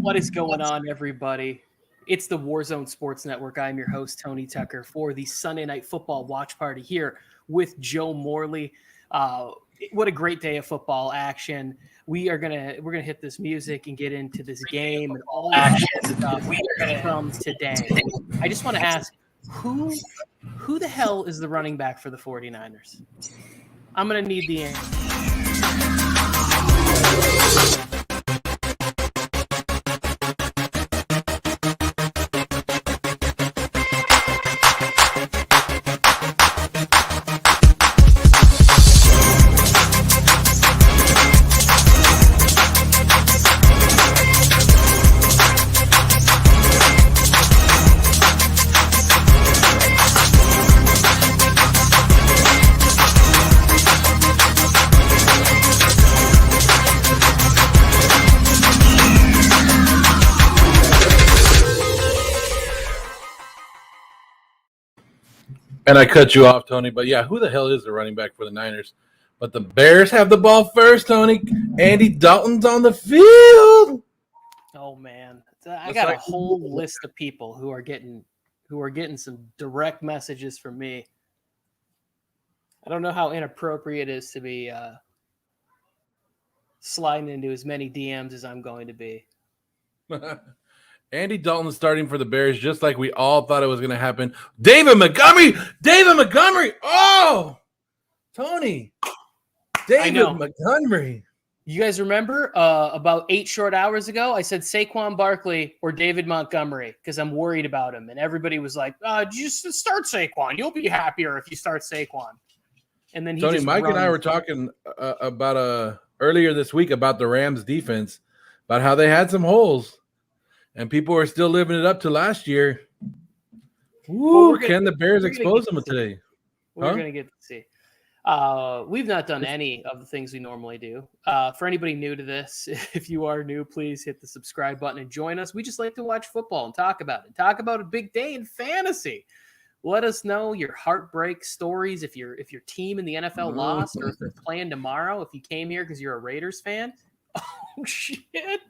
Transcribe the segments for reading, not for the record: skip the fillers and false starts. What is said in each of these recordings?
What is going on, everybody? It's the Warzone Sports Network. I'm your host, Tony Tucker, for the Sunday Night Football watch party here with Joe Morley. What a great day of football action. We're gonna hit this music and get into this game and all the stuff from today. I just want to ask, who the hell is the running back for the 49ers? I'm gonna need the answer. And I cut you off, Tony. But, yeah, who the hell is the running back for the Niners? But the Bears have the ball first, Tony. Andy Dalton's on the field. Oh, man. I got a whole list of people who are getting some direct messages from me. I don't know how inappropriate it is to be sliding into as many DMs as I'm going to be. Andy Dalton starting for the Bears, just like we all thought it was going to happen. David Montgomery. Oh, Tony. David Montgomery. You guys remember about 8 short hours ago, I said Saquon Barkley or David Montgomery because I'm worried about him. And everybody was like, just start Saquon. You'll be happier if you start Saquon. And then Tony, Mike and I were talking about earlier this week about the Rams defense, about how they had some holes. And people are still living it up to last year. Ooh, can the Bears expose them today? We're going to get to see. We've not done any of the things we normally do. For anybody new to this, if you are new, please hit the subscribe button and join us. We just like to watch football and talk about it. Talk about a big day in fantasy. Let us know your heartbreak stories if your team in the NFL lost or if they're playing tomorrow. If you came here because you're a Raiders fan. Oh, shit.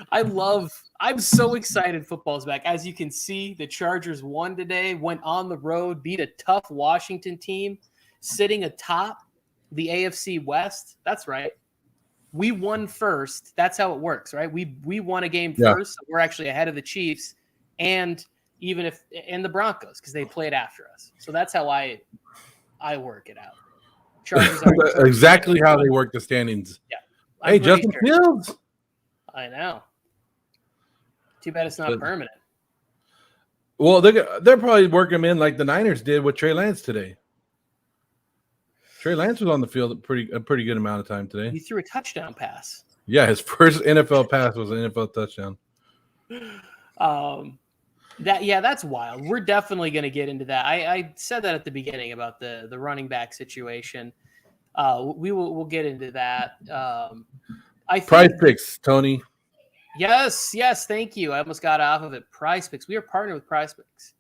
I'm so excited football's back. As you can see, the Chargers won today, went on the road, beat a tough Washington team, sitting atop the AFC West. That's right. We won first. That's how it works, right? We won a game first. So we're actually ahead of the Chiefs and the Broncos because they played after us. So that's how I work it out. Chargers are exactly how they work the standings. Yeah. Hey, Justin Fields. I know. Too bad it's not permanent. Well, they're probably working him in like the Niners did with Trey Lance today. Trey Lance was on the field a pretty good amount of time today. He threw a touchdown pass. Yeah, his first NFL pass was an NFL touchdown. That's wild. We're definitely going to get into that. I said that at the beginning about the running back situation. We'll get into that. Prize Picks, Tony. Yes, thank you. I almost got off of it. Prize Picks. We are partnered with Prize Picks.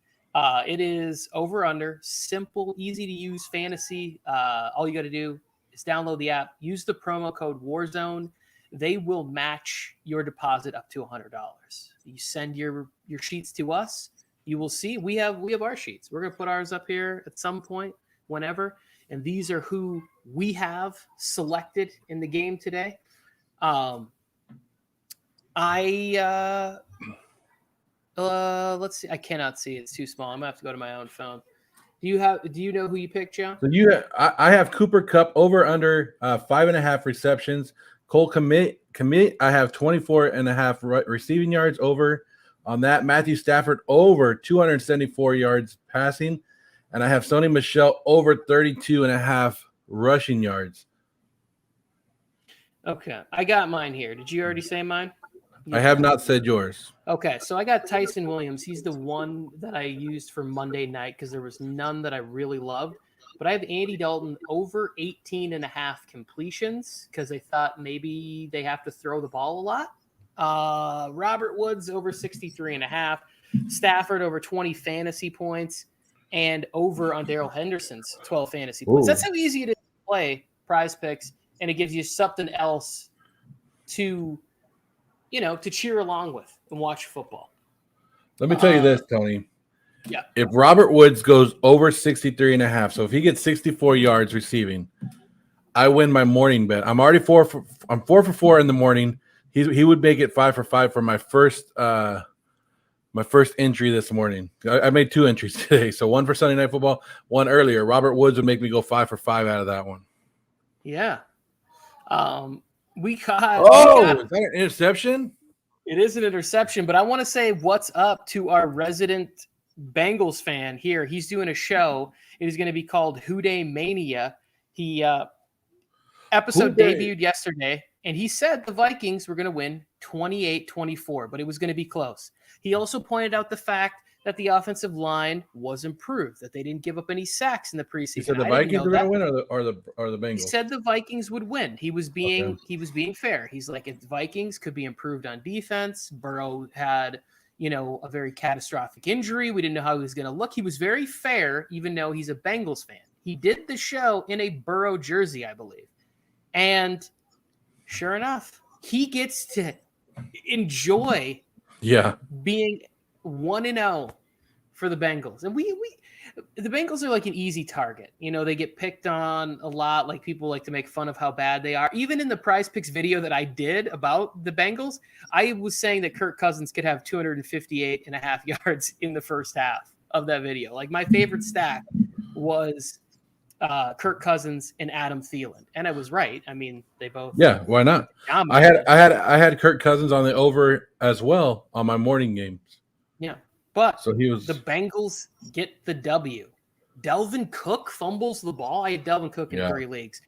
It is over under, simple, easy to use fantasy. All you got to do is download the app, use the promo code Warzone. They will match your deposit up to $100. You send your sheets to us. You will see we have our sheets. We're gonna put ours up here at some point, whenever. And these are who we have selected in the game today. Let's see. I cannot see. It's too small. I'm gonna have to go to my own phone. Do you know who you picked, Joe? So I have Cooper Kupp over under 5.5 receptions. Cole Kmet, I have 24.5 receiving yards over on that. Matthew Stafford over 274 yards passing. And I have Sony Michel over 32.5 rushing yards. Okay. I got mine here. Did you already say mine? I have not said yours. Okay. So I got Tyson Williams. He's the one that I used for Monday night because there was none that I really loved. But I have Andy Dalton over 18.5 completions because I thought maybe they have to throw the ball a lot. Robert Woods over 63.5. Stafford over 20 fantasy points. And over on Darrell Henderson's 12 fantasy points. That's how easy it is to play Prize Picks, and it gives you something else to to cheer along with and watch football. Let me tell you this, Tony. Yeah. If Robert Woods goes over 63.5, so if he gets 64 yards receiving, I win my morning bet. I'm already 4 for 4 in the morning. He would make it 5 for 5 for my first entry this morning. I made 2 entries today. So one for Sunday Night Football, one earlier. Robert Woods would make me go 5 for 5 out of that one. Yeah. Is that an interception? It is an interception, but I want to say what's up to our resident Bengals fan here. He's doing a show. It is going to be called Who Dey Mania. He episode debuted yesterday, and he said the Vikings were going to win 28-24, but it was going to be close. He also pointed out the fact that the offensive line was improved, that they didn't give up any sacks in the preseason. He said the Vikings were going to win, or the Bengals. He said the Vikings would win. He was being fair. He's like, if the Vikings could be improved on defense, Burrow had a very catastrophic injury. We didn't know how he was going to look. He was very fair, even though he's a Bengals fan. He did the show in a Burrow jersey, I believe. And sure enough, he gets to enjoy being 1-0 for the Bengals. And the Bengals are like an easy target. They get picked on a lot. Like, people like to make fun of how bad they are. Even in the Prize Picks video that I did about the Bengals, I was saying that Kirk Cousins could have 258.5 yards in the first half of that video. Like, my favorite stat was Kirk Cousins and Adam Thielen, and I was right. I mean, they both. Yeah, why not? I had Kirk Cousins on the over as well on my morning games. Yeah, but so he was. The Bengals get the W. Delvin Cook fumbles the ball. I had Delvin Cook in 3 leagues.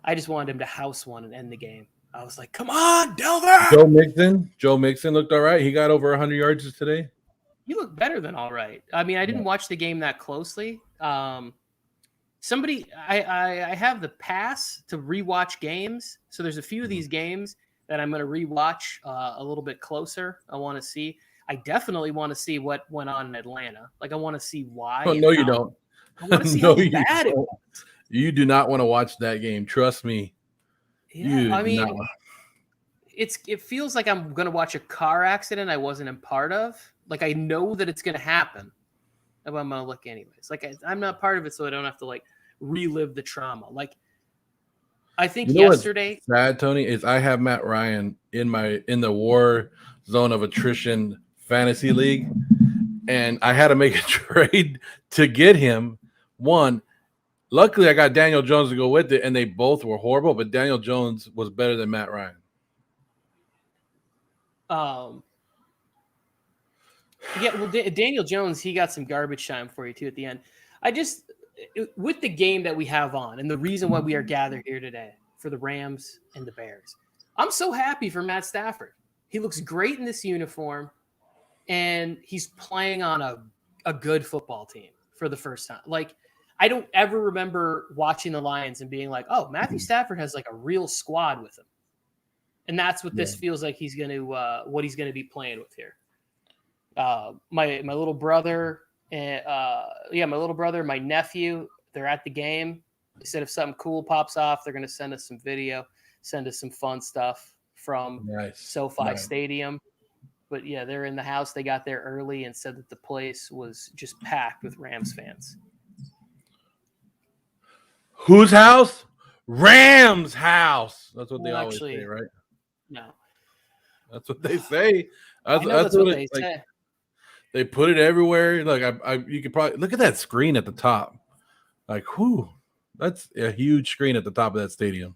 I just wanted him to house one and end the game. I was like, "Come on, Delvin!" Joe Mixon looked all right. He got over 100 yards today. He looked better than all right. I mean, I didn't watch the game that closely. I have the pass to rewatch games. So there's a few of these games that I'm going to rewatch a little bit closer. I want to see. I definitely want to see what went on in Atlanta. Like, I want to see why. Oh, no, you don't. I want to see how bad it was. You do not want to watch that game. Trust me. Yeah, I mean, it feels like I'm going to watch a car accident I wasn't a part of. Like, I know that it's going to happen. But I'm going to look anyways. Like, I'm not part of it, so I don't have to, like, relive the trauma. Like, I think yesterday. What's sad, Tony, is I have Matt Ryan in the war zone of attrition fantasy league, and I had to make a trade to get him. One, luckily I got Daniel Jones to go with it, and they both were horrible, but Daniel Jones was better than Matt Ryan. Yeah, well, Daniel Jones, he got some garbage time for you too at the end. With the game that we have on, and the reason why we are gathered here today for the Rams and the Bears, I'm so happy for Matt Stafford. He looks great in this uniform, and he's playing on a good football team for the first time. Like, I don't ever remember watching the Lions and being like, oh, Matthew Stafford has like a real squad with him. And that's what this feels like he's going to what he's going to be playing with here. My little brother my nephew, they're at the game. They said if something cool pops off, they're going to send us some video, send us some fun stuff from SoFi Stadium. But yeah, they're in the house. They got there early and said that the place was just packed with Rams fans. Whose house? Rams' house. That's what they always say, right? No. That's what they say. That's what they say. They put it everywhere. Like you could probably look at that screen at the top. Like, whoo, that's a huge screen at the top of that stadium.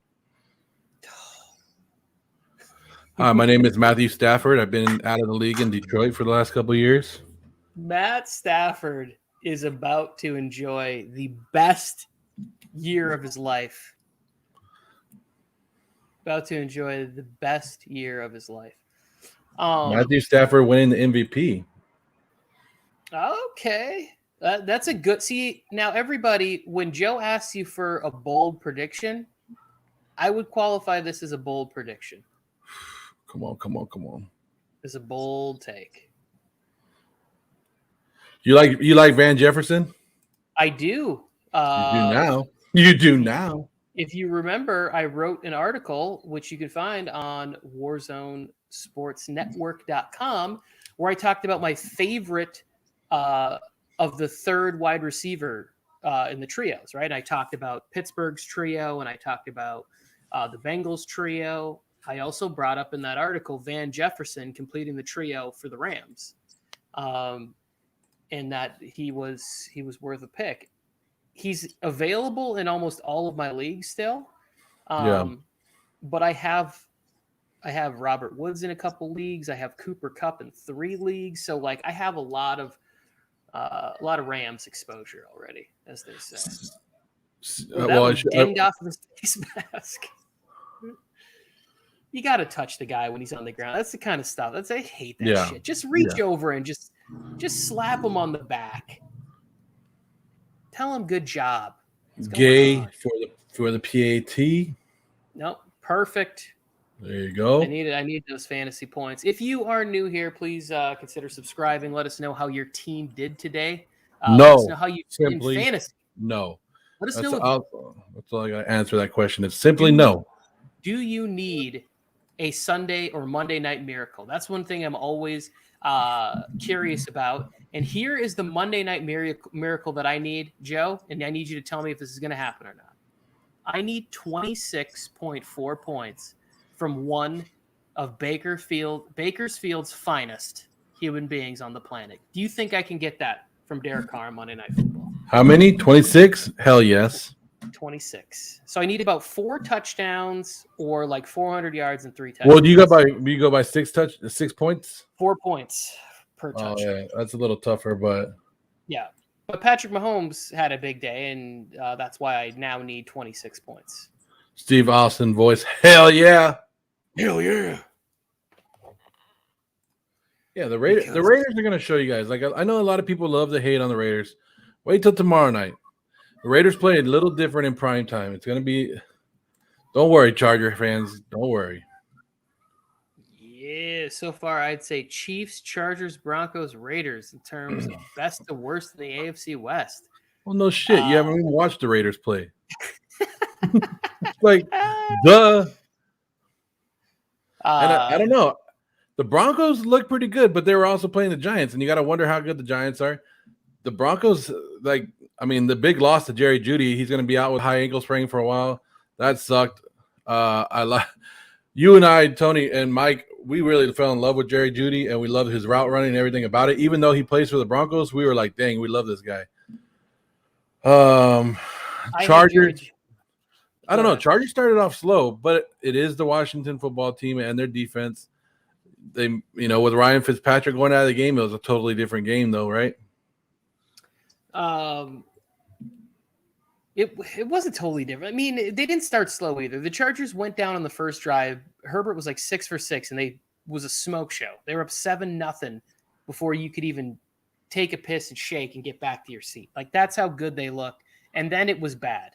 Hi, my name is Matthew Stafford. I've been out of the league in Detroit for the last couple of years. Matt Stafford is about to enjoy the best year of his life. Matthew Stafford winning the MVP. Okay. That's a good... See, now everybody, when Joe asks you for a bold prediction, I would qualify this as a bold prediction. Come on. It's a bold take. You like Van Jefferson? I do. You do now. If you remember, I wrote an article, which you can find on warzonesportsnetwork.com, where I talked about my favorite of the third wide receiver in the trios, right? I talked about Pittsburgh's trio, and I talked about the Bengals trio. I also brought up in that article Van Jefferson completing the trio for the Rams, and that he was worth a pick. He's available in almost all of my leagues still. Yeah. But I have Robert Woods in a couple leagues. I have Cooper Kupp in 3 leagues. So like I have a lot of Rams exposure already, as they say. Ooh, that one dinged off of his face mask. You got to touch the guy when he's on the ground. That's the kind of stuff. I hate that shit. Just reach over and just slap him on the back. Tell him good job. Gay for the PAT. Nope, perfect. There you go. I need those fantasy points. If you are new here, please consider subscribing. Let us know how your team did today. Let us know how you did in fantasy. No. Let us know. That's all I got to answer that question. It's simply no. Do you need a Sunday or Monday night miracle? That's one thing I'm always curious about. And here is the Monday night miracle that I need, Joe, and I need you to tell me if this is going to happen or not. I need 26.4 points from one of Bakersfield's finest human beings on the planet. Do you think I can get that from Derek Carr on Monday Night Football? How many? 26? Hell yes. 26. So I need about 4 touchdowns or like 400 yards and 3 touchdowns. Well, do you go by 6 points? 4 points per touchdown. Oh, yeah, that's a little tougher, but yeah. But Patrick Mahomes had a big day, and that's why I now need 26 points. Steve Austin voice, hell yeah. Hell yeah. Yeah, the Raiders are going to show you guys. Like I know a lot of people love to hate on the Raiders. Wait till tomorrow night. The Raiders play a little different in prime time. It's going to be – don't worry, Charger fans. Don't worry. Yeah, so far I'd say Chiefs, Chargers, Broncos, Raiders in terms of best to worst in the AFC West. Well, no shit. You haven't even watched the Raiders play. Like, duh. And I don't know. The Broncos look pretty good, but they were also playing the Giants, and you got to wonder how good the Giants are. The Broncos, the big loss to Jerry Jeudy, he's going to be out with high ankle sprain for a while. That sucked. You and I, Tony and Mike, we really fell in love with Jerry Jeudy, and we loved his route running and everything about it. Even though he plays for the Broncos, we were like, dang, we love this guy. Chargers. I don't know. Chargers started off slow, but it is the Washington football team and their defense. They, with Ryan Fitzpatrick going out of the game, it was a totally different game, though, right? It wasn't totally different. I mean, they didn't start slow either. The Chargers went down on the first drive. Herbert was like 6 for 6, and they was a smoke show. They were up 7-0 before you could even take a piss and shake and get back to your seat. Like, that's how good they looked. And then it was bad.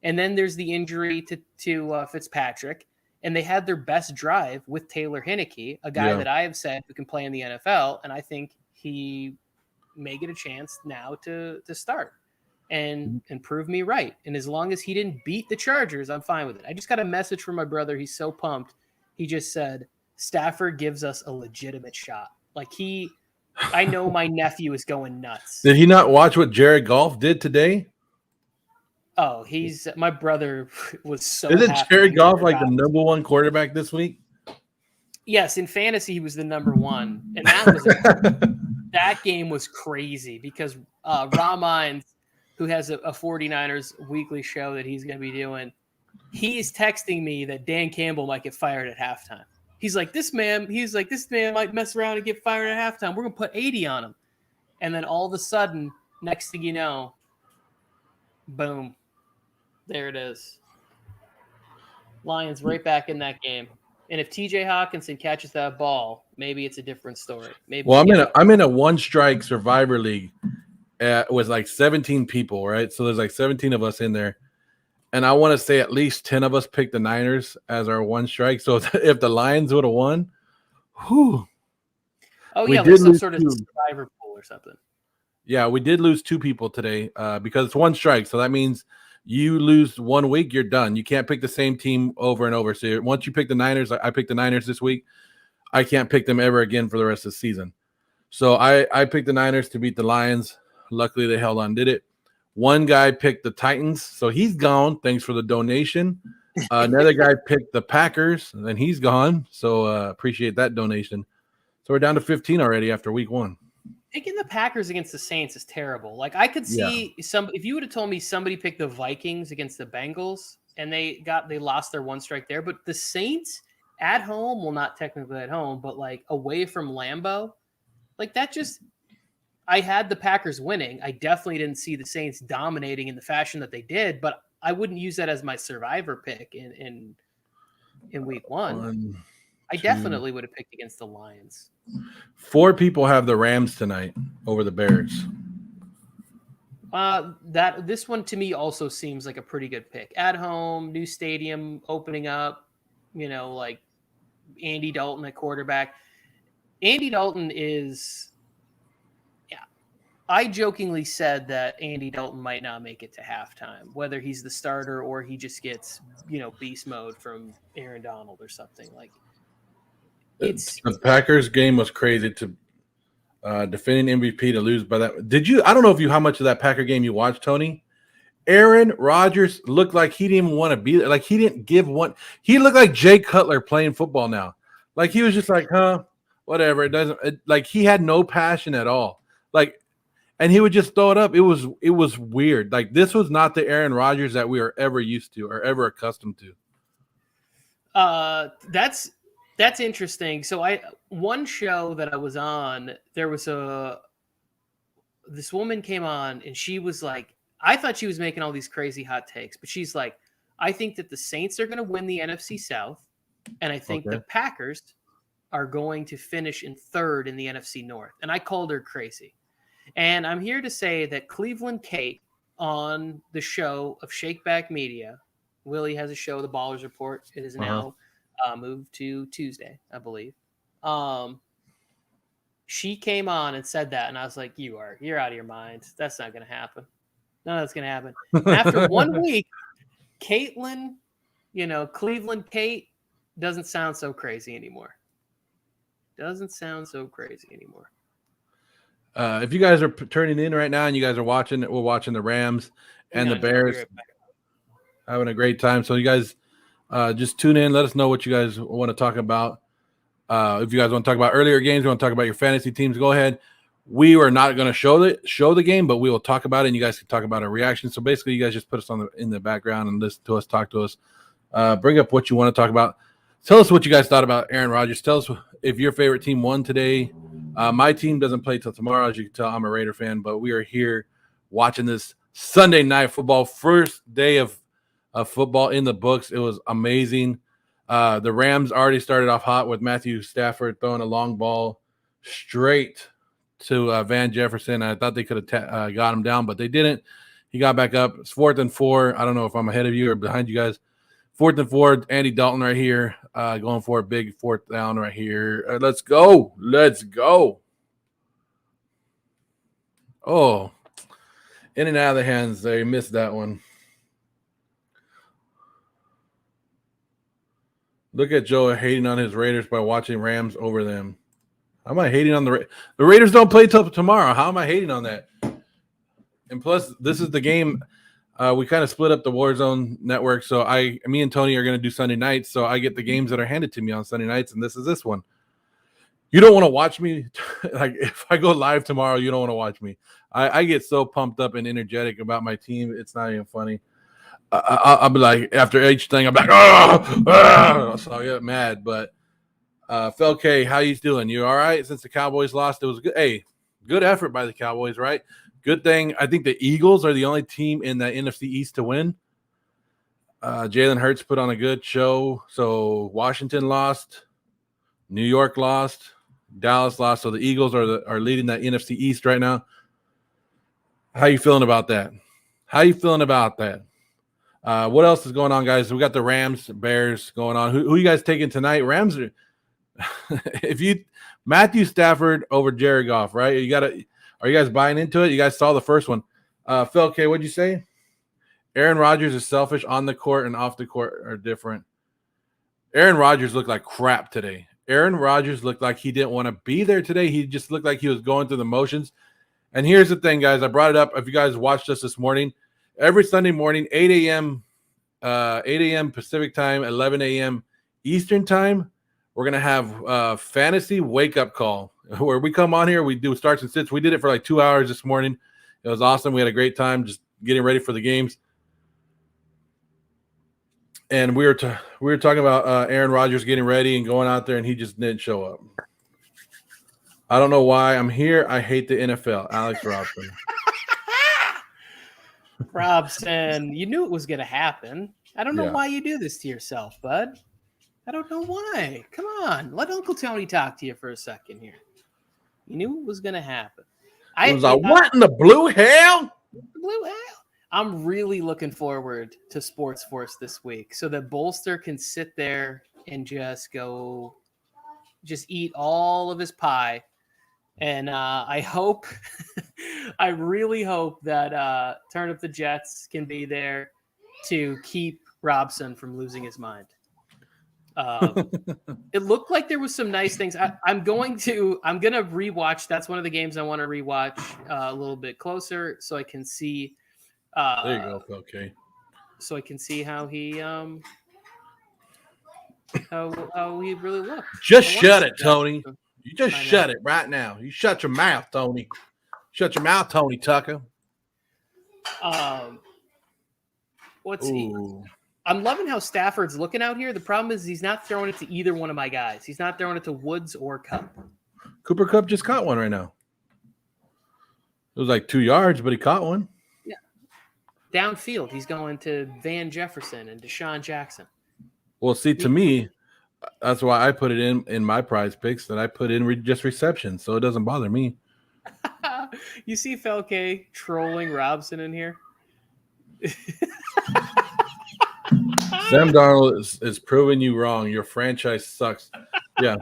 And then there's the injury to Fitzpatrick, and they had their best drive with Taylor Heinicke, a guy that I have said who can play in the NFL, and I think he may get a chance now to start and prove me right. And as long as he didn't beat the Chargers, I'm fine with it. I just got a message from my brother. He's so pumped. He just said, Stafford gives us a legitimate shot. Like I know my nephew is going nuts. Did he not watch what Jared Goff did today? Oh, my brother was so Isn't Jared Goff like the number 1 quarterback this week? Yes, in fantasy, he was the number 1. And that game was crazy because Ramines, who has a 49ers weekly show that he's going to be doing, he's texting me that Dan Campbell might get fired at halftime. He's like, this man might mess around and get fired at halftime. We're going to put 80 on him. And then all of a sudden, next thing you know, boom. There it is. Lions right back in that game. And if TJ Hawkinson catches that ball, maybe it's a different story. Maybe. Well, I'm in a 1-strike survivor league with like 17 people, right? So there's like 17 of us in there. And I want to say at least 10 of us picked the Niners as our 1-strike. So if the Lions would have won, whew. Oh, yeah, there's some sort of survivor pool or something. Yeah, we did lose 2 people today because it's 1 strike. So that means you lose 1 week, you're done. You can't pick the same team over and over. So once you pick the Niners, I picked the Niners this week. I can't pick them ever again for the rest of the season. So I picked the Niners to beat the Lions. Luckily, they held on, did it. One guy picked the Titans, so he's gone. Thanks for the donation. Another guy picked the Packers, and he's gone. So appreciate that donation. So we're down to 15 already after week 1. Picking the Packers against the Saints is terrible. Like I could see if you would have told me somebody picked the Vikings against the Bengals and they lost their one strike there, but the Saints at home, well, not technically at home, but like away from Lambeau, like that just. I had the Packers winning. I definitely didn't see the Saints dominating in the fashion that they did, but I wouldn't use that as my survivor pick in week 1. I definitely would have picked against the Lions. 4 people have the Rams tonight over the Bears. This one to me also seems like a pretty good pick. At home, new stadium opening up, like Andy Dalton at quarterback. Andy Dalton is. I jokingly said that Andy Dalton might not make it to halftime, whether he's the starter or he just gets, beast mode from Aaron Donald or something. Like the Packers game was crazy to defending MVP to lose by that. Did you? I don't know how much of that Packer game you watched, Tony. Aaron Rodgers looked like he didn't even want to be there. Like he didn't give one. He looked like Jay Cutler playing football now. Like he was just like, whatever. It doesn't. Like he had no passion at all. Like. And he would just throw it up. It was weird. Like this was not the Aaron Rodgers that we are ever used to or ever accustomed to. That's interesting. So one show that I was on, there was this woman came on and she was like, I thought she was making all these crazy hot takes, but she's like, I think that the Saints are going to win the NFC South, and I think the Packers are going to finish in 3rd in the NFC North. And I called her crazy. And I'm here to say that Cleveland Kate on the show of Shakeback Media, Willie has a show, The Ballers Report. It is now moved to Tuesday, I believe. She came on and said that, and I was like, you're out of your mind. That's not going to happen. None of that's going to happen. And after 1 week, Cleveland Kate doesn't sound so crazy anymore. If you guys are turning in right now and you guys are watching, we're watching the Rams and the Bears having a great time. So you guys just tune in. Let us know what you guys want to talk about. If you guys want to talk about earlier games, you want to talk about your fantasy teams, go ahead. We are not going to show the game, but we will talk about it, and you guys can talk about our reaction. So basically, you guys just put us in the background and listen to us, talk to us, bring up what you want to talk about. Tell us what you guys thought about Aaron Rodgers. Tell us if your favorite team won today. My team doesn't play till tomorrow. As you can tell, I'm a Raider fan, but we are here watching this Sunday night football, first day of football in the books. It was amazing. The Rams already started off hot with Matthew Stafford throwing a long ball straight to Van Jefferson. I thought they could have got him down, but they didn't. He got back up. It's 4th and 4. I don't know if I'm ahead of you or behind you guys. 4th and 4. Andy Dalton right here, going for a big 4th down right here. Let's go. Oh, in and out of the hands there. You missed that one. Look at Joe hating on his Raiders by watching Rams over them. How am I hating on the Raiders? Don't play till tomorrow. How am I hating on that? And plus, this is the game. We kind of split up the Warzone network, so me and Tony are going to do Sunday nights, so I get the games that are handed to me on Sunday nights, and this is this one. You don't want to watch me. Like if I go live tomorrow, you don't want to watch me. I get so pumped up and energetic about my team. It's not even funny. I'll be like, after each thing, I'm like, so I get mad. But Phil K, how you doing? You all right? Since the Cowboys lost, it was good. Hey, good effort by the Cowboys, right? Good thing. I think the Eagles are the only team in the NFC East to win. Jalen Hurts put on a good show. So Washington lost, New York lost, Dallas lost. So the Eagles are leading that NFC East right now. How you feeling about that? What else is going on, guys? We got the Rams, Bears going on. Who you guys taking tonight? Rams are Matthew Stafford over Jared Goff, right? Are you guys buying into it? You guys saw the first one. Phil K, what'd you say? Aaron Rodgers is selfish on the court and off the court are different. Aaron Rodgers looked like crap today. Aaron Rodgers looked like he didn't want to be there today. He just looked like he was going through the motions. And here's the thing, guys. I brought it up. If you guys watched us this morning, every Sunday morning, 8 a.m. Pacific time, 11 a.m. Eastern time, we're going to have a fantasy wake-up call where we come on here. We do starts and sits. We did it for like 2 hours this morning. It was awesome. We had a great time just getting ready for the games. And we were talking about Aaron Rodgers getting ready and going out there, and he just didn't show up. I don't know why I'm here. I hate the NFL. Alex Robson. Robson, you knew it was going to happen. I don't know why you do this to yourself, bud. I don't know why. Come on. Let Uncle Tony talk to you for a second here. You knew it was going to happen. I was like, what in the blue hell? Blue hell? I'm really looking forward to Sports Force this week so that Bolster can sit there and just eat all of his pie. And I hope, I really hope that Turn Up the Jets can be there to keep Robson from losing his mind. It looked like there was some nice things. I'm gonna rewatch. That's one of the games I want to rewatch a little bit closer so I can see. There you go. Okay. So I can see how he how he really looked. Just shut it, Tony. You just shut it right now. You shut your mouth, Tony. Shut your mouth, Tony Tucker. I'm loving how Stafford's looking out here. The problem is he's not throwing it to either one of my guys. He's not throwing it to Woods or Kupp. Cooper Kupp just caught one right now. It was like 2 yards, but he caught one. Yeah. Downfield, he's going to Van Jefferson and Deshaun Jackson. Well, see, to me, that's why I put it in my prize picks that I put in just reception, so it doesn't bother me. You see Felke trolling Robson in here? Sam Darnold is proving you wrong. Your franchise sucks. Yeah.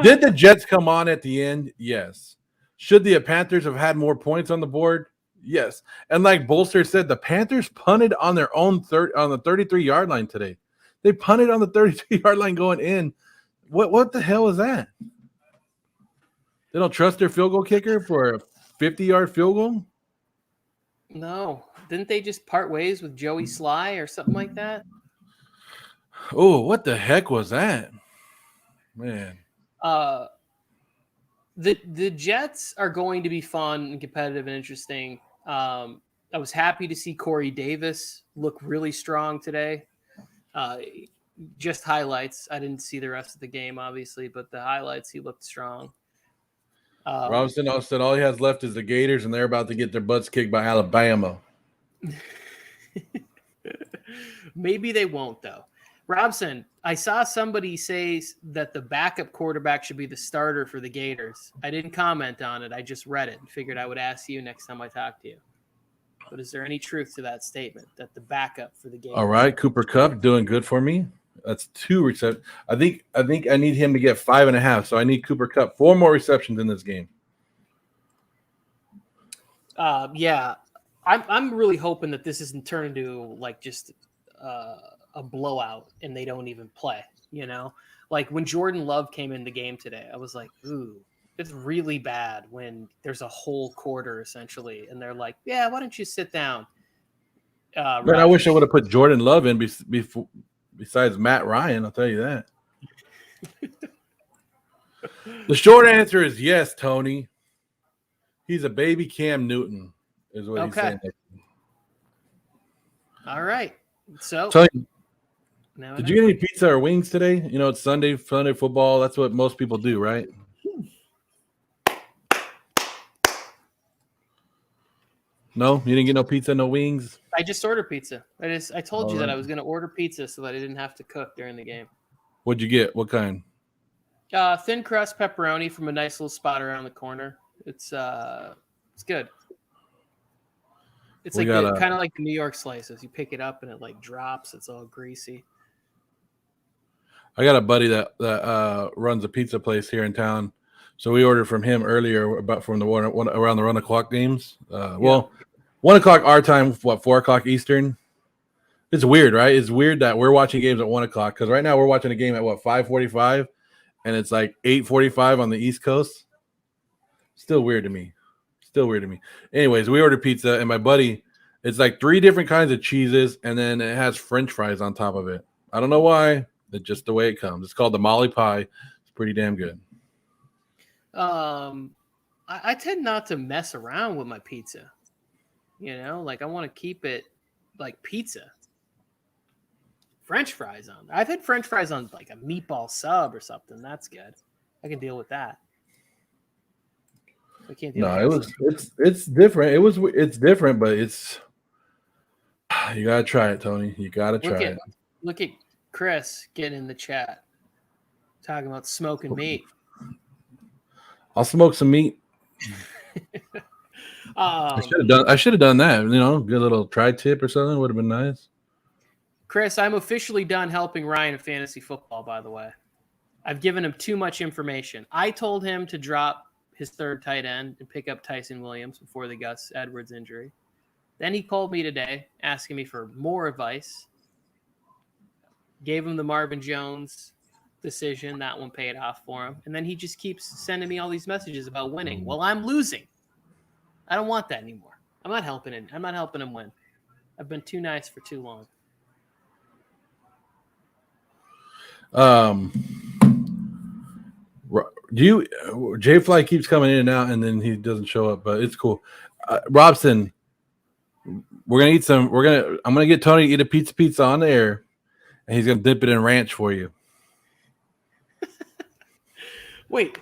Did the Jets come on at the end? Yes. Should the Panthers have had more points on the board? Yes. And like Bolster said, the Panthers punted on their own on the 33-yard line today. They punted on the 33-yard line going in. What the hell is that? They don't trust their field goal kicker for a 50-yard field goal? No. Didn't they just part ways with Joey Sly or something like that? Oh, what the heck was that? Man. The Jets are going to be fun and competitive and interesting. I was happy to see Corey Davis look really strong today. Just highlights. I didn't see the rest of the game, obviously, but the highlights, he looked strong. Robinson said all he has left is the Gators, and they're about to get their butts kicked by Alabama. Maybe they won't, though. Robson, I saw somebody say that the backup quarterback should be the starter for the Gators. I didn't comment on it. I just read it and figured I would ask you next time I talk to you. But is there any truth to that statement that the backup for the Gators? All right, Cooper Kupp doing good for me. That's 2 receptions. I think I need him to get 5.5. So I need Cooper Kupp 4 more receptions in this game. Yeah. I'm really hoping that this isn't turned into like just a blowout and they don't even play, you know? Like when Jordan Love came in the game today, I was like, ooh, it's really bad when there's a whole quarter essentially. And they're like, yeah, why don't you sit down? Man, I wish I would have put Jordan Love in besides Matt Ryan. I'll tell you that. The short answer is yes, Tony. He's a baby Cam Newton, is what he's saying. All right. So, did you get any pizza or wings today? You know, it's Sunday football. That's what most people do, right? No, you didn't get no pizza, no wings. I just ordered pizza. I told you that I was going to order pizza so that I didn't have to cook during the game. What'd you get? What kind? Thin crust pepperoni from a nice little spot around the corner. It's good. It's like kind of like the New York slices. You pick it up and it like drops. It's all greasy. I got a buddy that runs a pizza place here in town, so we ordered from him earlier from the around the 1 o'clock games. Well, 1 o'clock our time. What, 4 o'clock Eastern? It's weird, right? It's weird that we're watching games at 1 o'clock because right now we're watching a game at what, 5:45, and it's like 8:45 on the East Coast. Still weird to me. Anyways, we ordered pizza, and my buddy, it's like 3 different kinds of cheeses, and then it has French fries on top of it. I don't know why. It's just the way it comes. It's called the Molly Pie. It's pretty damn good. I tend not to mess around with my pizza. Like I want to keep it like pizza. French fries on. I've had French fries on like a meatball sub or something. That's good. I can deal with that. I can't deal with it's different. It's different, but it's you gotta try it, Tony. You gotta try it. Look at Chris getting in the chat talking about smoking meat. I'll smoke some meat. I should have done that. Good little tri-tip or something would have been nice. Chris, I'm officially done helping Ryan in fantasy football, by the way. I've given him too much information. I told him to drop his third tight end and pick up Tyson Williams before the Gus Edwards injury. Then he called me today asking me for more advice. Gave him the Marvin Jones decision. That one paid off for him. And then he just keeps sending me all these messages about winning. Well, I'm losing. I don't want that anymore. I'm not helping him win. I've been too nice for too long. J Fly keeps coming in and out, and then he doesn't show up, but it's cool. Robson, I'm gonna get Tony to eat a pizza on the air, and he's gonna dip it in ranch for you. Wait,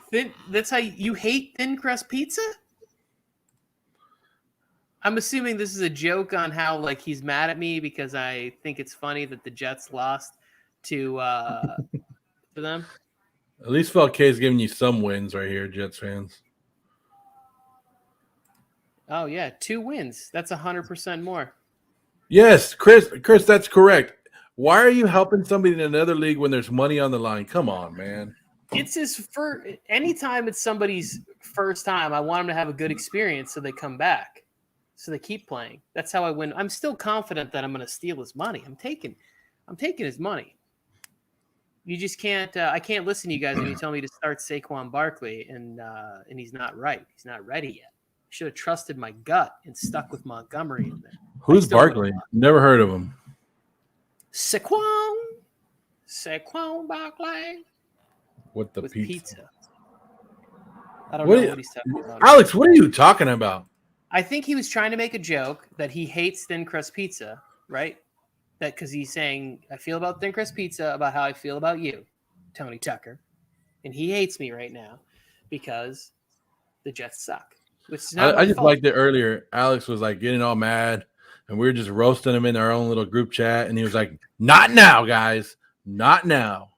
that's how you hate thin crust pizza? I'm assuming this is a joke on how like he's mad at me because I think it's funny that the Jets lost to them. At least Falque's giving you some wins right here, Jets fans. Oh yeah, 2 wins. That's 100% more. Yes, Chris, that's correct. Why are you helping somebody in another league when there's money on the line? Come on, man. It's his first. Anytime it's somebody's first time, I want them to have a good experience so they come back, so they keep playing. That's how I win. I'm still confident that I'm going to steal his money. I'm taking his money. You just can't. I can't listen to you guys when you tell me to start Saquon Barkley, and he's not right. He's not ready yet. I should have trusted my gut and stuck with Montgomery in there. Who's Barkley? Never heard of him. Saquon Barkley. With pizza. I don't know what he's talking about. Alex, what are you talking about? I think he was trying to make a joke that he hates thin crust pizza, right? That because he's saying, I feel about thin crust pizza about how I feel about you, Tony Tucker. And he hates me right now because the Jets suck. Which is not I just liked it earlier. Alex was like getting all mad, and we were just roasting him in our own little group chat. And he was like, not now, guys. Not now.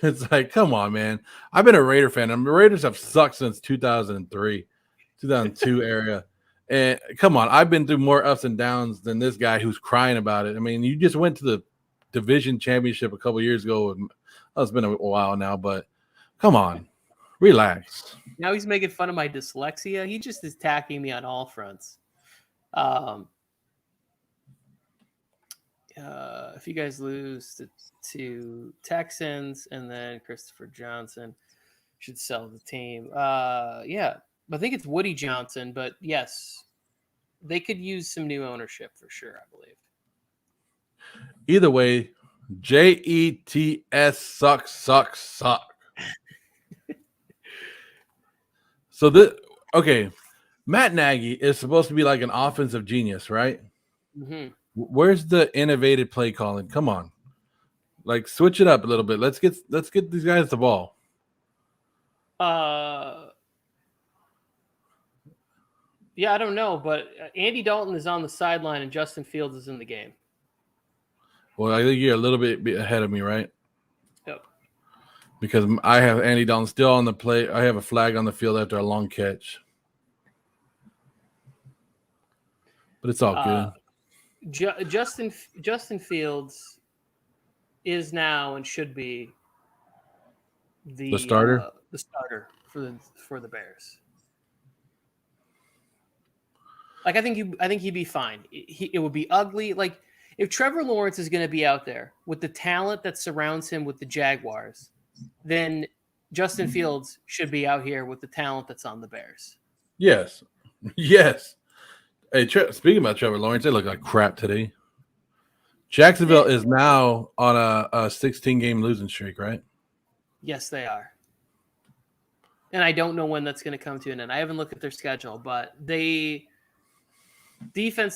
It's like, come on, man. I've been a Raider fan. The Raiders have sucked since 2003, 2002 era. And come on, I've been through more ups and downs than this guy who's crying about it. I mean, you just went to the division championship a couple years ago. It's been a while now, but come on, relax. Now he's making fun of my dyslexia. He just is attacking me on all fronts. If you guys lose to Texans and then Christopher Johnson should sell the team. Yeah, I think it's Woody Johnson, but yes, they could use some new ownership for sure, I believe. Either way, Jets suck. So Matt Nagy is supposed to be like an offensive genius, right? Mm-hmm. Where's the innovative play calling? Come on, like switch it up a little bit. Let's get these guys the ball. Yeah, I don't know, but Andy Dalton is on the sideline and Justin Fields is in the game. Well, I think you're a little bit ahead of me, right? Yep. Because I have Andy Dalton still on the play. I have a flag on the field after a long catch. But it's all good. Justin Fields is now and should be the starter. The starter for the Bears. Like I think he'd be fine. It would be ugly. Like if Trevor Lawrence is going to be out there with the talent that surrounds him with the Jaguars, then Justin Fields should be out here with the talent that's on the Bears. Yes. Yes. Hey, speaking about Trevor Lawrence, they look like crap today. Jacksonville is now on a 16-game losing streak, right? Yes, they are. And I don't know when that's going to come to an end. I haven't looked at their schedule, but defense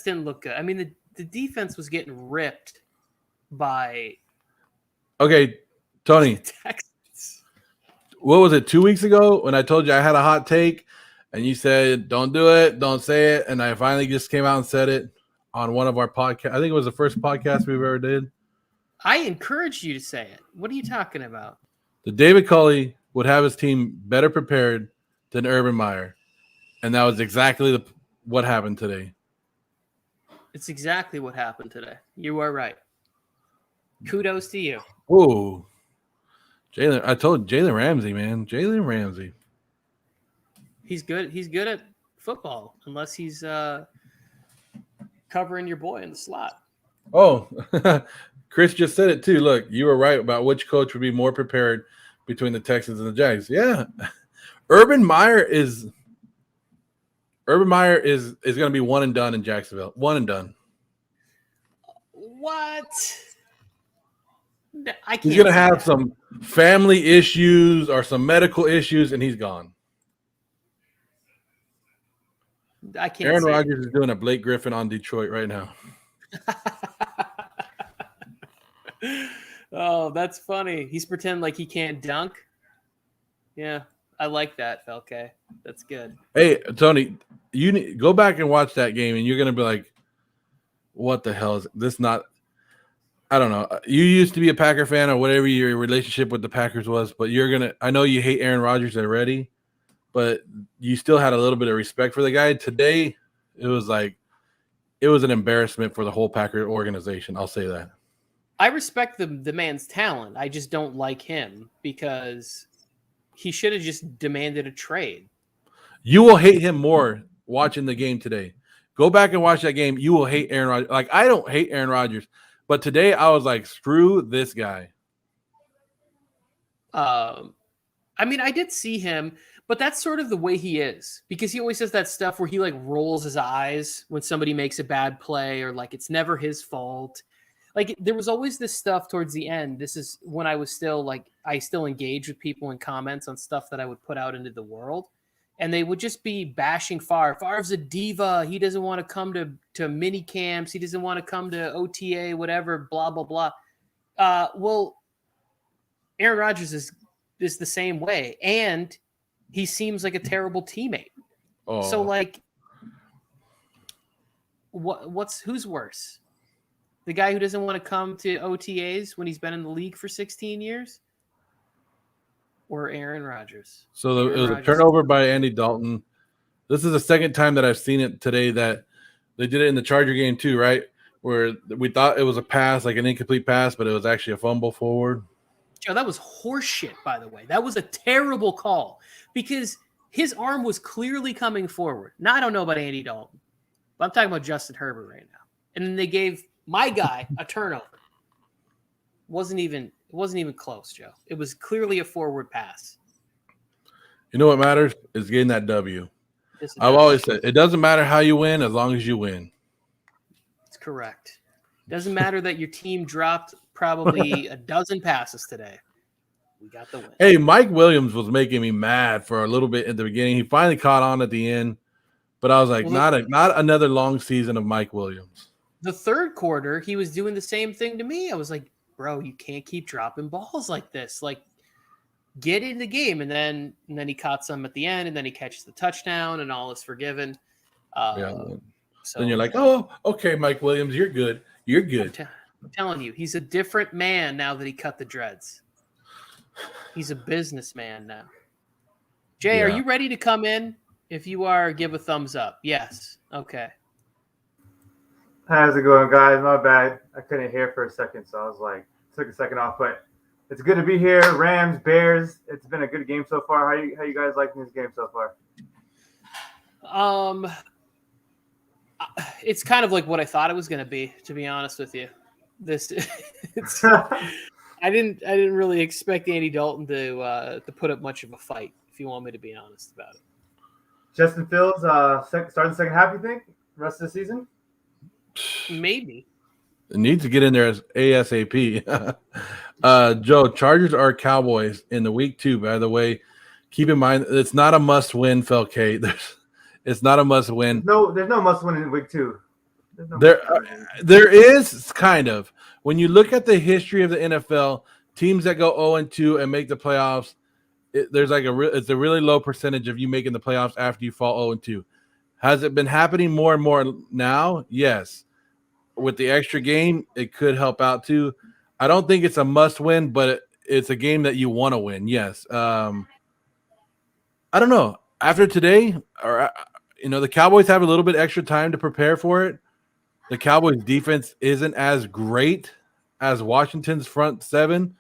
didn't look good. I mean, the defense was getting ripped by Okay, Tony. Texans. What was it, 2 weeks ago when I told you I had a hot take and you said, don't do it, don't say it. And I finally just came out and said it on one of our podcasts. I think it was the first podcast we've ever did. I encouraged you to say it. What are you talking about? The David Culley would have his team better prepared than Urban Meyer. And that was exactly what happened today. It's exactly what happened today. You are right. Kudos to you. Whoa. I told Jalen Ramsey, man. Jalen Ramsey. He's good. He's good at football, unless he's covering your boy in the slot. Oh, Chris just said it too. Look, you were right about which coach would be more prepared between the Texans and the Jags. Yeah. Urban Meyer is going to be one and done in Jacksonville. One and done. What? I can't. He's going to have some family issues or some medical issues, and he's gone. I can't. Aaron Rodgers is doing a Blake Griffin on Detroit right now. Oh, that's funny. He's pretending like he can't dunk. Yeah, I like that, Felke. That's good. Hey, Tony, go back and watch that game, and you're going to be like, what the hell is this? Not, I don't know. You used to be a Packer fan or whatever your relationship with the Packers was, but I know you hate Aaron Rodgers already, but you still had a little bit of respect for the guy. Today, it was an embarrassment for the whole Packer organization. I'll say that. I respect the man's talent. I just don't like him because he should have just demanded a trade. You will hate him more watching the game today. Go back and watch that game. You will hate Aaron Rodgers. Like, I don't hate Aaron Rodgers, but today I was like, screw this guy. I mean, I did see him, but that's sort of the way he is, because he always says that stuff where he like rolls his eyes when somebody makes a bad play, or like it's never his fault. Like there was always this stuff towards the end. This is when I was still I still engaged with people in comments on stuff that I would put out into the world. And they would just be bashing Favre. Favre's a diva. He doesn't want to come to mini camps. He doesn't want to come to OTA, whatever, blah, blah, blah. Well, Aaron Rodgers is the same way. And he seems like a terrible teammate. Oh. So, like, who's worse? The guy who doesn't want to come to OTAs when he's been in the league for 16 years? Or Aaron Rodgers? So it was a turnover by Andy Dalton. This is the second time that I've seen it today that they did it in the Charger game too, right? Where we thought it was a pass, like an incomplete pass, but it was actually a fumble forward. Joe, that was horseshit, by the way. That was a terrible call because his arm was clearly coming forward. Now, I don't know about Andy Dalton, but I'm talking about Justin Herbert right now. And then they gave my guy a turnover. It wasn't even close, Joe. It was clearly a forward pass. You know what matters is getting that W. I've always said it doesn't matter how you win as long as you win. It's correct. It doesn't matter that your team dropped probably a dozen passes today. We got the win. Hey, Mike Williams was making me mad for a little bit at the beginning. He finally caught on at the end, but I was like, not another long season of Mike Williams. The third quarter, he was doing the same thing to me. I was like, bro, you can't keep dropping balls like this. Like, get in the game. And then he caught some at the end, and then he catches the touchdown, and all is forgiven. So then you're like, oh, okay, Mike Williams, you're good. You're good. I'm telling you, he's a different man now that he cut the dreads. He's a businessman now. Jay, Are you ready to come in? If you are, give a thumbs up. Yes. Okay. How's it going, guys? My bad. I couldn't hear for a second, so I was like, took a second off. But it's good to be here. Rams, Bears. It's been a good game so far. How you guys liking this game so far? It's kind of like what I thought it was going to be honest with you. This, I didn't really expect Andy Dalton to put up much of a fight. If you want me to be honest about it. Justin Fields, starting the second half, you think? Rest of the season? Maybe. It needs to get in there as ASAP. Joe, Chargers are Cowboys in the week 2, by the way. Keep in mind, it's not a must-win, Felke. It's not a must-win. There's no must-win in week 2. There is kind of. When you look at the history of the NFL, teams that go 0-2 and make the playoffs, it's a really low percentage of you making the playoffs after you fall 0-2. Has it been happening more and more now? Yes. With the extra game, it could help out too. I don't think it's a must-win, but it's a game that you want to win. Yes. I don't know. After today, the Cowboys have a little bit extra time to prepare for it. The Cowboys' defense isn't as great as Washington's front seven,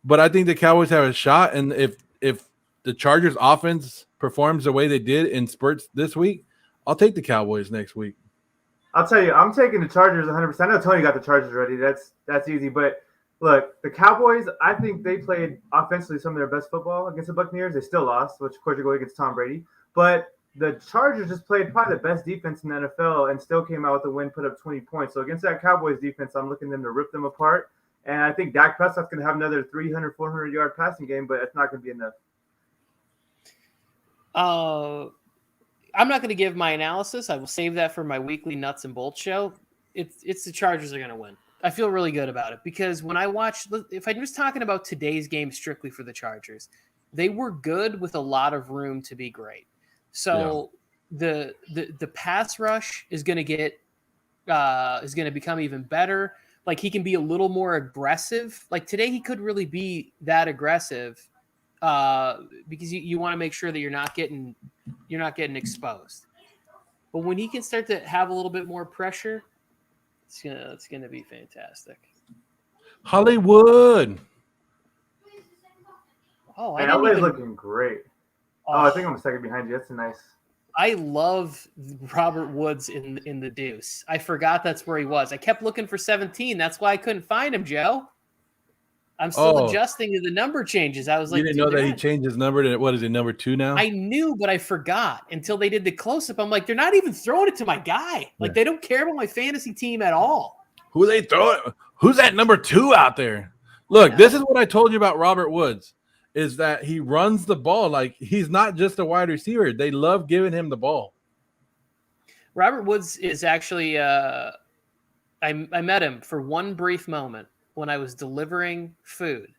but I think the Cowboys have a shot. And if the Chargers' offense performs the way they did in spurts this week, I'll take the Cowboys next week. I'll tell you, I'm taking the Chargers 100%. I know Tony got the Chargers ready. That's easy. But look, the Cowboys, I think they played offensively some of their best football against the Buccaneers. They still lost, which of course you're going against Tom Brady. But the Chargers just played probably the best defense in the NFL and still came out with a win, put up 20 points. So against that Cowboys defense, I'm looking them to rip them apart. And I think Dak Prescott's going to have another 300, 400-yard passing game, but it's not going to be enough. I'm not going to give my analysis. I will save that for my weekly nuts and bolts show. It's the Chargers are going to win. I feel really good about it because when I watch, if I'm just talking about today's game strictly for the Chargers, they were good with a lot of room to be great. So the pass rush is going to become even better. Like he can be a little more aggressive. Like today, he could really be that aggressive because you want to make sure that you're not getting exposed. But when he can start to have a little bit more pressure, it's gonna be fantastic. Hollywood. Oh, LA's looking great. I think I'm a second behind you. That's nice. I love Robert Woods in the deuce. I forgot that's where he was. I kept looking for 17. That's why I couldn't find him, Joe. I'm still adjusting to the number changes. I was like, you didn't know that he changed his number to what is it, number 2 now? I knew, but I forgot until they did the close-up. I'm like, they're not even throwing it to my guy. Like they don't care about my fantasy team at all. Who they throwing? Who's that number 2 out there? Look, this is what I told you about Robert Woods, is that he runs the ball. Like he's not just a wide receiver. They love giving him the ball. Robert Woods is actually I met him for one brief moment when I was delivering food.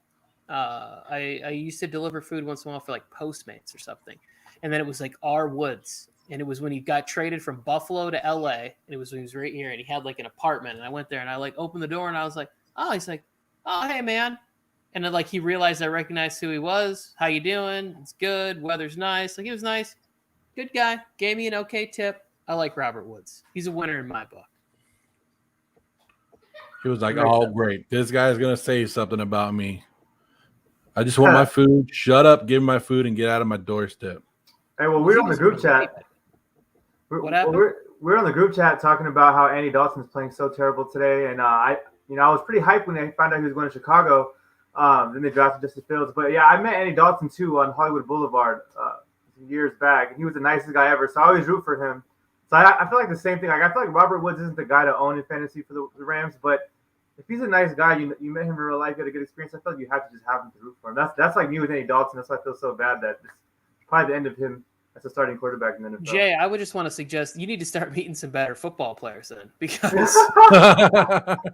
I used to deliver food once in a while for like Postmates or something. And then it was like R. Woods. And it was when he got traded from Buffalo to LA. And it was when he was right here and he had like an apartment. And I went there and I like opened the door and I was like, oh, he's like, oh, hey, man. And then like he realized I recognized who he was. How you doing? It's good. Weather's nice. Like it was nice. Good guy. Gave me an okay tip. I like Robert Woods. He's a winner in my book. He was like, oh, great. This guy's going to say something about me. I just want my food. Shut up, give me my food, and get out of my doorstep. Hey, well, we're on the group chat. What happened? We're on the group chat talking about how Andy Dalton's playing so terrible today. And, I was pretty hyped when they found out he was going to Chicago. Then they drafted Justin Fields. But, yeah, I met Andy Dalton, too, on Hollywood Boulevard years back. And he was the nicest guy ever. So I always root for him. So I feel like the same thing. Like I feel like Robert Woods isn't the guy to own in fantasy for the Rams, but if he's a nice guy, you met him in real life, you had a good experience. I feel like you have to just have him to root for him. That's like me with Andy Dalton. That's why I feel so bad that it's probably the end of him as a starting quarterback in the NFL. Jay, I would just want to suggest you need to start meeting some better football players then, because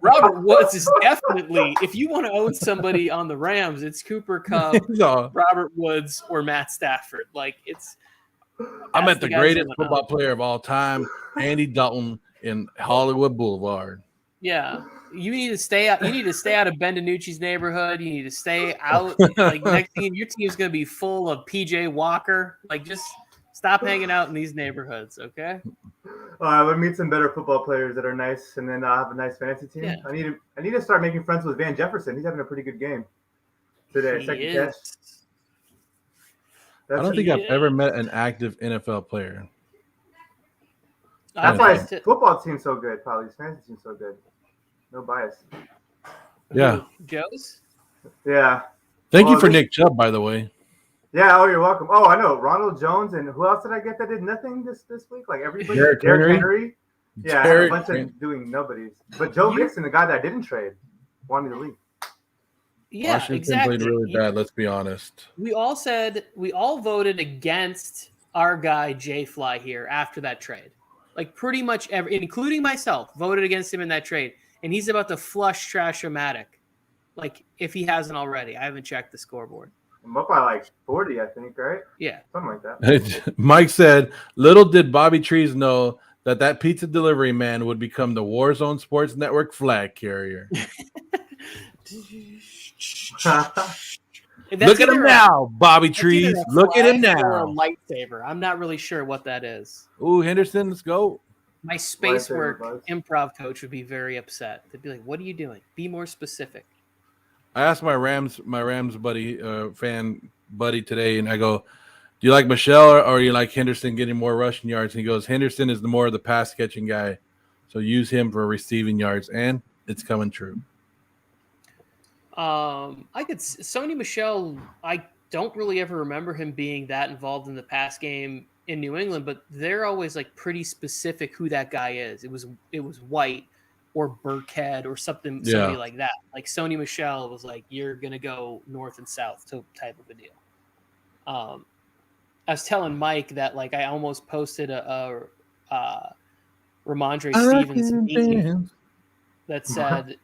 Robert Woods is definitely, if you want to own somebody on the Rams, it's Cooper Kupp, Robert Woods, or Matt Stafford. Like I met the greatest football player of all time, Andy Dalton in Hollywood Boulevard. Yeah. You need to stay out. You need to stay out of Ben DiNucci's neighborhood. You need to stay out. Like next thing, your team's going to be full of PJ Walker. Like just stop hanging out in these neighborhoods, okay? I would meet some better football players that are nice, and then have a nice fantasy team. Yeah. I need to start making friends with Van Jefferson. He's having a pretty good game today. Second catch. I don't think I've ever met an active NFL player. That's why his football team's so good. Probably his fantasy team's so good. No bias. Yeah. Joe's? Yeah. Thank you for Nick Chubb, by the way. Yeah, oh, you're welcome. Oh, I know. Ronald Jones, and who else did I get that did nothing this week? Like everybody? Derrick Henry. Yeah, I had a bunch Henry. of doing nobodies. But Joe Mixon, the guy that I didn't trade, wanted me to leave. Yeah, Washington exactly. played really bad, let's be honest. We all voted against our guy Jay Fly here after that trade. Like pretty much including myself, voted against him in that trade. And he's about to flush Trash-O-Matic. Like if he hasn't already. I haven't checked the scoreboard. I'm up by like 40, I think, right? Yeah. Something like that. Mike said, little did Bobby Trees know that pizza delivery man would become the Warzone Sports Network flag carrier. Look at him now, Bobby Trees. Look at him now. Or a lightsaber. I'm not really sure what that is. Ooh, Henderson, let's go. My space work improv coach would be very upset. They'd be like, "What are you doing? Be more specific." I asked my Rams buddy, fan buddy today, and I go, "Do you like Michelle or you like Henderson getting more rushing yards?" And he goes, "Henderson is the more of the pass catching guy, so use him for receiving yards." And it's coming true. Sony Michel, I don't really ever remember him being that involved in the pass game in New England, but they're always like pretty specific who that guy is. It was White or Burkhead or somebody like that. Like Sony Michel was like, you're gonna go north and south type of a deal. I was telling Mike that like I almost posted a Ramondre Stevens that said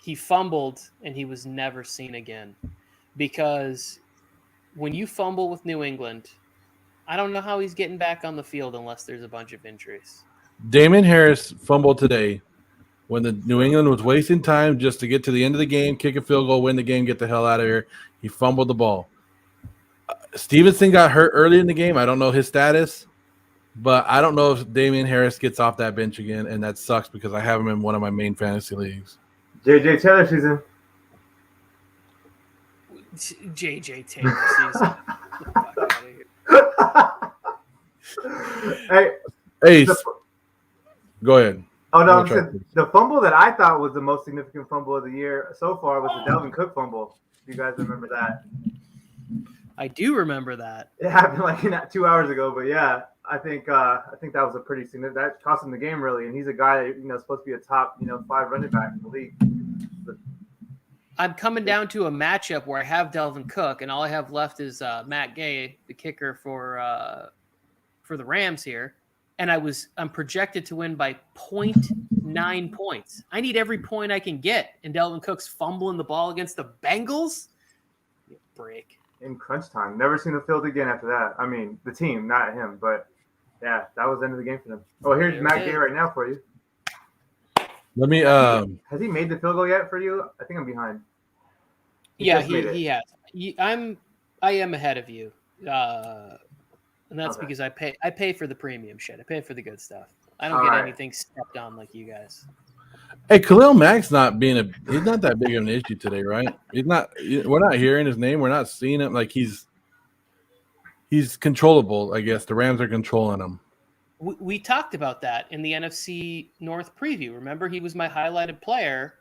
he fumbled and he was never seen again, because when you fumble with New England, I don't know how he's getting back on the field unless there's a bunch of injuries. Damon Harris fumbled today when the New England was wasting time just to get to the end of the game, kick a field goal, win the game, get the hell out of here. He fumbled the ball. Stevenson got hurt early in the game. I don't know his status, but I don't know if Damian Harris gets off that bench again, and that sucks because I have him in one of my main fantasy leagues. JJ Taylor season. JJ Taylor season. Hey, go ahead. Oh no, the fumble that I thought was the most significant fumble of the year so far was the Dalvin Cook fumble. You guys remember that? I do remember that. It happened like 2 hours ago, but yeah, I think that was a pretty significant. That cost him the game really, and he's a guy that supposed to be a top 5 running back in the league. But I'm coming down to a matchup where I have Dalvin Cook, and all I have left is Matt Gay, the kicker for the Rams here, and I'm projected to win by 0.9 points. I need every point I can get, and Dalvin Cook's fumbling the ball against the Bengals. Break. In crunch time. Never seen the field again after that. I mean, the team, not him, but yeah, that was the end of the game for them. Oh, here's Matt Gay right now for you. Let me. Has he made the field goal yet for you? I think I'm behind. He has. I am ahead of you, and that's because I pay for the premium shit. I pay for the good stuff. I don't get anything stepped on like you guys. Hey, Khalil Mack's he's not that big of an issue today, right? We're not hearing his name. We're not seeing him. Like he's controllable, I guess. The Rams are controlling him. We talked about that in the NFC North preview. Remember, he was my highlighted player,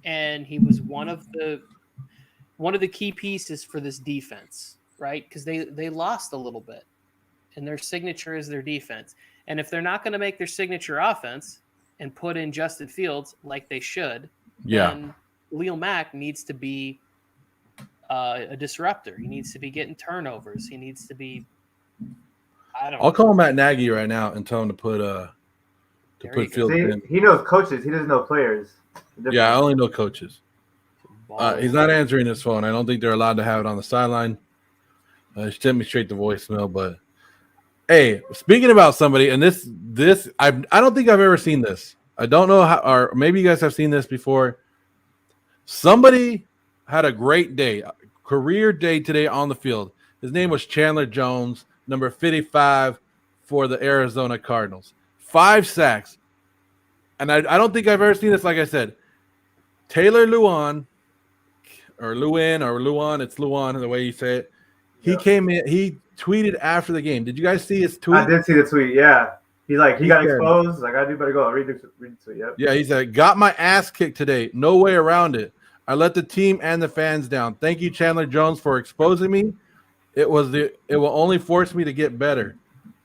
and he was one of the key pieces for this defense, right? Because they lost a little bit, and their signature is their defense. And if they're not going to make their signature offense and put in Justin Fields like they should, then Khalil Mack needs to be a disruptor. He needs to be getting turnovers. He needs to be. I'll call Matt Nagy right now and tell him to put Fields in. He knows coaches. He doesn't know players. Yeah, I only know coaches. He's not answering his phone. I don't think they're allowed to have it on the sideline. She sent me straight to voicemail. But hey, speaking about somebody, and this I don't think I've ever seen this. I don't know how, or maybe you guys have seen this before. Somebody had a great day, career day today on the field. His name was Chandler Jones, number 55 for the Arizona Cardinals. 5 sacks. And I don't think I've ever seen this. Like I said, Taylor Lewan, or Luan, it's Luan the way you say it. He came in, he tweeted after the game. Did you guys see his tweet? I did see the tweet, yeah. He's like, he got said, exposed. Like, I do better go. Read the tweet. Yep. Yeah, he said, got my ass kicked today. No way around it. I let the team and the fans down. Thank you, Chandler Jones, for exposing me. It will only force me to get better.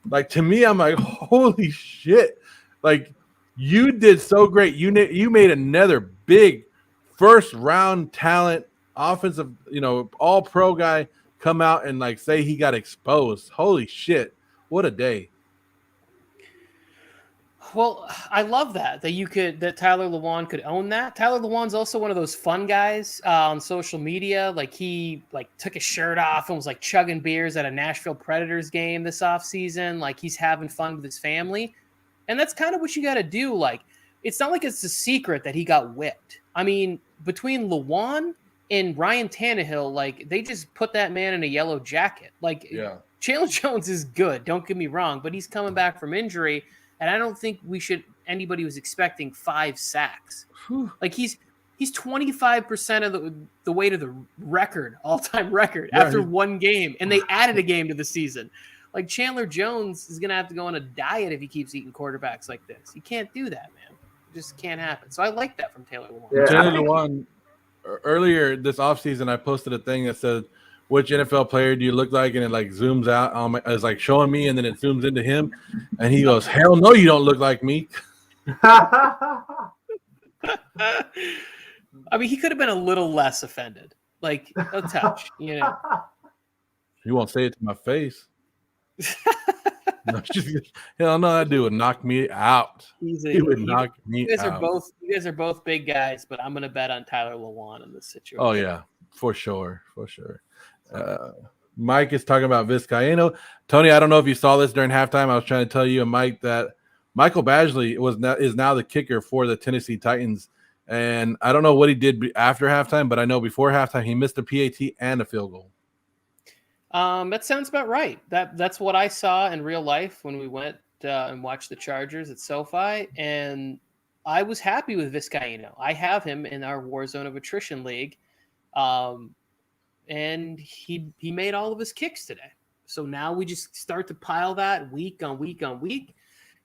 Like, to me, I'm like, holy shit. Like, you did so great. You made another big first round talent, offensive, all pro guy come out and like say he got exposed. Holy shit. What a day. Well, I love that Tyler Lewan could own that. Tyler Lewan's also one of those fun guys on social media. Like he took his shirt off and was like chugging beers at a Nashville Predators game this offseason. Like he's having fun with his family. And that's kind of what you got to do. Like, it's not like it's a secret that he got whipped. I mean, between Lewan and Ryan Tannehill, like they just put that man in a yellow jacket. Like, yeah. Chandler Jones is good. Don't get me wrong, but he's coming back from injury. And I don't think anybody was expecting 5 sacks. Whew. Like he's 25% of the way to the all-time record after one game. And they added a game to the season. Like Chandler Jones is going to have to go on a diet if he keeps eating quarterbacks like this. You can't do that, man. It just can't happen. So I like that from Taylor Lewan. Yeah, Taylor Lewan, earlier this offseason, I posted a thing that said, which NFL player do you look like? And it like zooms out. It's like showing me, and then it zooms into him. And he goes, hell no, you don't look like me. I mean, he could have been a little less offended. Like a touch, You won't say it to my face. No, hell no, that dude would knock me out. He would knock me out. You guys are both big guys, but I'm going to bet on Tyler Lewan in this situation. Oh yeah, for sure. Mike is talking about Vizcaino. Tony, I don't know if you saw this during halftime. I was trying to tell you and Mike that Michael Badgley is now the kicker for the Tennessee Titans. And I don't know what he did after halftime, but I know before halftime he missed a PAT and a field goal. That sounds about right. That's what I saw in real life when we went and watched the Chargers at SoFi, and I was happy with Vizcaino. I have him in our Warzone of Attrition League, and he made all of his kicks today. So now we just start to pile that week on week on week,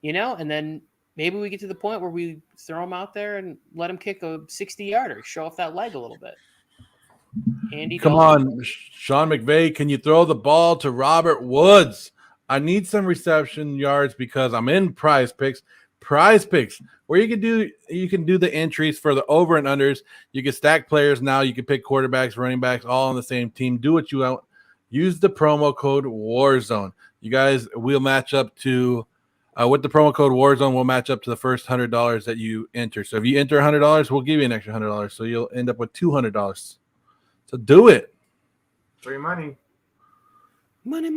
and then maybe we get to the point where we throw him out there and let him kick a 60-yarder, show off that leg a little bit. Andy, come on, Sean McVay, can you throw the ball to Robert Woods? I need some reception yards because I'm in Prize Picks, where you can do the entries for the over and unders. You can stack players now. You can pick quarterbacks, running backs, all on the same team. Do what you want. Use the promo code Warzone. You guys will match up to with the promo code Warzone. We'll match up to the first $100 that you enter. So if you enter $100, we'll give you an extra $100. So you'll end up with $200. So do it. Free money. Money.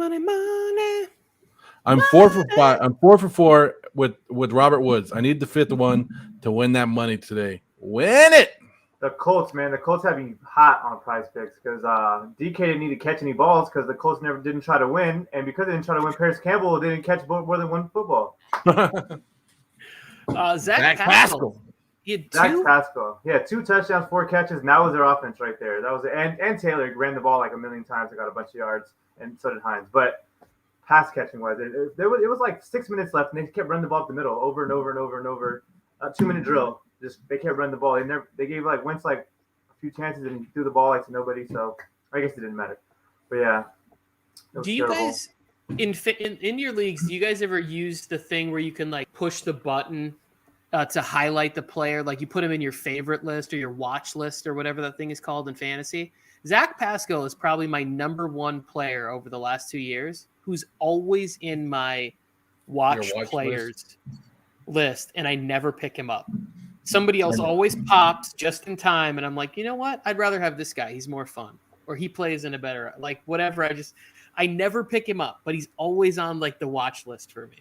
I'm 4 for 5. I'm 4 for 4 with Robert Woods. I need the 5th one to win that money today. Win it. The Colts, man. The Colts have me hot on Prize Picks because DK didn't need to catch any balls because the Colts didn't try to win, and because they didn't try to win, Paris Campbell didn't catch more than one football. Zach Pascal. Zach Pascal. Yeah, 2 touchdowns, 4 catches. And that was their offense right there. That was it. And Taylor ran the ball like a million times and got a bunch of yards, and so did Hines. But pass catching wise, it was like 6 minutes left, and they kept running the ball up the middle over and over and over and over. A 2-minute drill. They kept running the ball. They gave Wentz a few chances, and he threw the ball to nobody. So I guess it didn't matter. But yeah. Do you guys in your leagues? Do you guys ever use the thing where you can push the button to highlight the player? Like you put him in your favorite list or your watch list or whatever that thing is called in fantasy. Zach Pascal is probably my number 1 player over the last 2 years who's always in my watch players list, and I never pick him up. Somebody else always pops just in time, and I'm like, you know what? I'd rather have this guy. He's more fun. Or he plays in a better, whatever. I never pick him up, but he's always on the watch list for me.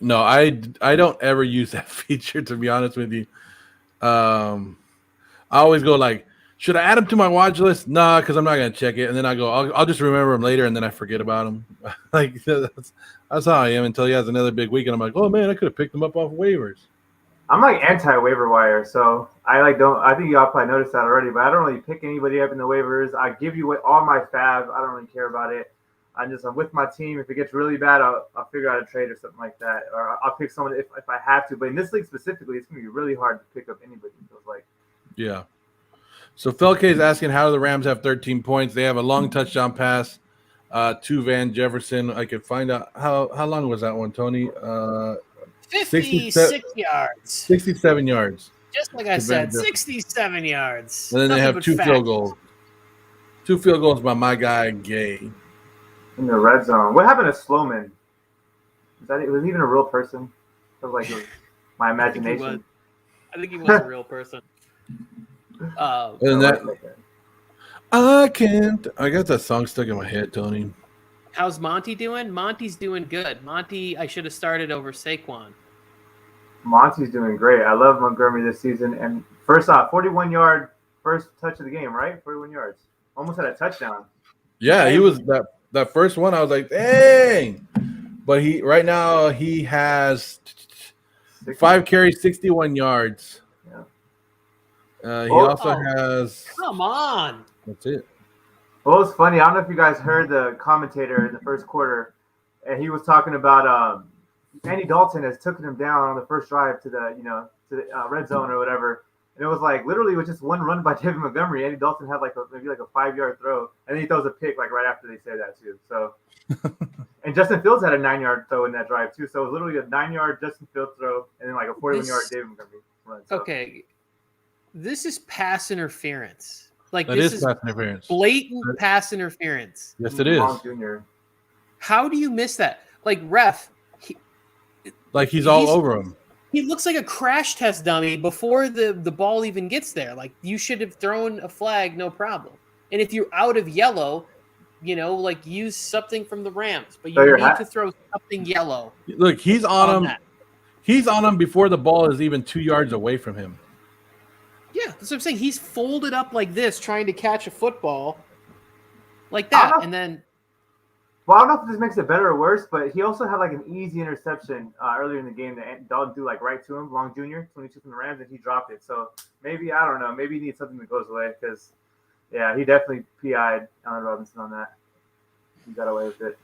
No, I don't ever use that feature, to be honest with you. I always go should I add him to my watch list? Nah, because I'm not going to check it. And then I go, I'll just remember him later, and then I forget about him. That's how I am until he has another big week, and I'm like, oh, man, I could have picked him up off waivers. I'm anti-waiver wire, so I think y'all probably noticed that already, but I don't really pick anybody up in the waivers. I give you all my fab. I don't really care about it. I'm with my team. If it gets really bad, I'll figure out a trade or something like that, or I'll pick someone if I have to. But in this league specifically, it's gonna be really hard to pick up anybody. It feels like. Yeah. So Felke is asking, how do the Rams have 13 points? They have a long touchdown pass to Van Jefferson. I could find out how long was that one, Tony? 56 yards. 67 yards. Just like I said, 67 yards. And then they have two facts. field goals. 2 field goals by my guy Gay. In the red zone. What happened to Sloman? Was he even a real person? It was like my imagination. I think he was a real person. And that, I got that song stuck in my head, Tony. How's Monty doing? Monty's doing good. Monty, I should have started over Saquon. Monty's doing great. I love Montgomery this season. And first off, 41-yard first touch of the game, right? 41 yards. Almost had a touchdown. Yeah, he was that first one. I was like, dang. But right now he has 5 carries, 61 yards. He also has. Come on. That's it. Well, it's funny. I don't know if you guys heard the commentator in the first quarter, and he was talking about Andy Dalton has taken him down on the first drive to the red zone or whatever, and it was like literally with just one run by David Montgomery. Andy Dalton had maybe a 5-yard throw, and then he throws a pick right after they say that too. So, and Justin Fields had a 9-yard throw in that drive too. So it was literally a 9-yard Justin Fields throw, and then a 41-yard David Montgomery run. So. Okay. This is pass interference. This is pass interference. Blatant pass interference. Yes, it is. Jr. How do you miss that? Ref. He's all over him. He looks like a crash test dummy before the ball even gets there. You should have thrown a flag, no problem. And if you're out of yellow, use something from the Rams. But you need to throw something yellow. Look, he's on him. He's on him before the ball is even 2 yards away from him. Yeah, that's what I'm saying. He's folded up like this, trying to catch a football like that. And then. Well, I don't know if this makes it better or worse, but he also had an easy interception earlier in the game that Dalton threw right to him, Long Jr., 22 from the Rams, and he dropped it. So maybe, I don't know, maybe he needs something that goes away because, yeah, he definitely PI'd Allen Robinson on that. He got away with it.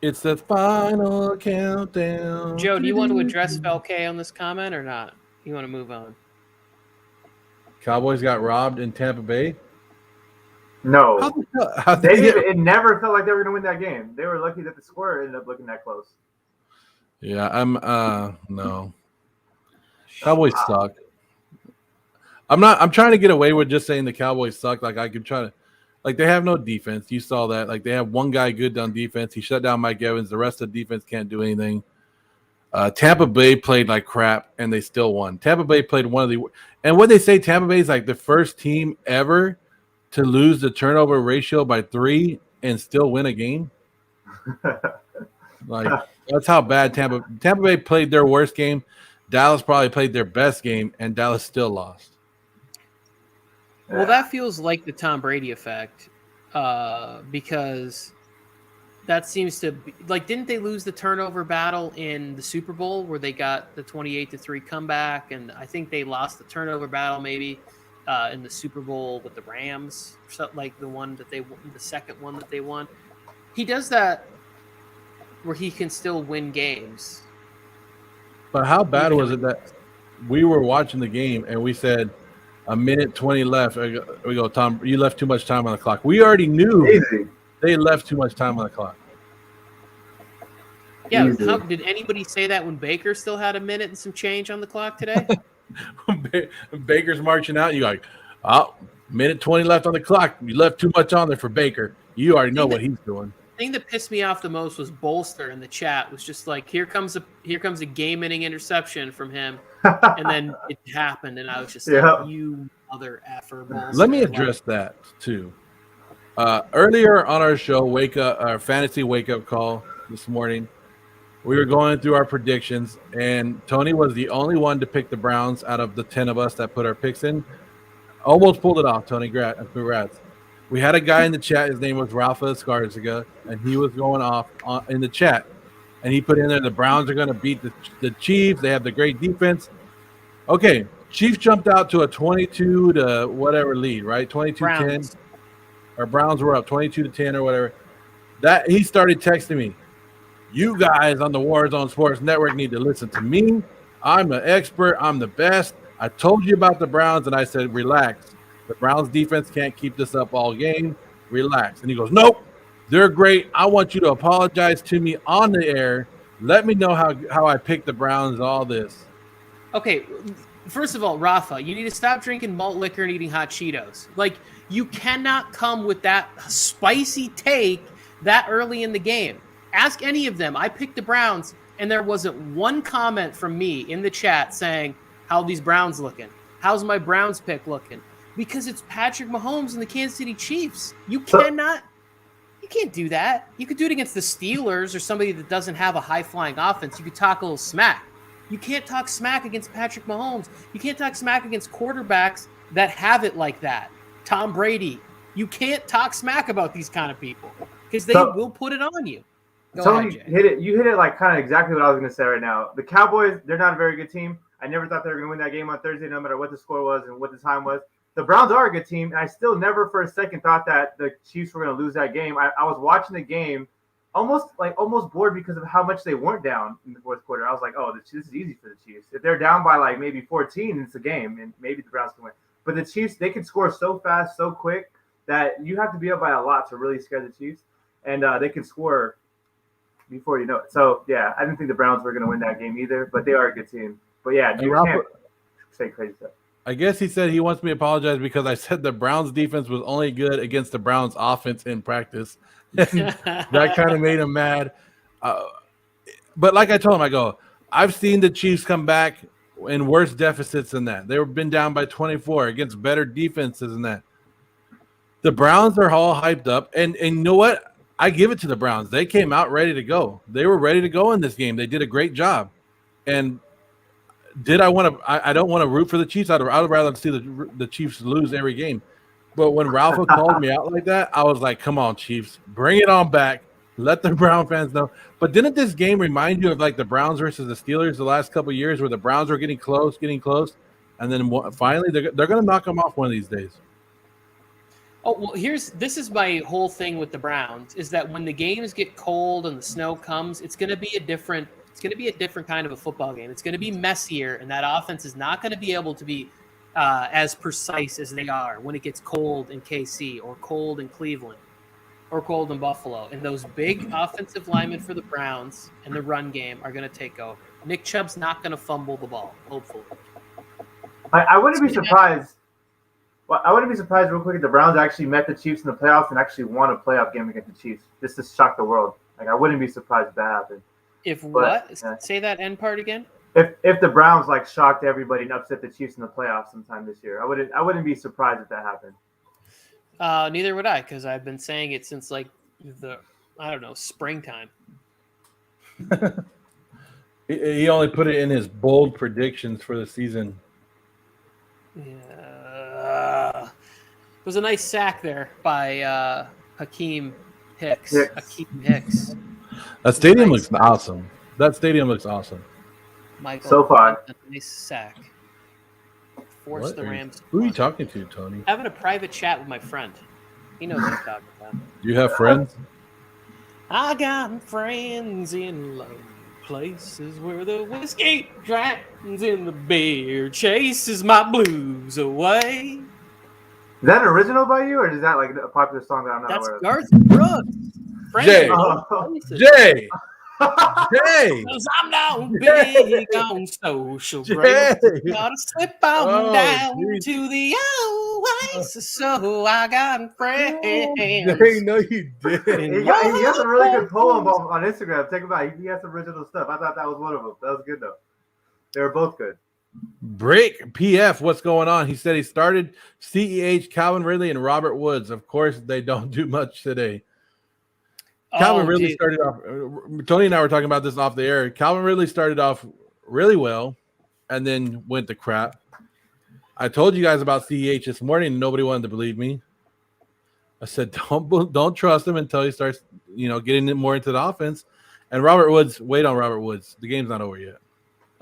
It's the final countdown. Joe, do you want to address Felke on this comment or not? You want to move on? Cowboys got robbed in Tampa Bay? No. It never felt like they were going to win that game. They were lucky that the score ended up looking that close. Yeah, no. Cowboys suck. I'm trying to get away with just saying the Cowboys suck. I could try to, they have no defense. You saw that. They have one guy good on defense. He shut down Mike Evans. The rest of the defense can't do anything. Tampa Bay played like crap, and they still won. Tampa Bay played one of the – and when they say Tampa Bay is the first team ever to lose the turnover ratio by 3 and still win a game, that's how bad Tampa Bay played their worst game. Dallas probably played their best game, and Dallas still lost. Well, that feels like the Tom Brady effect because – that seems to be didn't they lose the turnover battle in the Super Bowl where they got the 28-3 comeback? And I think they lost the turnover battle maybe in the Super Bowl with the Rams, the one that the second one that they won. He does that where he can still win games. But how bad was it that we were watching the game and we said a minute 20 left? We go, Tom, you left too much time on the clock. We already knew. They left too much time on the clock. Yeah, did anybody say that when Baker still had a minute and some change on the clock today? Baker's marching out, you're like, minute 20 left on the clock. You left too much on there for Baker. You already know what he's doing. The thing that pissed me off the most was Bolster in the chat was just here comes a game-winning interception from him, and then it happened, and I was just you mother effer. Bolster. Let me address that too. Earlier on our show, our fantasy wake-up call this morning, we were going through our predictions, and Tony was the only one to pick the Browns out of the 10 of us that put our picks in. Almost pulled it off, Tony. Congrats. We had a guy in the chat. His name was Ralph Escarziga, and he was going off in the chat. And he put in there, the Browns are going to beat the Chiefs. They have the great defense. Okay, Chiefs jumped out to a 22 to whatever lead, right? 22-10. Our Browns were up 22-10 or whatever. that he started texting me. You guys on the Warzone Sports Network need to listen to me. I'm an expert. I'm the best. I told you about the Browns, and I said, relax. The Browns defense can't keep this up all game. Relax. And he goes, nope, they're great. I want you to apologize to me on the air. Let me know how I picked the Browns, all this. Okay, first of all, Rafa, you need to stop drinking malt liquor and eating hot Cheetos. Like, you cannot come with that spicy take that early in the game. Ask any of them. I picked the Browns, and there wasn't one comment from me in the chat saying, how these Browns looking? How's my Browns pick looking? Because it's Patrick Mahomes and the Kansas City Chiefs. You can't do that. You could do it against the Steelers or somebody that doesn't have a high-flying offense. You could talk a little smack. You can't talk smack against Patrick Mahomes. You can't talk smack against quarterbacks that have it like that. Tom Brady. You can't talk smack about these kind of people because they will put it on you. Tony, you hit it like kind of exactly what I was going to say right now. The Cowboys, they're not a very good team. I never thought they were going to win that game on Thursday, no matter what the score was and what the time was. The Browns are a good team, and I still never for a second thought that the Chiefs were going to lose that game. I was watching the game almost bored because of how much they weren't down in the fourth quarter. I was like, oh, this is easy for the Chiefs. If they're down by like maybe 14, it's a game, and maybe the Browns can win. But the Chiefs, they can score so fast, so quick, that you have to be up by a lot to really scare the Chiefs, and they can score before you know it. So, yeah, I didn't think the Browns were going to win that game either, but they are a good team. But, yeah, you can't say crazy stuff. I guess he said he wants me to apologize because I said the Browns defense was only good against the Browns offense in practice. That kind of made him mad. But like I told him, I go, I've seen the Chiefs come back in worse deficits than that. They've been down by 24 against better defenses than that. The Browns are all hyped up. And you know what? I give it to the Browns. They came out ready to go. They were ready to go in this game. They did a great job. And did I want to? I don't want to root for the Chiefs. I'd rather see the Chiefs lose every game. But when Ralph called me out like that, I was like, "Come on, Chiefs, bring it on back. Let the Brown fans know." But didn't this game remind you of like the Browns versus the Steelers the last couple of years, where the Browns were getting close, and then finally they're going to knock them off one of these days? Oh, well, this is my whole thing with the Browns is that when the games get cold and the snow comes, it's going to be a different kind of a football game. It's going to be messier, and that offense is not going to be able to be as precise as they are when it gets cold in KC or cold in Cleveland or cold in Buffalo. And those big offensive linemen for the Browns and the run game are going to take over. Nick Chubb's not going to fumble the ball, hopefully. I wouldn't be surprised. Well, I wouldn't be surprised real quick if the Browns actually met the Chiefs in the playoffs and actually won a playoff game against the Chiefs, just to shock the world. Like, I wouldn't be surprised if that happened. Say that end part again. If the Browns like shocked everybody and upset the Chiefs in the playoffs sometime this year, I wouldn't be surprised if that happened. Neither would I, because I've been saying it since like springtime. He only put it in his bold predictions for the season. Yeah, it was a nice sack there by Hakeem Hicks. That stadium looks awesome. Michael, so far, a nice sack. Forced the Rams. Who are you talking to, Tony? Having a private chat with my friend. He knows what I'm talking about. You have friends? I got friends in low places where the whiskey drowns and the beer chases my blues away. Is that an original by you, or is that like a popular song that I'm not aware of? That's Garth Brooks. Jay. Because I'm not big on social breaks. Gotta slip on down to the oasis, so I got friends. Jay, no, you didn't. He has a really good poem on Instagram. Check him out. He has some original stuff. I thought that was one of them. That was good, though. They were both good. Brick PF, what's going on? He said he started CEH, Calvin Ridley, and Robert Woods. Of course, they don't do much today. Calvin Ridley started off. Tony and I were talking about this off the air. Calvin Ridley started off really well, and then went to crap. I told you guys about CEH this morning, and nobody wanted to believe me. I said don't trust him until he starts, getting more into the offense. And Robert Woods, wait on Robert Woods. The game's not over yet.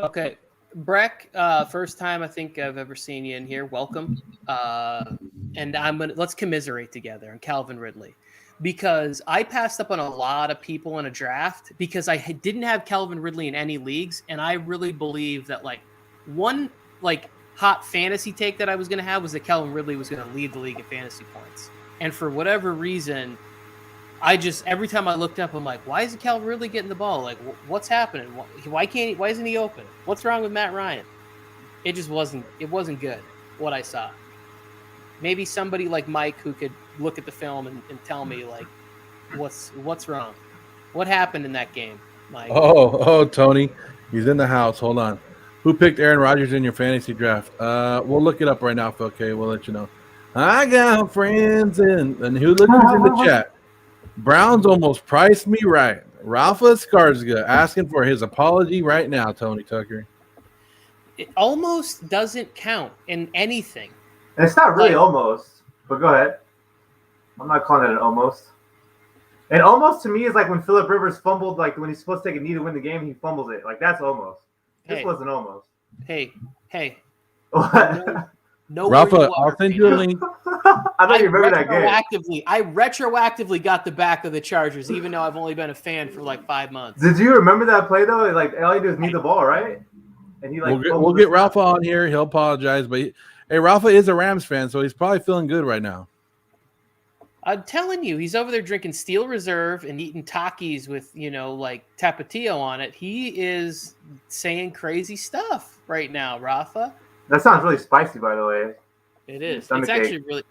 Okay, Breck, first time I think I've ever seen you in here. Welcome. And let's commiserate together on Calvin Ridley. because I passed up on a lot of people in a draft because I didn't have Calvin Ridley in any leagues, and I really believe that one hot fantasy take that I was going to have was that Calvin Ridley was going to lead the league in fantasy points. And for whatever reason, every time I looked up, I'm like, why isn't Calvin Ridley getting the ball? Like, what's happening? Why isn't he open? What's wrong with Matt Ryan? It just wasn't good what I saw. Maybe somebody like Mike who could look at the film and tell me like what's wrong. What happened in that game, Mike? Oh, Tony, he's in the house. Hold on. Who picked Aaron Rodgers in your fantasy draft? We'll look it up right now, Phil K. We'll let you know. I got friends and who's in the chat. Browns almost priced me right. Ralph Skarsgård asking for his apology right now, Tony Tucker. It almost doesn't count in anything. And it's not really almost, but go ahead. I'm not calling it an almost. And almost to me is like when Phillip Rivers fumbled, like when he's supposed to take a knee to win the game, he fumbles it. Like that's almost. This wasn't almost. Hey. What? No, Rafa, I'll send you a link. I don't even remember that game. I retroactively got the back of the Chargers, even though I've only been a fan for like 5 months. Did you remember that play though? Like all you do is need the ball, right? And he we'll get Rafa on here. He'll apologize, but Rafa is a Rams fan, so he's probably feeling good right now. I'm telling you, he's over there drinking Steel Reserve and eating Takis with, like Tapatio on it. He is saying crazy stuff right now, Rafa. That sounds really spicy, by the way. It is. It's actually really.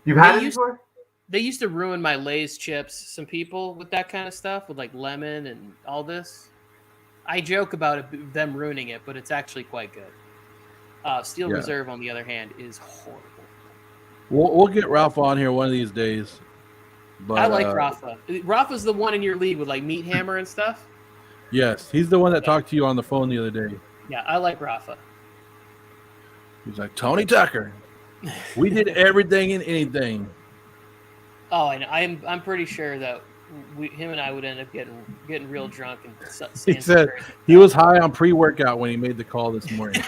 You've had it before? They used to ruin my Lay's chips, some people, with that kind of stuff, with like lemon and all this. I joke about them ruining it, but it's actually quite good. Steel Reserve, on the other hand, is horrible. We'll get Rafa on here one of these days. But I like Rafa. Rafa's the one in your league with like Meat Hammer and stuff? Yes, he's the one that talked to you on the phone the other day. Yeah, I like Rafa. He's like, Tony Tucker, we did everything and anything. Oh, and I'm pretty sure that him and I would end up getting real drunk and he said he was high on pre-workout when he made the call this morning.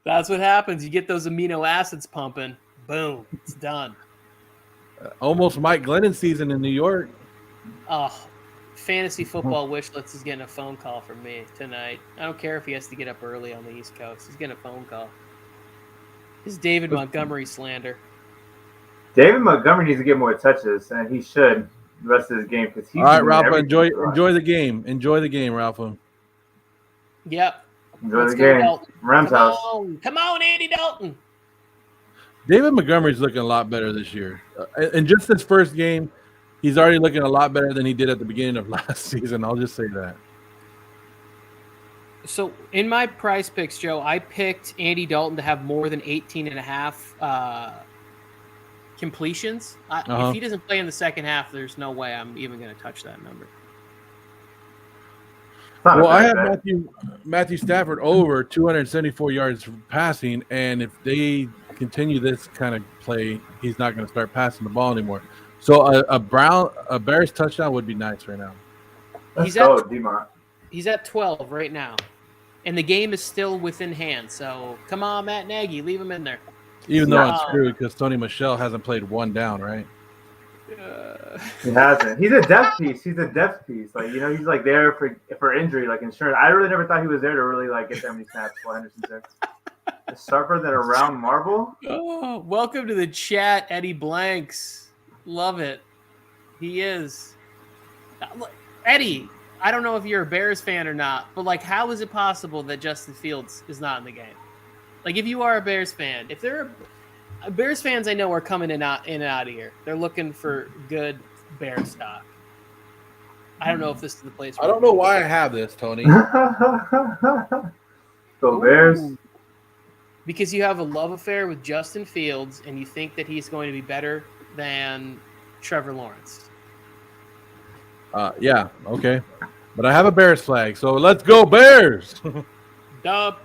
That's what happens. You get those amino acids pumping. Boom, it's done. Almost Mike Glennon season in New York. Oh, fantasy football wish list is getting a phone call from me tonight. I don't care if he has to get up early on the East Coast. He's getting a phone call. This is David Montgomery slander. David Montgomery needs to get more touches, and he should the rest of his game because he's. All right, Rafa, enjoy the game. Enjoy the game, Rafa. Yep. Enjoy the game. Rams house. Come on, Andy Dalton. David Montgomery's looking a lot better this year. In just his first game, he's already looking a lot better than he did at the beginning of last season. I'll just say that. So in my prize picks, Joe, I picked Andy Dalton to have more than 18.5 completions. If he doesn't play in the second half, there's no way I'm even going to touch that number. Well, I have Matthew Stafford over 274 yards passing, and if they continue this kind of play, he's not going to start passing the ball anymore. So a Bears touchdown would be nice right now. He's at 12 right now, and the game is still within hand. So come on, Matt Nagy, leave him in there. Even though I'm screwed because Tony Michel hasn't played one down, right? He hasn't. He's a depth piece. Like he's like there for injury, like insurance. I really never thought he was there to really like get that many snaps while Henderson's there. Sharper than a round marble. Oh, welcome to the chat, Eddie Blanks. Love it. He is. Eddie, I don't know if you're a Bears fan or not, but like, how is it possible that Justin Fields is not in the game? Like, if you are a Bears fan, if they're Bears fans, I know are coming in and out of here. They're looking for good Bear stock. I don't know if this is the place. I don't know why I have this, Tony. Go Bears. Because you have a love affair with Justin Fields, and you think that he's going to be better than Trevor Lawrence. Yeah, okay. But I have a Bears flag, so let's go Bears! The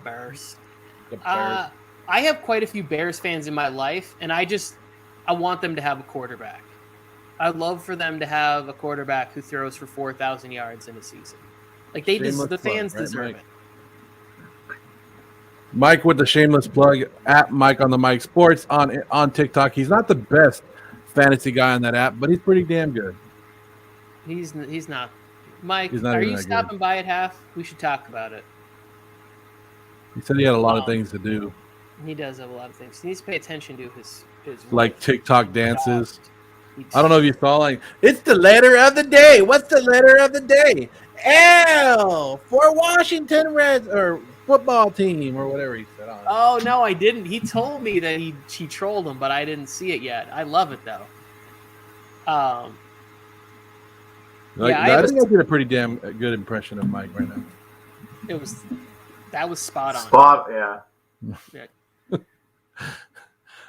Bears. I have quite a few Bears fans in my life, and I want them to have a quarterback. I'd love for them to have a quarterback who throws for 4,000 yards in a season. Like the fans deserve it. Mike with the shameless plug at Mike on the Mike Sports on TikTok. He's not the best fantasy guy on that app, but he's pretty damn good. He's not. Mike, He's not are even you that stopping by at half? We should talk about it. He said he had a lot of things to do, He does have a lot of things. He needs to pay attention to his like wife. TikTok dances. I don't know if you saw, like, it's the letter of the day. What's the letter of the day? L for Washington Reds or football team or whatever he said. Oh no, I didn't. He told me that he trolled him, but I didn't see it yet. I love it though. I think I did a pretty damn good impression of Mike right now. That was spot on. Yeah.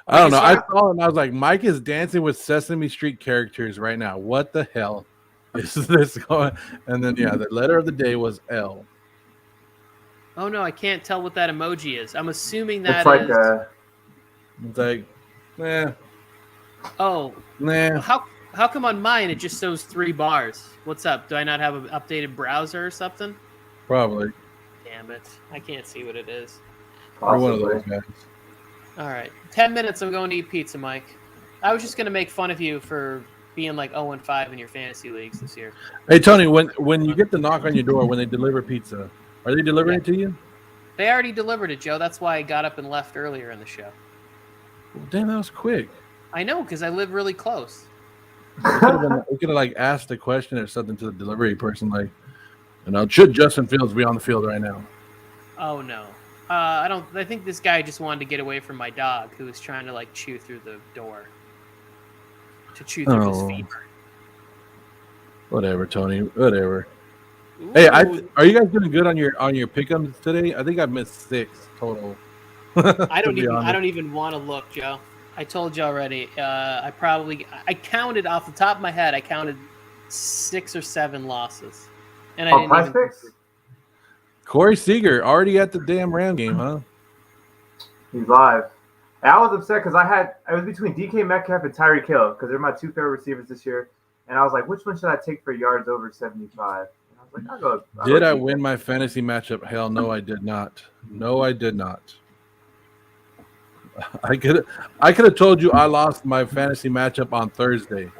I don't know. I saw it and I was like, Mike is dancing with Sesame Street characters right now. What the hell is this going? And then the letter of the day was L. Oh no, I can't tell what that emoji is. I'm assuming that It's like, nah. Oh, nah. How come on mine it just shows 3 bars? What's up? Do I not have an updated browser or something? Probably. Damn it! I can't see what it is. Or one of those guys. All right, 10 minutes. I'm going to eat pizza, Mike. I was just gonna make fun of you for being like 0-5 in your fantasy leagues this year. Hey Tony, when you get the knock on your door when they deliver pizza, are they delivering it to you? They already delivered it, Joe. That's why I got up and left earlier in the show. Well, damn, that was quick. I know, because I live really close. We could have like asked a question or something to the delivery person, like, should Justin Fields be on the field right now? Oh no, I don't. I think this guy just wanted to get away from my dog, who was trying to like chew through the door, to chew through his fever. Whatever, Tony. Whatever. Ooh. Hey, are you guys doing good on your pick'ems today? I think I missed 6 total. I don't even want to look, Joe. I told you already. I counted off the top of my head. I counted 6 or 7 losses, and I didn't even. Corey Seager already at the damn Ram game, huh? He's live. I was upset because I was between DK Metcalf and Tyreek Hill because they're my 2 favorite receivers this year, and I was like, which one should I take for yards over 75? And I was like, I'll go. Did I win my fantasy matchup? Hell no, I did not. No, I did not. I could have told you I lost my fantasy matchup on Thursday.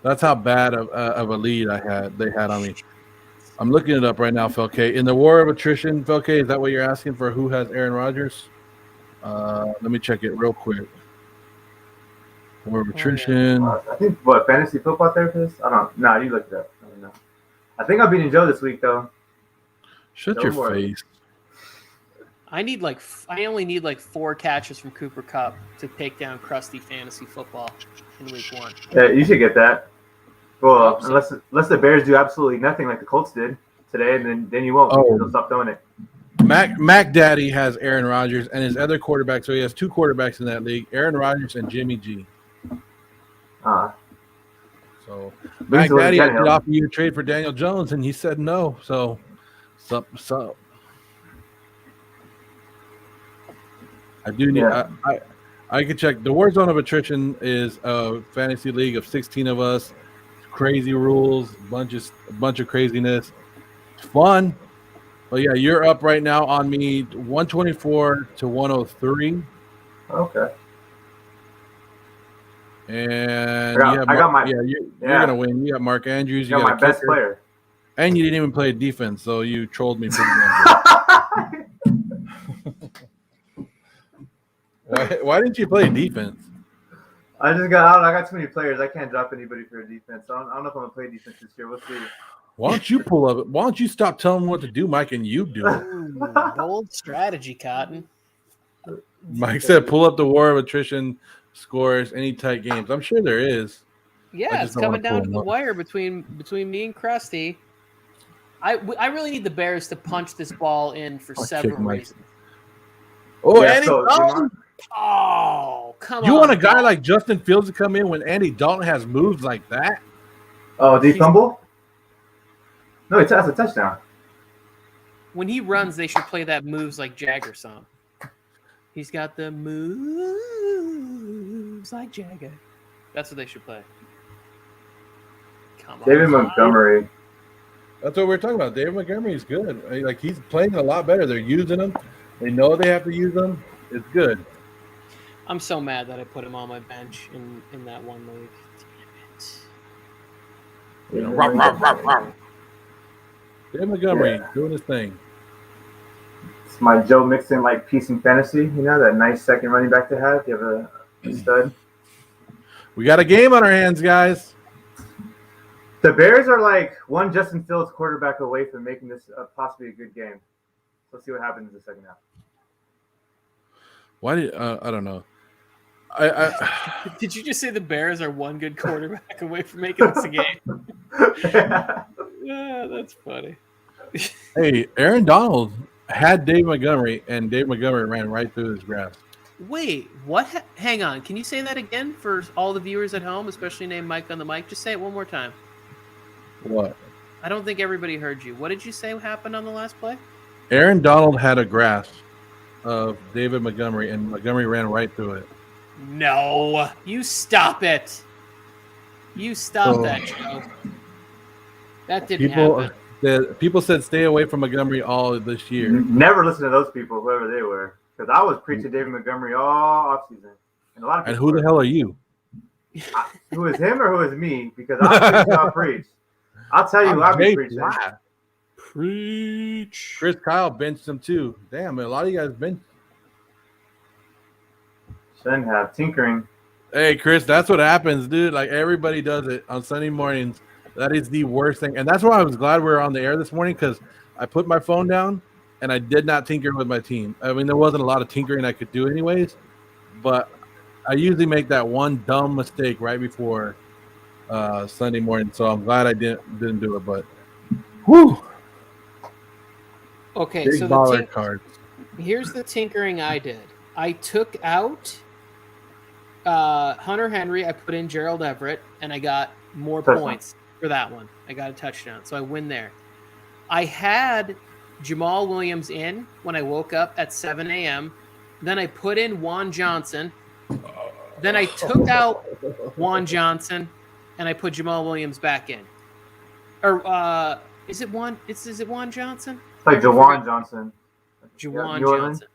That's how bad of a lead they had on me. I'm looking it up right now, Felke. In the war of attrition, Felke, is that what you're asking for? Who has Aaron Rodgers? Let me check it real quick. War of attrition. I think fantasy football therapist? I don't know. No, you looked it up. I don't know. I think I'm beating Joe this week though. Shut your face. I only need like 4 catches from Cooper Kupp to take down Krusty Fantasy Football in week 1. Yeah, you should get that. Well, unless the Bears do absolutely nothing like the Colts did today, and then you won't. Oh. They'll stop doing it. Mac Daddy has Aaron Rodgers and his other quarterback, so he has 2 quarterbacks in that league: Aaron Rodgers and Jimmy G. So Mac Daddy had to offer you a trade for Daniel Jones, and he said no. So, sup. I do need. Yeah. I could check. The war zone of attrition is a fantasy league of 16 of us. Crazy rules, bunch of craziness. It's fun. But yeah, you're up right now on me, 124 to 103. Okay. And you're gonna win. You got Mark Andrews. You got my best player. And you didn't even play defense, so you trolled me pretty much. Why didn't you play defense? I got too many players. I can't drop anybody for a defense. I don't know if I'm gonna play defense this year. We'll see. Why don't you pull up? Why don't you stop telling me what to do, Mike, and you do it? Bold strategy, Cotton. Mike said, "Pull up the war of attrition scores, any tight games." I'm sure there is. Yeah, it's coming down to the wire between me and Krusty. I really need the Bears to punch this ball in for several reasons. Oh, yeah, Andy Dalton! Oh, come on! You want a guy like Justin Fields to come in when Andy Dalton has moves like that? Oh, did he fumble? No, that's a touchdown. When he runs, they should play that "Moves Like Jagger" song. He's got the moves like Jagger. That's what they should play. Come on, David Montgomery. That's what we're talking about. David Montgomery is good. Like, he's playing a lot better. They're using him. They know they have to use them. It's good. I'm so mad that I put him on my bench in that one league. Damn it. Dave Montgomery doing his thing. It's my Joe Mixon like piece in fantasy. You know that nice second running back to have. You have a stud. We got a game on our hands, guys. The Bears are like one Justin Fields quarterback away from making this possibly a good game. Let's see what happens in the second half. Why did I don't know. Did you just say the Bears are one good quarterback away from making this a game? Yeah, that's funny. Hey, Aaron Donald had Dave Montgomery, and Dave Montgomery ran right through his grasp. Wait, what? Hang on. Can you say that again for all the viewers at home, especially named Mike on the mic? Just say it one more time. What? I don't think everybody heard you. What did you say happened on the last play? Aaron Donald had a grasp of David Montgomery, and Montgomery ran right through it. No, you stop it. You stop that, Joe. That didn't happen. People said stay away from Montgomery all this year. Never listen to those people, whoever they were, because I was preaching David Montgomery all offseason. And a lot of people. And who the hell are you? Who is him or who is me? Because I'll preach. I'll tell you, I'll be preaching. Preach. Chris Kyle benched him too. Damn, man, a lot of you guys benched. Shouldn't have tinkering. Hey, Chris, that's what happens, dude. Like everybody does it on Sunday mornings. That is the worst thing, and that's why I was glad we were on the air this morning because I put my phone down and I did not tinker with my team. I mean, there wasn't a lot of tinkering I could do, anyways. But I usually make that one dumb mistake right before Sunday morning, so I'm glad I didn't do it. But whew. Okay, Big so baller cards. Here's the tinkering I did. I took out Hunter Henry. I put in Gerald Everett, and I got more points for that one. I got a touchdown, so I win there. I had Jamal Williams in when I woke up at 7 a.m. Then I put in Juan Johnson. Then I took out Juan Johnson, and I put Jamal Williams back in. Or is it Juan? Is it Juan Johnson? It's like Jawan Johnson. Juwan Johnson.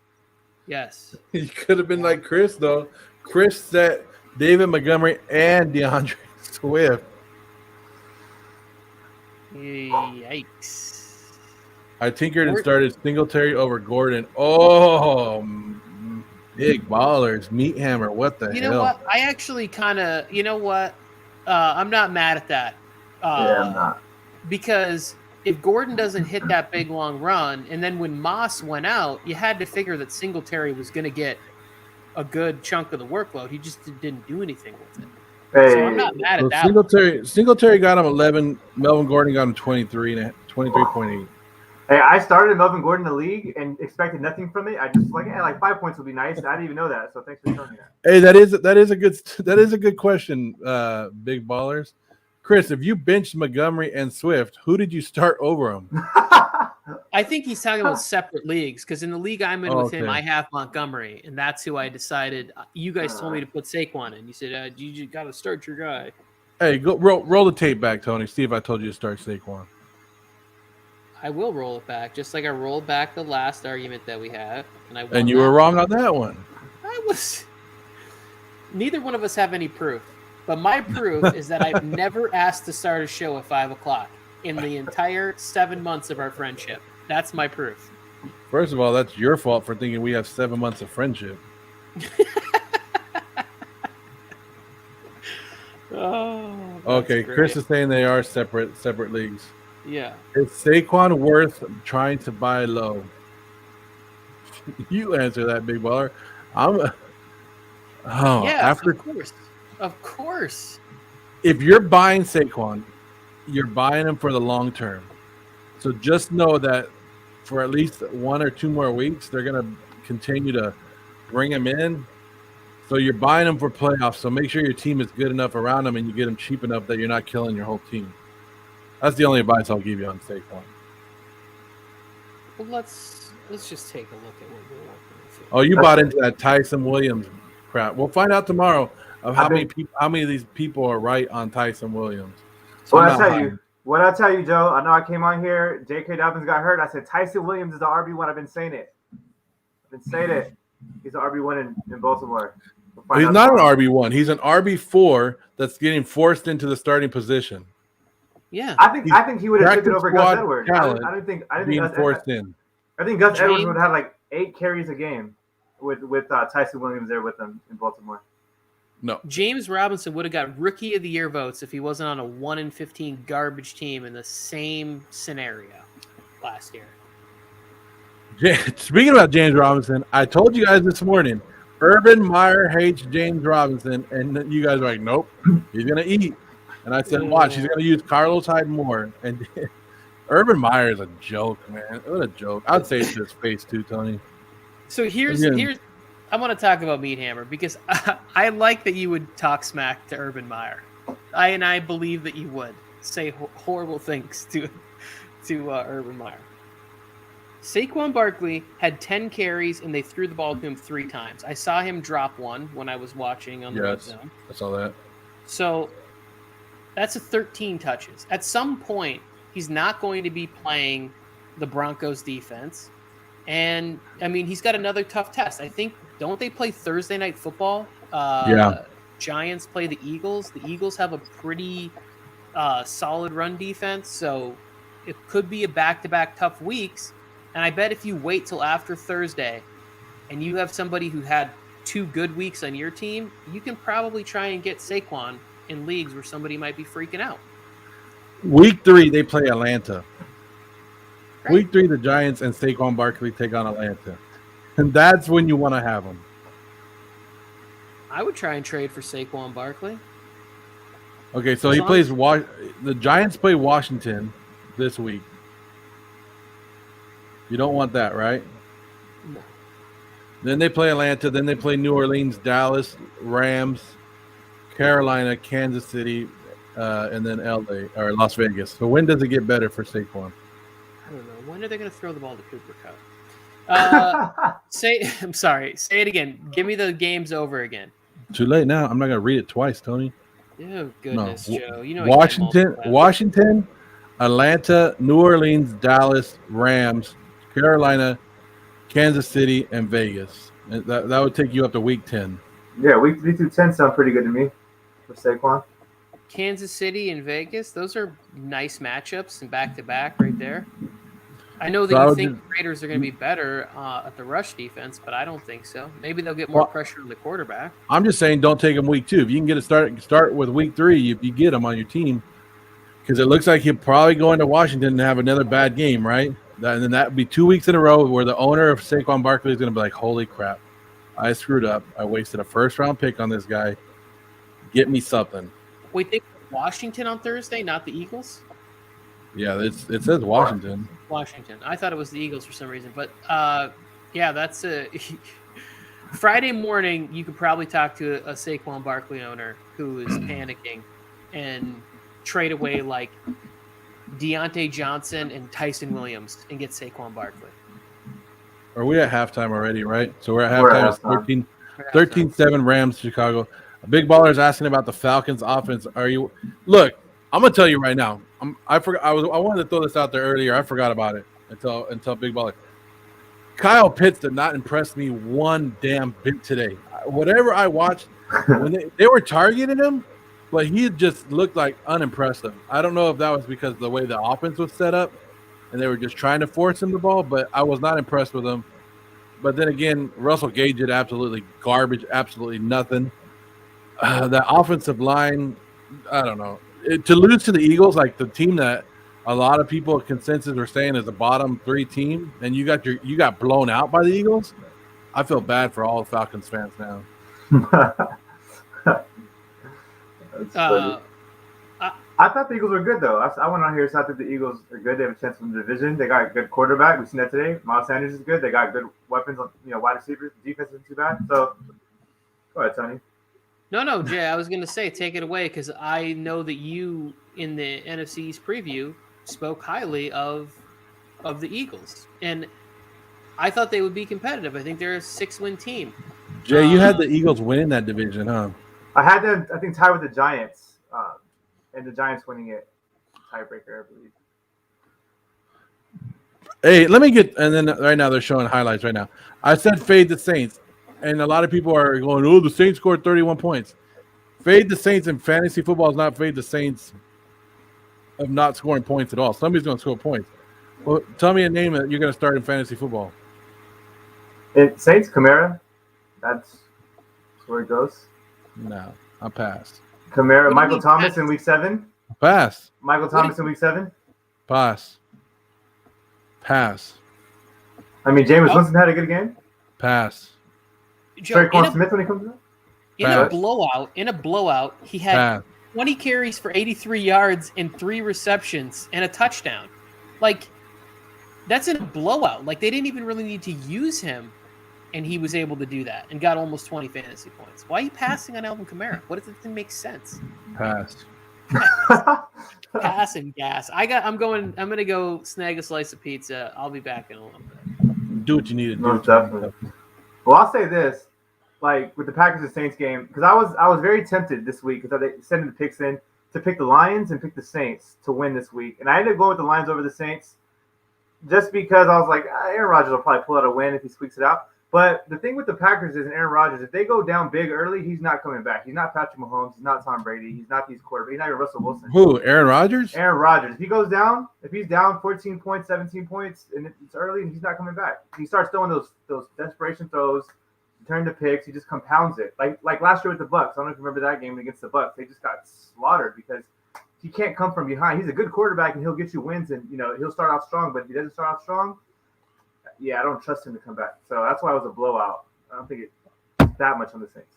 Yes. He could have been like Chris, though. Chris set David Montgomery and DeAndre Swift. Yikes. I tinkered and started Singletary over Gordon. Oh, big ballers. Meat hammer. What the hell? You know what? I actually kind of, you know what? I'm not mad at that. Yeah, I'm not. Because if Gordon doesn't hit that big long run, and then when Moss went out, you had to figure that Singletary was going to get a good chunk of the workload. He just didn't do anything with it. Hey, so I'm not mad at that. Singletary got him 11. Melvin Gordon got him 23.8. Hey, I started Melvin Gordon in the league and expected nothing from it. I just like 5 points would be nice. I didn't even know that. So thanks for telling me that. Hey, that is a good question, big ballers. Chris, if you benched Montgomery and Swift, who did you start over him? I think he's talking about separate leagues because in the league I'm in with him, I have Montgomery, and that's who I decided. You guys told me to put Saquon in. You said you got to start your guy. Hey, go roll the tape back, Tony. See if I told you to start Saquon. I will roll it back, just like I rolled back the last argument that we had, and you were wrong on that one. I was. Neither one of us have any proof. But my proof is that I've never asked to start a show at 5 o'clock in the entire 7 months of our friendship. That's my proof. First of all, that's your fault for thinking we have 7 months of friendship. Okay, great. Chris is saying they are separate leagues. Yeah. Is Saquon worth trying to buy low? You answer that, big baller. Of course. If you're buying Saquon, you're buying him for the long term. So just know that for at least 1 or 2 more weeks, they're going to continue to bring him in. So you're buying him for playoffs. So make sure your team is good enough around him and you get him cheap enough that you're not killing your whole team. That's the only advice I'll give you on Saquon. Well, let's just take a look at what we're working with. Oh, you bought into that Tyson Williams crap. We'll find out tomorrow of how many of these people are right on Tyson Williams. So what I tell you, Joe, I know I came on here, J.K. Dobbins got hurt. I said Tyson Williams is the RB1. I've been saying it. Then say it. He's an RB1 in Baltimore. He's not an RB1. He's an RB4 that's getting forced into the starting position. Yeah, I think he would have taken over Gus Edwards. I didn't think being Gus forced in. I think Gus Edwards would have like 8 carries a game with Tyson Williams there with him in Baltimore. No, James Robinson would have got Rookie of the Year votes if he wasn't on a 1-15 garbage team in the same scenario last year. Speaking about James Robinson, I told you guys this morning, Urban Meyer hates James Robinson, and you guys are like, nope, he's going to eat. And I said, watch, he's going to use Carlos Hyde more. And Urban Meyer is a joke, man. What a joke. I'd say it to his face too, Tony. So here's I want to talk about Meat Hammer because I like that you would talk smack to Urban Meyer. I believe that you would say horrible things to Urban Meyer. Saquon Barkley had 10 carries and they threw the ball to him 3 times. I saw him drop one when I was watching on the red zone. I saw that. So that's 13 touches. At some point, he's not going to be playing the Broncos defense. And, I mean, he's got another tough test. I think, don't they play Thursday Night Football? Giants play the Eagles. The Eagles have a pretty solid run defense, so it could be a back-to-back tough weeks. And I bet if you wait till after Thursday and you have somebody who had 2 good weeks on your team, you can probably try and get Saquon in leagues where somebody might be freaking out. Week 3, they play Atlanta. Right. Week 3, the Giants and Saquon Barkley take on Atlanta. And that's when you want to have them. I would try and trade for Saquon Barkley. Okay, so he plays the Giants play Washington this week. You don't want that, right? No. Then they play Atlanta. Then they play New Orleans, Dallas, Rams, Carolina, Kansas City, and then LA or Las Vegas. So when does it get better for Saquon? I don't know. When are they going to throw the ball to Cooper Kupp? I'm sorry. Say it again. Give me the games over again. Too late now. I'm not going to read it twice, Tony. Oh, goodness, No. Joe. You know Washington, Atlanta, New Orleans, Dallas, Rams, Carolina, Kansas City, and Vegas. That would take you up to week 10. Yeah, week 3 through 10 sound pretty good to me for Saquon. Kansas City and Vegas, those are nice matchups and back-to-back right there. I know that you think the Raiders are going to be better at the rush defense, but I don't think so. Maybe they'll get more pressure on the quarterback. I'm just saying don't take them week 2. If you can get a start with week 3, if you get them on your team, because it looks like he'll probably go into Washington and have another bad game, right? And then that would be 2 weeks in a row where the owner of Saquon Barkley is going to be like, holy crap, I screwed up. I wasted a first-round pick on this guy. Get me something. We think Washington on Thursday, not the Eagles? Yeah, it says Washington. Washington. I thought it was the Eagles for some reason. But, yeah, that's a Friday morning, you could probably talk to a Saquon Barkley owner who is panicking and trade away like Deontay Johnson and Tyson Williams and get Saquon Barkley. Are we at halftime already, right? So we're at halftime. It's 13-7 Rams, Chicago. A big baller is asking about the Falcons offense. Look, I'm gonna tell you right now. I wanted to throw this out there earlier. I forgot about it until Big Baller. Kyle Pitts did not impress me one damn bit today. Whatever I watched, when they were targeting him, but he just looked like unimpressive. I don't know if that was because of the way the offense was set up and they were just trying to force him the ball, but I was not impressed with him. But then again, Russell Gage did absolutely garbage, absolutely nothing. The offensive line, I don't know. To lose to the Eagles, like the team that a lot of people consensus are saying is a bottom 3 team, and you got blown out by the Eagles, I feel bad for all the Falcons fans now. I thought the Eagles were good, though. I went on here and I think the Eagles are good. They have a chance to win the division. They got a good quarterback. We've seen that today. Miles Sanders is good. They got good weapons on wide receivers. The defense isn't too bad. So, go ahead, Tony. No, Jay, I was going to say take it away because I know that you, in the NFC East preview, spoke highly of the Eagles. And I thought they would be competitive. I think they're a 6-win team. Jay, you had the Eagles winning that division, huh? I had them, I think, tied with the Giants. And the Giants winning it. Tiebreaker, I believe. Hey, let me get, and then right now they're showing highlights right now. I said fade the Saints, and a lot of people are going, "Oh, the Saints scored 31 points." Fade the Saints in fantasy football is not fade the Saints of not scoring points at all. Somebody's going to score points. Well, tell me a name that you're going to start in fantasy football. Saints Kamara. That's where it goes. No, I passed. Kamara, What do you Michael mean Thomas pass? in week 7. Pass. Michael Thomas in week 7. Pass. Pass. I mean, Jameis Oh. Winston had a good game. Pass. Joe, in Traquan a, Smith when he comes out. in a blowout, he had Pass. 20 carries for 83 yards and 3 receptions and a touchdown. Like, that's in a blowout. Like, they didn't even really need to use him, and he was able to do that and got almost 20 fantasy points. Why are you passing on Alvin Kamara? What doesn't make sense? Pass. Pass and gas. I'm gonna go snag a slice of pizza. I'll be back in a little bit. Do what you need to do. Most definitely. Well, I'll say this, like with the Packers and Saints game, because I was very tempted this week because they sent the picks in to pick the Lions and pick the Saints to win this week, and I ended up going with the Lions over the Saints just because I was like, Aaron Rodgers will probably pull out a win if he squeaks it out. But the thing with the Packers is, and Aaron Rodgers, if they go down big early, he's not coming back. He's not Patrick Mahomes. He's not Tom Brady. He's not these quarterbacks. He's not even Russell Wilson. Who? Aaron Rodgers? Aaron Rodgers. If he goes down, if he's down 14 points, 17 points, and it's early, he's not coming back. He starts throwing those desperation throws, turn to picks. He just compounds it. Like last year with the Bucks. I don't know if you remember that game against the Bucks. They just got slaughtered because he can't come from behind. He's a good quarterback, and he'll get you wins, and he'll start off strong. But if he doesn't start off strong, yeah, I don't trust him to come back. So that's why it was a blowout. I don't think it's that much on the Saints.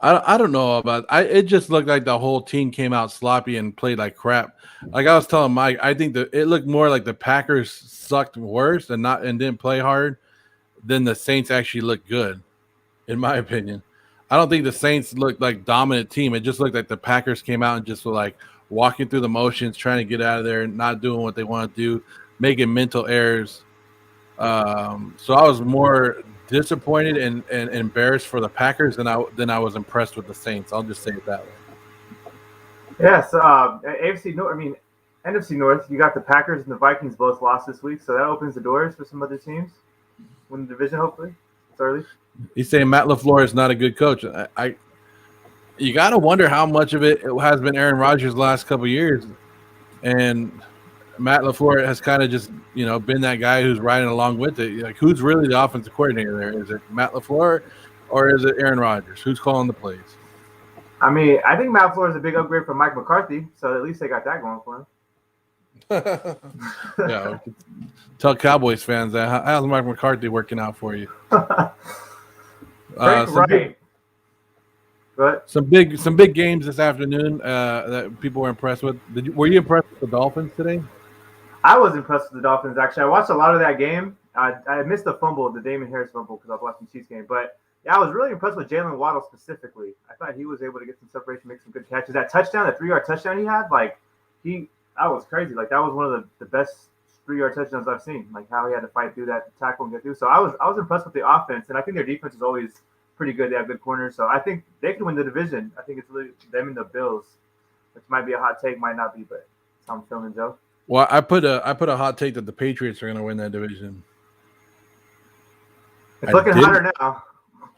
I don't know about it. Just looked like the whole team came out sloppy and played like crap. Like I was telling Mike, I think that it looked more like the Packers sucked worse and didn't play hard than the Saints actually looked good, in my opinion. I don't think the Saints looked like dominant team. It just looked like the Packers came out and just were like walking through the motions, trying to get out of there, not doing what they want to do, making mental errors. So I was more disappointed and embarrassed for the Packers than I was impressed with the Saints. I'll just say it that way. Yes, NFC North. I mean, NFC North. You got the Packers and the Vikings both lost this week, so that opens the doors for some other teams win the division. Hopefully, it's early. He's saying Matt LaFleur is not a good coach. You got to wonder how much of it has been Aaron Rodgers the last couple of years, and Matt LaFleur has kind of just, been that guy who's riding along with it. Like, who's really the offensive coordinator there? Is it Matt LaFleur or is it Aaron Rodgers? Who's calling the plays? I mean, I think Matt LaFleur is a big upgrade from Mike McCarthy, so at least they got that going for him. Yeah, tell Cowboys fans that. How's Mike McCarthy working out for you? Right. But some big games this afternoon that people were impressed with. Were you impressed with the Dolphins today? I was impressed with the Dolphins, actually. I watched a lot of that game. I missed the fumble, the Damon Harris fumble, because I was watching the Chiefs game. But, yeah, I was really impressed with Jalen Waddle specifically. I thought he was able to get some separation, make some good catches. That touchdown, that 3-yard touchdown he had, that was crazy. Like, that was one of the best 3-yard touchdowns I've seen, like how he had to fight through that tackle and get through. So I was impressed with the offense, and I think their defense is always pretty good. They have good corners. So I think they can win the division. I think it's really them and the Bills, which might be a hot take, might not be, but that's how I'm feeling, Joe. Well, I put a hot take that the Patriots are going to win that division. It's looking hotter now.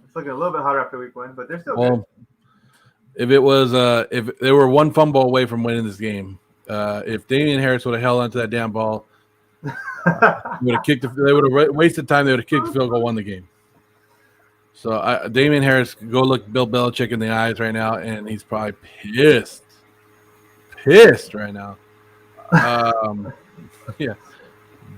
It's looking a little bit hotter after week 1, but they're still good. If it was if they were one fumble away from winning this game, if Damian Harris would have held onto that damn ball, they would have wasted time. They would have kicked the field goal, won the game. So Damian Harris, go look Bill Belichick in the eyes right now, and he's probably pissed right now. Yeah.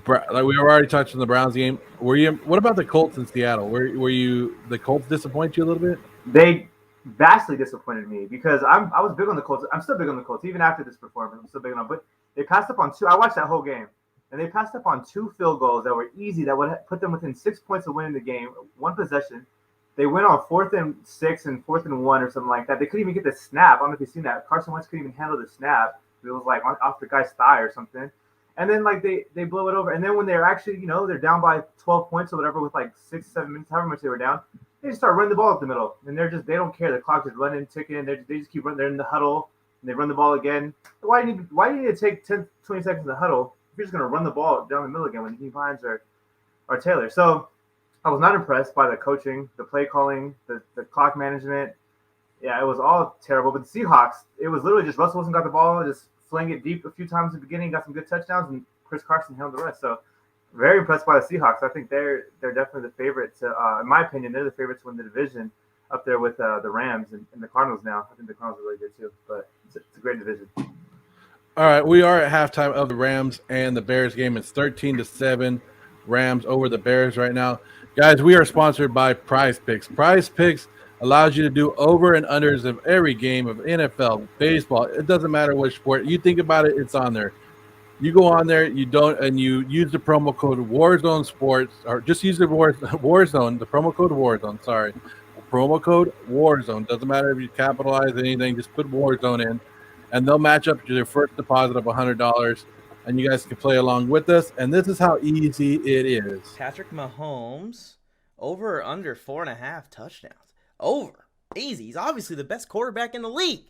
Like we were already touched on the Browns game. What about the Colts in Seattle? Were you the Colts disappoint you a little bit? They vastly disappointed me because I was big on the Colts. I'm still big on the Colts even after this performance. I'm still big on them, but they passed up on 2. I watched that whole game, and they passed up on 2 field goals that were easy that would put them within 6 points of winning the game. 1 possession. They went on 4th and 6 and 4th and 1 or something like that. They couldn't even get the snap. I don't know if you've seen that. Carson Wentz couldn't even handle the snap. It was like off the guy's thigh or something. And then they blow it over. And then when they're actually, they're down by 12 points or whatever with 6, 7 minutes, however much they were down, they just start running the ball up the middle. And they don't care. The clock is running, ticking. They just keep running. They're in the huddle and they run the ball again. Why do you need to take 10, 20 seconds in the huddle you're just going to run the ball down the middle again when he finds or Taylor. So I was not impressed by the coaching, the play calling, the clock management. Yeah, it was all terrible. But the Seahawks, it was literally just Russell Wilson got the ball, just fling it deep a few times at the beginning, got some good touchdowns, and Chris Carson handled the rest. So very impressed by the Seahawks. I think they're definitely the favorite to, in my opinion, they're the favorite to win the division up there with the Rams and the Cardinals now. I think the Cardinals are really good too, but it's a great division. All right, we are at halftime of the Rams and the Bears game. It's 13-7 Rams over the Bears right now. Guys, we are sponsored by Prize Picks. Prize Picks allows you to do over and unders of every game of NFL, baseball. It doesn't matter which sport. You think about it, it's on there. You go on there, you use the promo code Warzone Sports, or just use the Warzone, the promo code Warzone, sorry. Promo code Warzone. Doesn't matter if you capitalize anything, just put Warzone in, and they'll match up to their first deposit of $100, and you guys can play along with us. And this is how easy it is. Patrick Mahomes, over or under 4.5 touchdowns. Over. Easy. He's obviously the best quarterback in the league.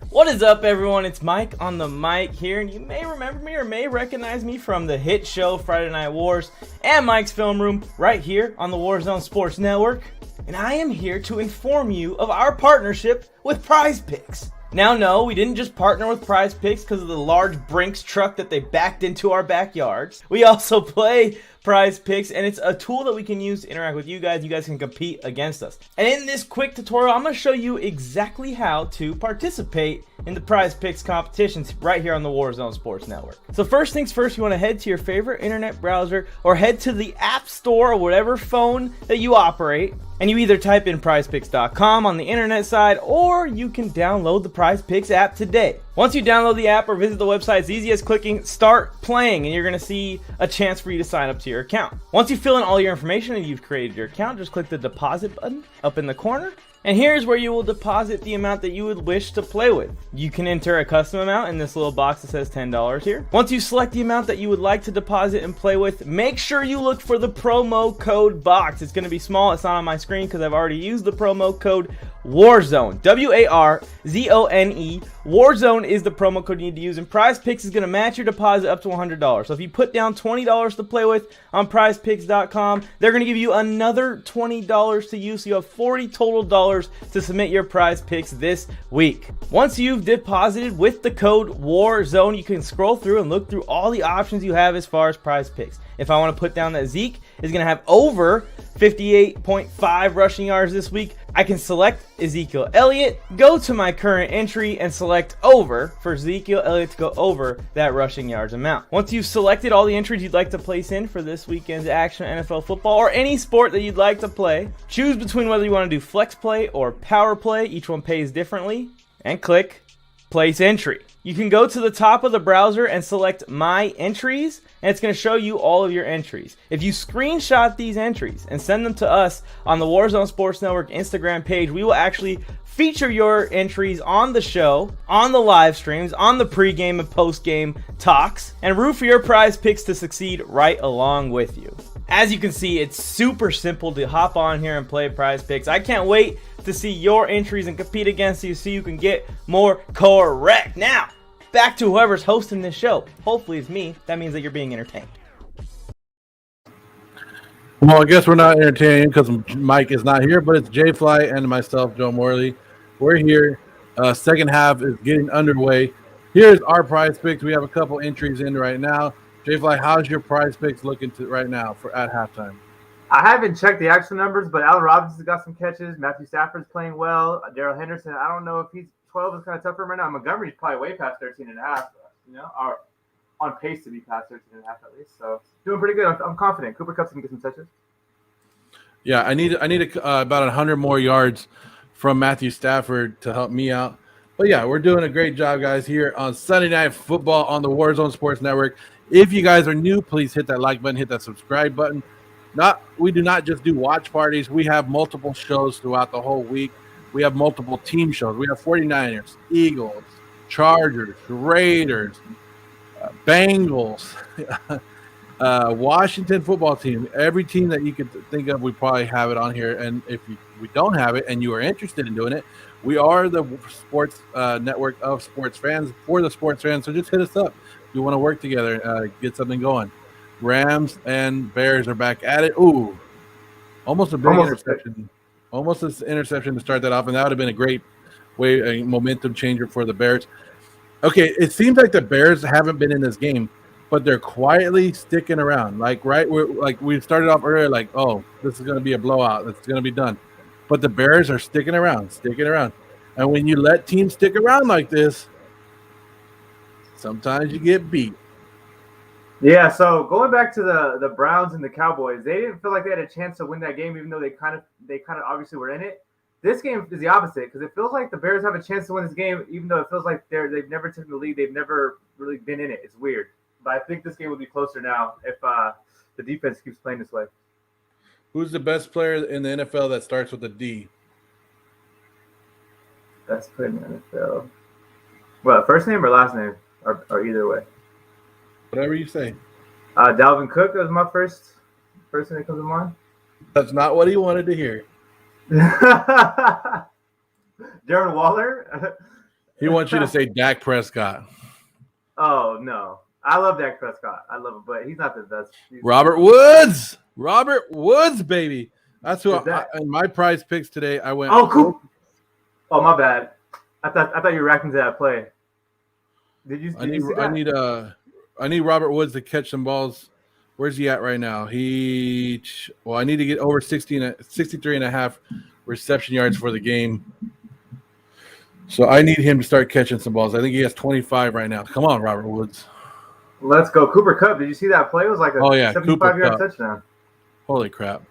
What is up, everyone? It's Mike on the mic here, and you may remember me or may recognize me from the hit show Friday Night Wars and Mike's Film Room right here on the Warzone Sports Network. And I am here to inform you of our partnership with Prize Picks. Now, no, we didn't just partner with Prize Picks because of the large Brinks truck that they backed into our backyards. We also play Prize Picks, and it's a tool that we can use to interact with you guys. You guys can compete against us. And in this quick tutorial, I'm going to show you exactly how to participate in the Prize Picks competitions right here on the Warzone Sports Network. So first things first, you want to head to your favorite internet browser or head to the App Store or whatever phone that you operate, and you either type in prizepicks.com on the internet side, or you can download the Prize Picks app today. Once you download the app or visit the website, it's easy as clicking start playing, and you're going to see a chance for you to sign up to your account. Once you fill in all your information and you've created your account, just click the deposit button up in the corner. And here's where you will deposit the amount that you would wish to play with. You can enter a custom amount in this little box that says $10 here. Once you select the amount that you would like to deposit and play with, make sure you look for the promo code box. It's going to be small. It's not on my screen because I've already used the promo code Warzone. W-A-R-Z-O-N-E. Warzone is the promo code you need to use, and Prize Picks is going to match your deposit up to $100. So if you put down $20 to play with on prizepicks.com, they're going to give you another $20 to use, so you have $40 total dollars to submit your Prize Picks this week. Once you've deposited with the code Warzone, you can scroll through and look through all the options you have as far as Prize Picks. If I want to put down that Zeke is going to have over 58.5 rushing yards this week, I can select Ezekiel Elliott, go to my current entry, and select over for Ezekiel Elliott to go over that rushing yards amount. Once you've selected all the entries you'd like to place in for this weekend's action NFL football or any sport that you'd like to play, choose between whether you want to do flex play or power play. Each one pays differently, and click place entry. You can go to the top of the browser and select My Entries, and it's going to show you all of your entries. If you screenshot these entries and send them to us on the Warzone Sports Network Instagram page, we will actually feature your entries on the show, on the live streams, on the pregame and postgame talks, and root for your Prize Picks to succeed right along with you. As you can see, it's super simple to hop on here and play Prize Picks. I can't wait to see your entries and compete against you so you can get more correct. Now, back to whoever's hosting this show. Hopefully it's me. That means that you're being entertained. Well, I guess we're not entertaining because Mike is not here, but it's Jay Fly and myself, Joe Morley. We're here. Second half is getting underway. Here's our Prize Picks. We have a couple entries in right now. Jay Fly, how's your Prize Picks looking right now for at halftime? I haven't checked the actual numbers, but Allen Robinson's got some catches. Matthew Stafford's playing well. Daryl Henderson, I don't know if he's 12 is kind of tough for him right now. Montgomery's probably way past 13.5, or on pace to be past 13.5 at least. So doing pretty good. I'm confident. Cooper Kupp's going to get some touches. Yeah, I need about 100 more yards from Matthew Stafford to help me out. But yeah, we're doing a great job, guys, here on Sunday Night Football on the Warzone Sports Network. If you guys are new, please hit that like button, hit that subscribe button. We do not just do watch parties. We have multiple shows throughout the whole week. We have multiple team shows. We have 49ers, Eagles, Chargers, Raiders, Bengals, Washington football team. Every team that you could think of, we probably have it on here. And if we don't have it and you are interested in doing it, We are the sports network of sports fans for the sports fans. So just hit us up. We want to work together, get something going. Rams and Bears are back at it. Ooh, almost a big interception. Almost an interception to start that off, and that would have been a great a momentum changer for the Bears. Okay, it seems like the Bears haven't been in this game, but they're quietly sticking around. We started off earlier, like, oh, this is going to be a blowout. It's going to be done. But the Bears are sticking around. And when you let teams stick around like this, sometimes you get beat. Yeah, so going back to the Browns and the Cowboys, they didn't feel like they had a chance to win that game, even though they kind of obviously were in it. This game is the opposite because it feels like the Bears have a chance to win this game, even though it feels like they've never taken the lead. They've never really been in it. It's weird. But I think this game will be closer now if the defense keeps playing this way. Who's the best player in the NFL that starts with a D? Best player in the NFL. Well, first name or last name? Or either way. Whatever you say. Dalvin Cook was my first person that comes to mind. That's not what he wanted to hear. Darren Waller? He wants you to say Dak Prescott. Oh, no. I love Dak Prescott. I love him, but he's not the best. Robert Woods. Robert Woods, baby. That's who in my prize picks today. I went. Oh, cool. Oh, my bad. I thought you were reacting to that play. Did you see that? I need Robert Woods to catch some balls. Where's he at right now? I need to get over 63 and a half reception yards for the game. So I need him to start catching some balls. I think he has 25 right now. Come on, Robert Woods. Let's go. Cooper Kupp. Did you see that play? It was like a 75-yard touchdown. Holy crap.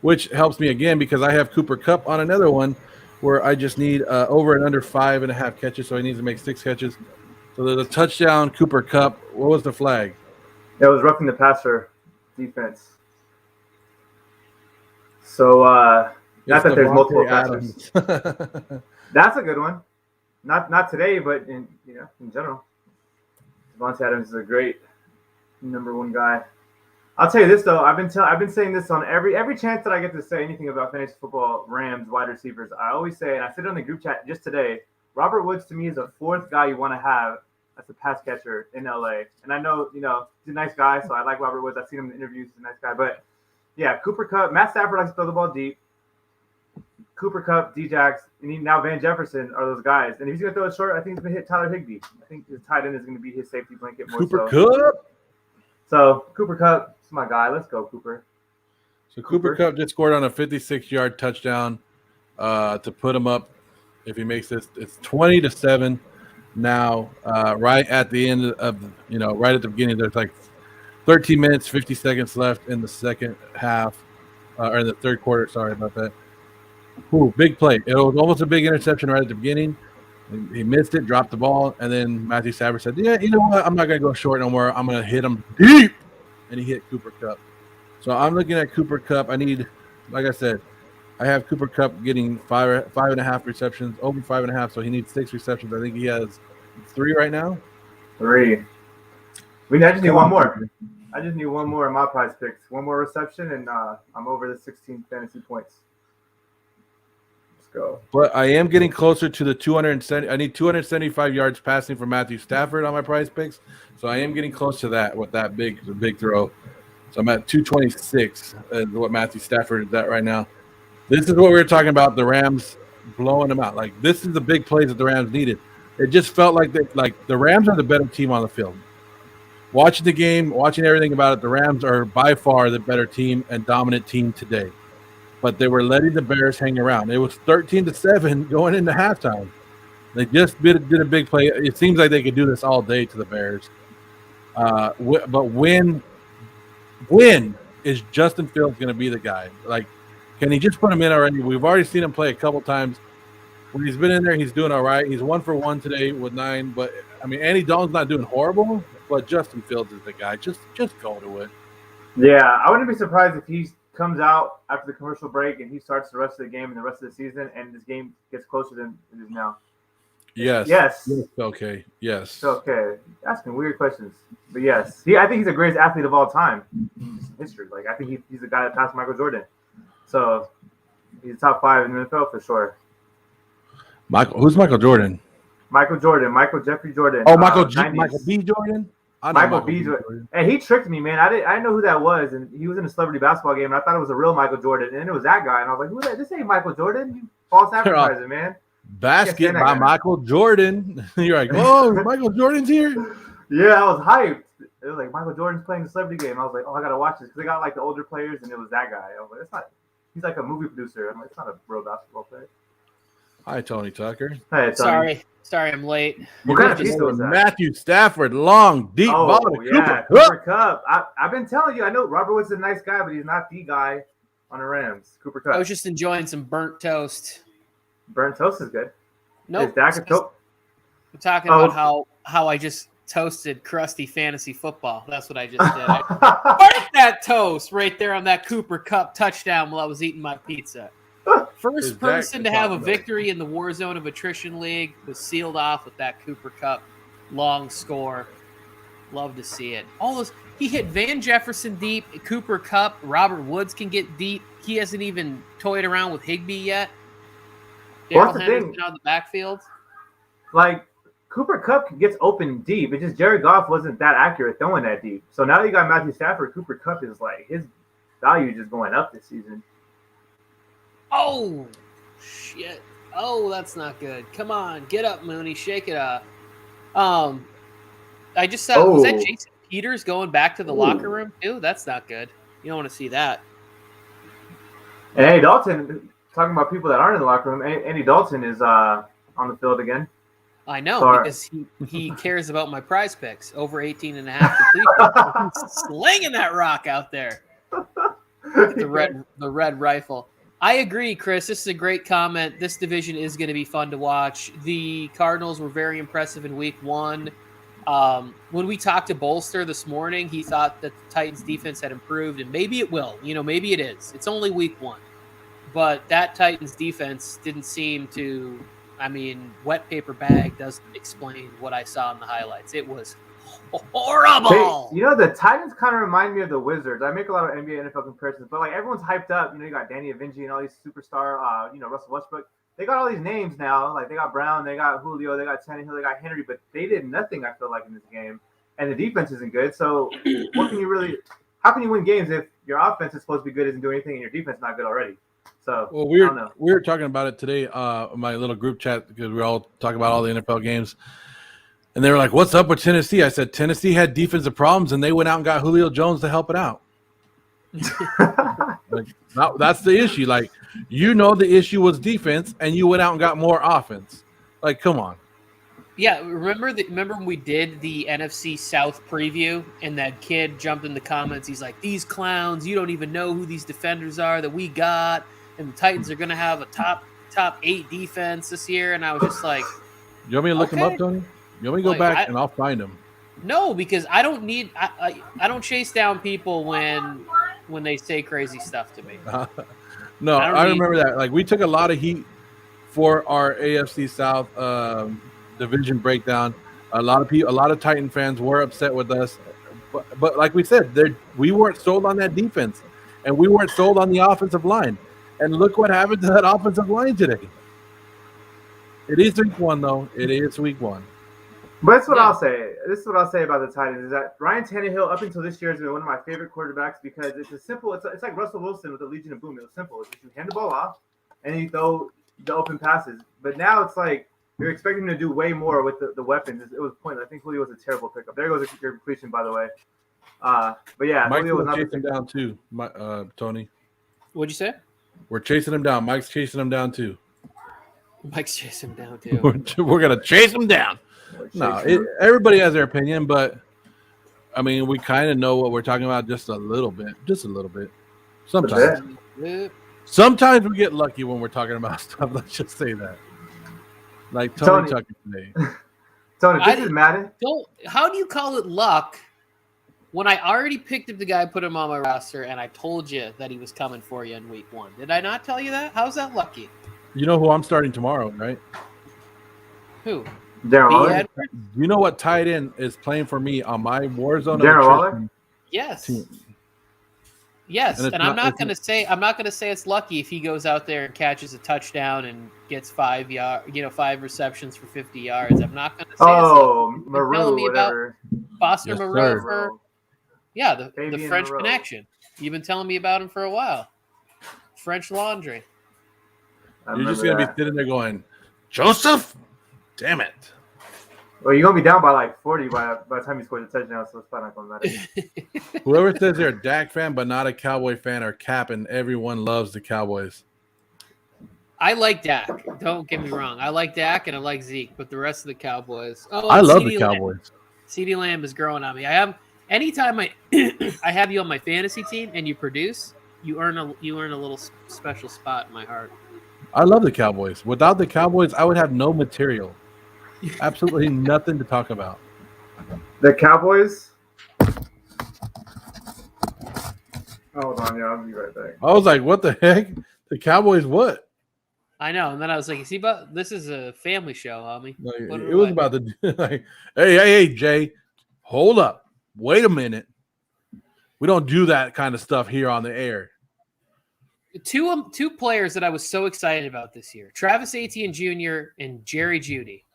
Which helps me again because I have Cooper Kupp on another one where I just need over and under 5.5 catches. So he needs to make 6 catches. So there's a touchdown, Cooper Kupp. What was the flag? It was roughing the passer defense. So not that there's multiple passers. That's a good one. Not today, but in general. Devontae Adams is a great number one guy. I'll tell you this though, I've been saying this on every chance that I get to say anything about fantasy football, Rams wide receivers. I always say, and I said it on the group chat just today, Robert Woods to me is a fourth guy you want to have as a pass catcher in LA. And I know, he's a nice guy, so I like Robert Woods. I've seen him in interviews, he's a nice guy. But yeah, Cooper Kupp, Matt Stafford likes to throw the ball deep. Cooper Kupp, D-Jax, and now Van Jefferson are those guys. And if he's going to throw it short, I think he's going to hit Tyler Higbee. I think his tight end is going to be his safety blanket more Cooper Kupp? So Cooper Kupp is my guy. Let's go, Cooper. So Cooper Kupp just scored on a 56-yard touchdown to put him up. If he makes this, it's 20-7 now. Right at the end of, right at the beginning, there's like 13 minutes, 50 seconds left in the second half, or in the third quarter. Sorry about that. Ooh, big play. It was almost a big interception right at the beginning. He missed it, dropped the ball, and then Matthew Stafford said, yeah, you know what? I'm not going to go short no more. I'm going to hit him deep. And he hit Cooper Kupp. So I'm looking at Cooper Kupp. I need, like I said, I have Cooper Kupp getting 5.5 receptions, over 5.5, so he needs 6 receptions. I think he has 3 right now. 3. I just need one more. I just need one more in my prize picks. One more reception, and I'm over the 16 fantasy points. Let's go. But I am getting closer to the 270. I need 275 yards passing for Matthew Stafford on my prize picks, so I am getting close to that with that big throw. So I'm at 226 is what Matthew Stafford is at right now. This is what we were talking about, the Rams blowing them out. Like, this is the big plays that the Rams needed. It just felt like the Rams are the better team on the field. Watching the game, watching everything about it, the Rams are by far the better team and dominant team today. But they were letting the Bears hang around. It was 13-7 going into halftime. They just did a big play. It seems like they could do this all day to the Bears. But when is Justin Fields going to be the guy? Like, can he just put him in already? We've already seen him play a couple times. When he's been in there, he's doing all right. He's 1 for 1 today with 9. But, I mean, Andy Dalton's not doing horrible, but Justin Fields is the guy. Just go to it. Yeah, I wouldn't be surprised if he comes out after the commercial break and he starts the rest of the game and the rest of the season, and this game gets closer than it is now. Yes. Okay. Yes. It's okay. Asking weird questions, but yes, I think he's the greatest athlete of all time in history. Like, I think he's the guy that passed Michael Jordan. So he's top 5 in the NFL for sure. Who's Michael Jordan? Michael Jeffrey Jordan. Oh, Michael '90s. B. Jordan. I know Michael B. Jordan. And he tricked me, man. I didn't know who that was, and he was in a celebrity basketball game, and I thought it was a real Michael Jordan, and then it was that guy, and I was like, "Who that? This ain't Michael Jordan. You false advertising, man." Basket by Michael Jordan. You're like, oh, Michael Jordan's here. Yeah, I was hyped. It was like Michael Jordan's playing a celebrity game. I was like, oh, I gotta watch this because they got like the older players, and it was that guy. I was like, it's not. He's like a movie producer. I'm like, it's not a real basketball player. Hi, Tony Tucker. Hey, Tony. Sorry, I'm late. What kind of pizza was that? Matthew Stafford, long, deep ball. Yeah, Cooper Kupp. I've been telling you. I know Robert Woods is a nice guy, but he's not the guy on the Rams. Cooper Kupp. I was just enjoying some burnt toast. Burnt toast is good. No, nope. I'm talking about how I just toasted crusty fantasy football. That's what I just did. I burnt that toast right there on that Cooper Kupp touchdown while I was eating my pizza. First person to have a victory in the war zone of attrition league was sealed off with that Cooper Kupp long score. Love to see it. All those he hit Van Jefferson deep, Cooper Kupp, Robert Woods can get deep. He hasn't even toyed around with Higbee yet. Darrell Henderson out of the backfield. Like Cooper Kupp gets open deep. It's just Jared Goff wasn't that accurate throwing that deep. So now that you got Matthew Stafford, Cooper Kupp is like his value is just going up this season. Oh, shit. Oh, that's not good. Come on. Get up, Mooney. Shake it up. I just saw, was that Jason Peters going back to the locker room, too? That's not good. You don't want to see that. And Andy Dalton, talking about people that aren't in the locker room, Andy Dalton is on the field again. I know, because he cares about my prize picks. Over 18.5 completion. He's slinging that rock out there. The red rifle. I agree, Chris. This is a great comment. This division is going to be fun to watch. The Cardinals were very impressive in week 1. When we talked to Bolster this morning, he thought that the Titans defense had improved, and maybe it will. Maybe it is. It's only week 1. But that Titans defense didn't seem to, wet paper bag doesn't explain what I saw in the highlights. It was horrible. The Titans kind of remind me of the Wizards. I make a lot of NBA, NFL comparisons, but like everyone's hyped up. You got Danny Avinci and all these superstar, Russell Westbrook. They got all these names now. Like they got Brown, they got Julio, they got Tannehill, they got Henry, but they did nothing. I feel like in this game, and the defense isn't good. So how can you win games if your offense is supposed to be good, isn't doing anything, and your defense is not good already? So we were talking about it today, my little group chat, because we all talk about all the NFL games. And they were like, what's up with Tennessee? I said, Tennessee had defensive problems, and they went out and got Julio Jones to help it out. That's the issue. Like, the issue was defense, and you went out and got more offense. Like, come on. Yeah, remember when we did the NFC South preview, and that kid jumped in the comments. He's like, these clowns, you don't even know who these defenders are that we got, and the Titans are going to have a top 8 defense this year. And I was just like, you want me to look him up, Tony? You want me to go back and I'll find him? No, because I don't need. I don't chase down people when they say crazy stuff to me. No, I remember that. Like we took a lot of heat for our AFC South division breakdown. A lot of Titan fans were upset with us, but like we said, we weren't sold on that defense, and we weren't sold on the offensive line. And look what happened to that offensive line today. It is week 1, though. It is week 1. But that's what I'll say. This is what I'll say about the Titans is that Ryan Tannehill, up until this year, has been one of my favorite quarterbacks because it's simple. It's like Russell Wilson with the Legion of Boom. It was simple. It's just you hand the ball off and you throw the open passes. But now it's like you're expecting him to do way more with the weapons. It was pointless. I think Julio was a terrible pickup. There goes your completion, by the way. But yeah, Mike's Julio was not chasing him down too, Tony. What'd you say? We're chasing him down. Mike's chasing him down too. Mike's chasing him down too. We're gonna chase him down. No, everybody has their opinion, but we kind of know what we're talking about just a little bit. Sometimes we get lucky when we're talking about stuff. Let's just say that. Like Tony Tucker today. Tony, this is Madden. How do you call it luck when I already picked up the guy, put him on my roster, and I told you that he was coming for you in week 1? Did I not tell you that? How's that lucky? You know who I'm starting tomorrow, right? Who? Darren Waller. You know what tight end is playing for me on my Warzone? Darren Waller? Yes. Team. Yes, and I'm not going to say it's lucky if he goes out there and catches a touchdown and gets 5 receptions for 50 yards. I'm not going to say it's Maru, telling me whatever. about Foster Moreau for the Fabian French Moreau. connection. You've been telling me about him for a while. French Laundry. You're just going to be sitting there going, Joseph? Damn it. Well, you're going to be down by like 40 by the time you score the touchdown, so it's probably not going to matter. Whoever says they're a Dak fan but not a Cowboy fan are capping. Everyone loves the Cowboys. I like Dak. Don't get me wrong. I like Dak and I like Zeke, but the rest of the Cowboys. Oh, I love the Cowboys. CeeDee Lamb is growing on me. Anytime I I have you on my fantasy team and you produce, you earn a little special spot in my heart. I love the Cowboys. Without the Cowboys, I would have no material. Absolutely nothing to talk about. The Cowboys? Hold on, yeah, I'll be right back. I was like, what the heck? The Cowboys what? I know. And then I was like, this is a family show, homie. Like, it was about the like, hey, Jay, hold up. Wait a minute. We don't do that kind of stuff here on the air. Two players that I was so excited about this year: Travis Etienne Jr. and Jerry Jeudy,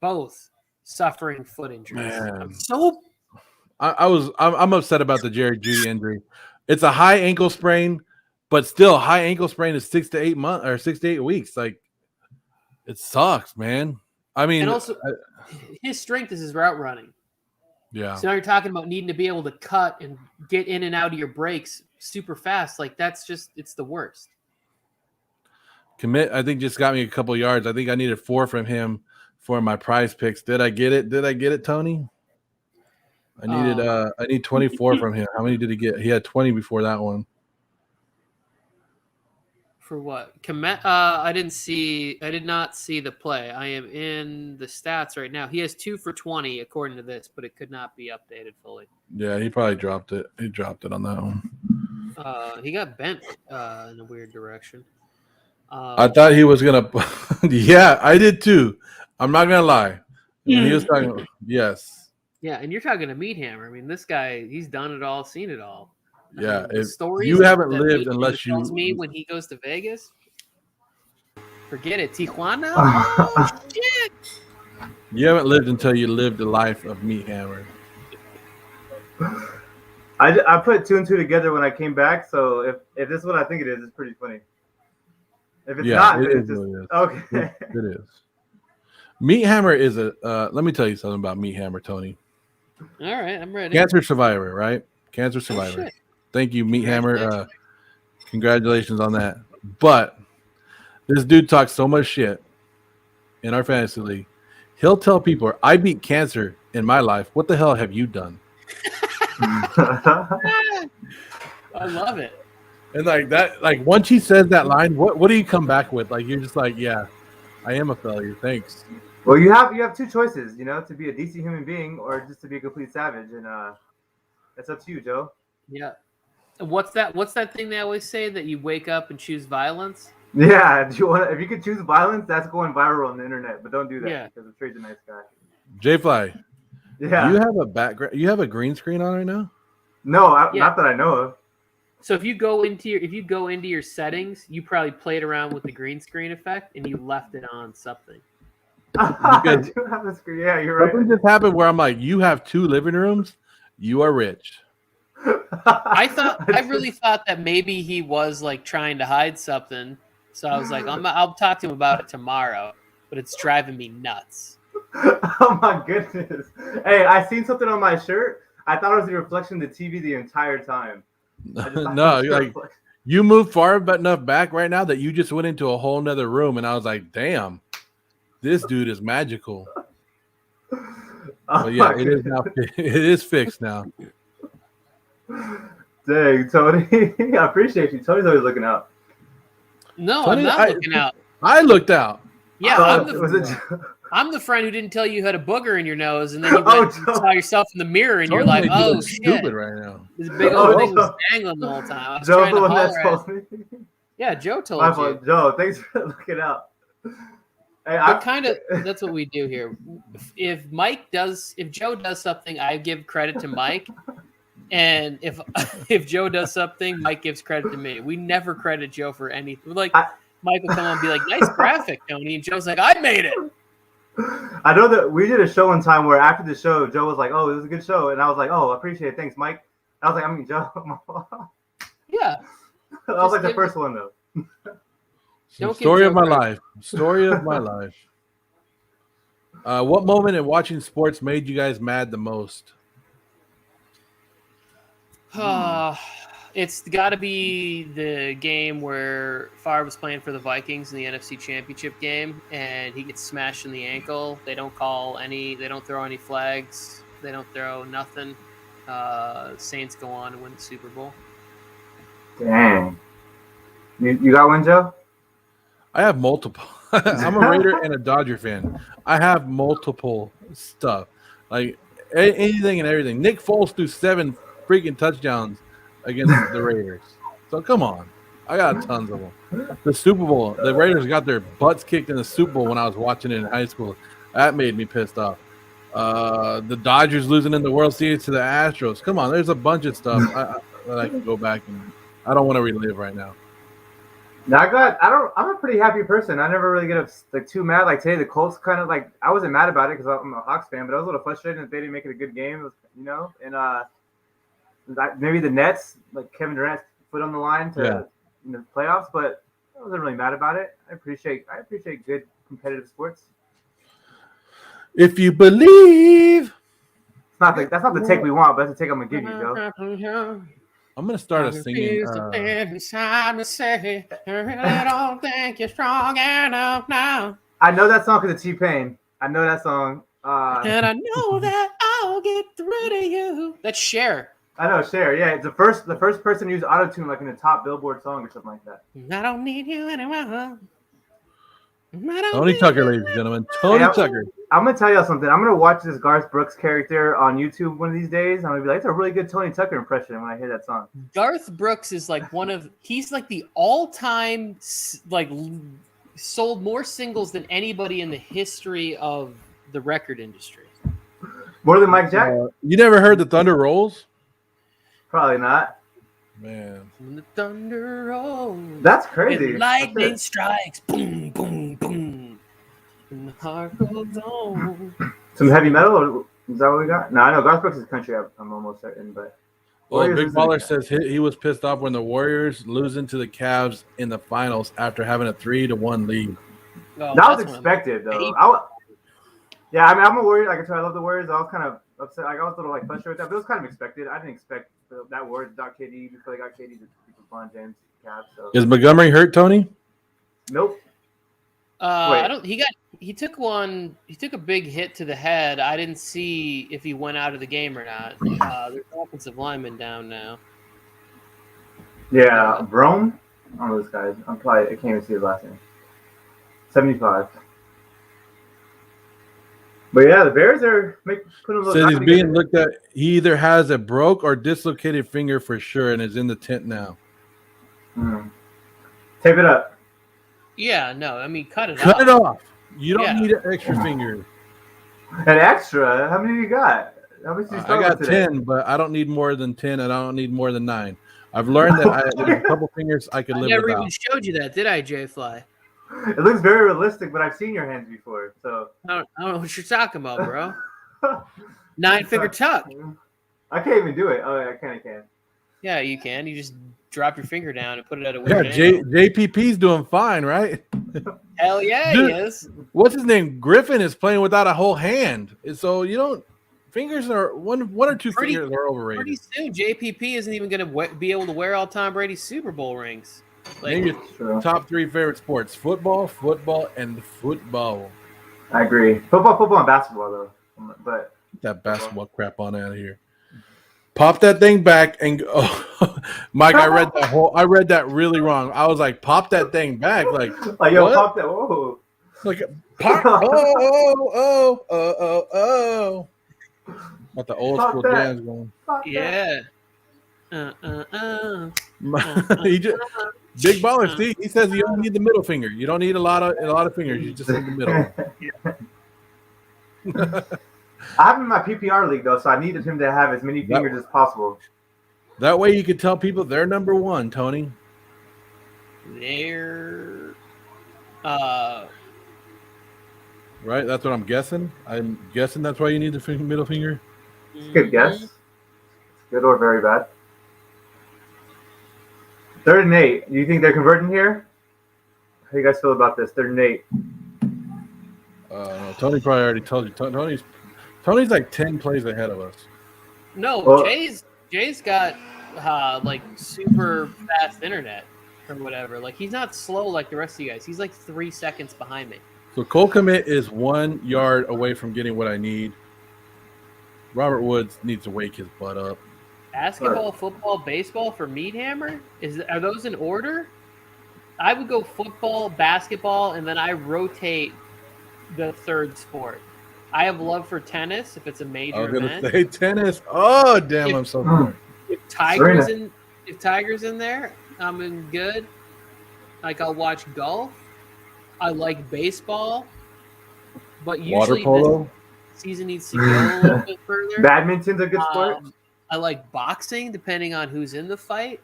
both suffering foot injuries. Man. I'm upset about the Jerry Jeudy injury. It's a high ankle sprain, but still, high ankle sprain is 6 to 8 months or 6 to 8 weeks. Like, it sucks, man. I mean, and also his strength is his route running. Yeah. So now you're talking about needing to be able to cut and get in and out of your breaks super fast. Like, it's the worst. Commit, I think, just got me a couple yards. I think I needed 4 from him for my prize picks. Did I get it, Tony? I need 24 from him. How many did he get? He had 20 before that one. For what? I did not see the play. I am in the stats right now. He has 2 for 20 according to this, but it could not be updated fully. Yeah, he probably dropped it. He dropped it on that one. He got bent in a weird direction. I thought he was gonna. Yeah, I did too. I'm not gonna lie. When he was talking, yes. Yeah, and you're talking to Meat Hammer. I mean, this guy, he's done it all, seen it all. Yeah, the stories you haven't that lived unless you tells me when he goes to Vegas. Forget it, Tijuana. Oh, shit! You haven't lived until you lived the life of Meat Hammer. I put 2 and 2 together when I came back. So if this is what I think it is, it's pretty funny. If it's not, it's just really okay. It is. Meat Hammer is a. Let me tell you something about Meat Hammer, Tony. All right, I'm ready. Cancer survivor, right? Cancer survivor. Thank you, Meat Hammer. Congratulations on that. But this dude talks so much shit in our fantasy league. He'll tell people, I beat cancer in my life. What the hell have you done? I love it. And like that, like once he says that line, what do you come back with? Like, you're just like, yeah, I am a failure. Thanks. Well, you have 2 choices, to be a decent human being or just to be a complete savage. And it's up to you, Joe. Yeah. What's that thing they always say that you wake up and choose violence? Yeah, if you could choose violence, that's going viral on the internet. But don't do that because Trey's a nice guy. J-Fly, yeah, you have a background. You have a green screen on right now? No, not that I know of. So if you go into your settings, you probably played around with the green screen effect and you left it on something. I do have a screen. Yeah, you're right. Something just happened where I'm like, you have 2 living rooms. You are rich. I really thought that maybe he was like trying to hide something. So I was like, I'll talk to him about it tomorrow, but it's driving me nuts. Oh my goodness. Hey, I seen something on my shirt. I thought it was a reflection of the TV the entire time. No, you moved far enough back right now that you just went into a whole nother room, and I was like, damn, this dude is magical. But yeah, it is now. It is fixed now. Dang, Tony. I appreciate you. Tony's always looking out. No, Tony, I'm not looking out. I looked out. Yeah, I'm the friend who didn't tell you had a booger in your nose, and then you saw yourself in the mirror, and you're like, "Oh shit!" Stupid right now. This big old thing was dangling the whole time. I was Joe, trying the to one that holler told me. Yeah, Joe told My you. fault. Joe, thanks for looking out. Hey, that's what we do here. If Joe does something, I give credit to Mike. And if if Joe does something, Mike gives credit to me. We never credit Joe for anything. Like Mike will come on and be like, "Nice graphic, Tony," and Joe's like, "I made it." I know that we did a show one time where after the show, Joe was like, "Oh, it was a good show," and I was like, "Oh, I appreciate it, thanks, Mike." I was like, "I mean, Joe." Yeah, that was like the first one though. Story of my life. Story of my life. What moment in watching sports made you guys mad the most? It's got to be the game where Favre was playing for the Vikings in the NFC Championship game, and he gets smashed in the ankle. They don't throw any flags. They don't throw nothing. Saints go on and win the Super Bowl. Dang. You got one, Joe? I have multiple. I'm a Raider and a Dodger fan. I have multiple stuff. Like anything and everything. Nick Foles threw 7 freaking touchdowns against the Raiders. So come on. I got tons of them. The Super Bowl, the Raiders got their butts kicked in the Super Bowl when I was watching it in high school. That made me pissed off. The Dodgers losing in the World Series to the Astros. Come on, there's a bunch of stuff that I can go back and I don't want to relive right now. No, I'm a pretty happy person. I never really get too mad. Like today, the Colts kind of like I wasn't mad about it because I'm a Hawks fan, but I was a little frustrated that they didn't make it a good game, And maybe the Nets, like Kevin Durant's foot on the line to the playoffs, but I wasn't really mad about it. I appreciate good competitive sports. If you believe, that's not the take we want, but that's the take I'm gonna give you, Joe. I'm gonna start singing. Inside me say, I really don't think you're strong enough now. I know that song because of T-Pain. I know that song. And I know that I'll get through to you. That's Cher. I know Cher. Yeah, it's the first person to use autotune like in a top Billboard song or something like that. I don't need you anymore. Tony Tucker, ladies and gentlemen. Tony Tucker. I'm gonna tell y'all something. I'm gonna watch this Garth Brooks character on YouTube one of these days. I'm gonna be like, it's a really good Tony Tucker impression when I hear that song. Garth Brooks is like he's like the all-time like sold more singles than anybody in the history of the record industry. More than Mike Jack? You never heard the Thunder Rolls? Probably not. Man. When the thunder rolls. That's crazy. And lightning strikes. Boom, boom, boom. And the heart goes on. Some heavy metal? Or is that what we got? No, I know Garth Brooks is country. I'm almost certain, but. Well, Big Baller says he was pissed off when the Warriors losing to the Cavs in the finals after having a 3-1 lead. Oh, that was expected, though. I'm a Warrior. Like I said, I love the Warriors. I was kind of upset. Like, I was a little frustrated with that, but it was kind of expected. I didn't expect that Warriors without KD before they got KD to LeBron James, Cavs. So. Is Montgomery hurt, Tony? Nope. I don't. He took a big hit to the head. I didn't see if he went out of the game or not. There's offensive lineman down now. Yeah, Rome. I don't know this guy. I can't even see his last name. 75. But yeah, the Bears are putting a little. Says he's being looked at. He either has a broke or dislocated finger for sure, and is in the tent now. Tape it up. Yeah, no, I mean cut it off. Cut it off. You don't need an extra finger. An extra? How many you got? How many you I got today? 10, but I don't need more than 10, and I don't need more than 9. I've learned that there's a couple fingers I could live without. I never even showed you that, did I, Jay Fly? It looks very realistic, but I've seen your hands before, so. I don't know what you're talking about, bro. 9-finger tuck. I can't even do it. Oh, yeah, I kind of can. Yeah, you can. You just drop your finger down and put it at a weird angle. JPP's doing fine, right? Hell yeah, Dude, he is. What's his name? Griffin is playing without a whole hand. So you don't. Fingers are one or two fingers are overrated. Pretty soon, JPP isn't even going to be able to wear all Tom Brady's Super Bowl rings. Like, name your top 3 favorite sports: football, and football. I agree. Football, and basketball though. But get that basketball crap on out of here. Pop that thing back and go. Mike, I read that really wrong. I was like, pop that thing back. Like yo, what? Pop that. Whoa. Like, pop. Oh. Got the old school jazz going. Yeah. He just Big Baller Steve. He says you only need the middle finger. You don't need a lot of fingers. You just need the middle. I have him in my PPR league though, so I needed him to have as many fingers as possible. That way you could tell people they're number one, Tony. They're Right? That's what I'm guessing. I'm guessing that's why you need the middle finger. It's a good guess. mhm. Good or very bad. 3rd and 8. Do you think they're converting here? How do you guys feel about this? 3rd and 8. No, Tony probably already told you. Tony's like 10 plays ahead of us. No, Well- Jay's got like super fast internet or whatever. Like he's not slow like the rest of you guys. He's like 3 seconds behind me. So Cole Kmet is 1 yard away from getting what I need. Robert Woods needs to wake his butt up. Basketball, football, baseball for Meat Hammer? Are those in order? I would go football, basketball, and then I rotate the 3rd sport. I have love for tennis if it's a I major was gonna event. say tennis. Oh damn, I'm so sorry. If Tiger's in there, I'm in good. Like I'll watch golf. I like baseball, but usually Water polo. this season needs to go a little bit further. Badminton's a good sport. I like boxing, depending on who's in the fight,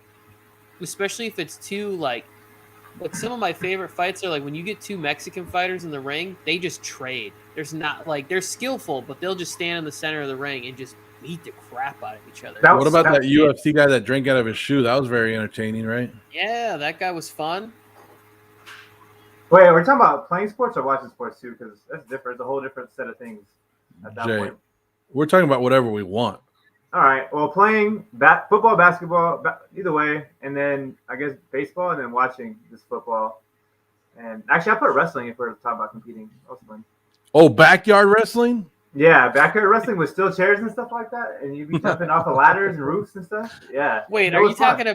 especially if it's two like some of my favorite fights are like when you get 2 Mexican fighters in the ring, they just trade. There's not like they're skillful, but they'll just stand in the center of the ring and just beat the crap out of each other. That What about that UFC guy that drank out of his shoe? That was very entertaining, right? Yeah, that guy was fun. Wait, we're talking about playing sports or watching sports too? Because that's different. It's a whole different set of things at that Jay, point. we're talking about whatever we want. All right. Well, playing football, basketball, either way, and then I guess baseball, and then watching this football. And actually, I put wrestling if we're talking about competing. That was fun. Oh, backyard wrestling? Yeah, backyard wrestling with steel chairs and stuff like that, and you'd be jumping off of ladders and roofs and stuff. Yeah. Wait, That are you was fun. talking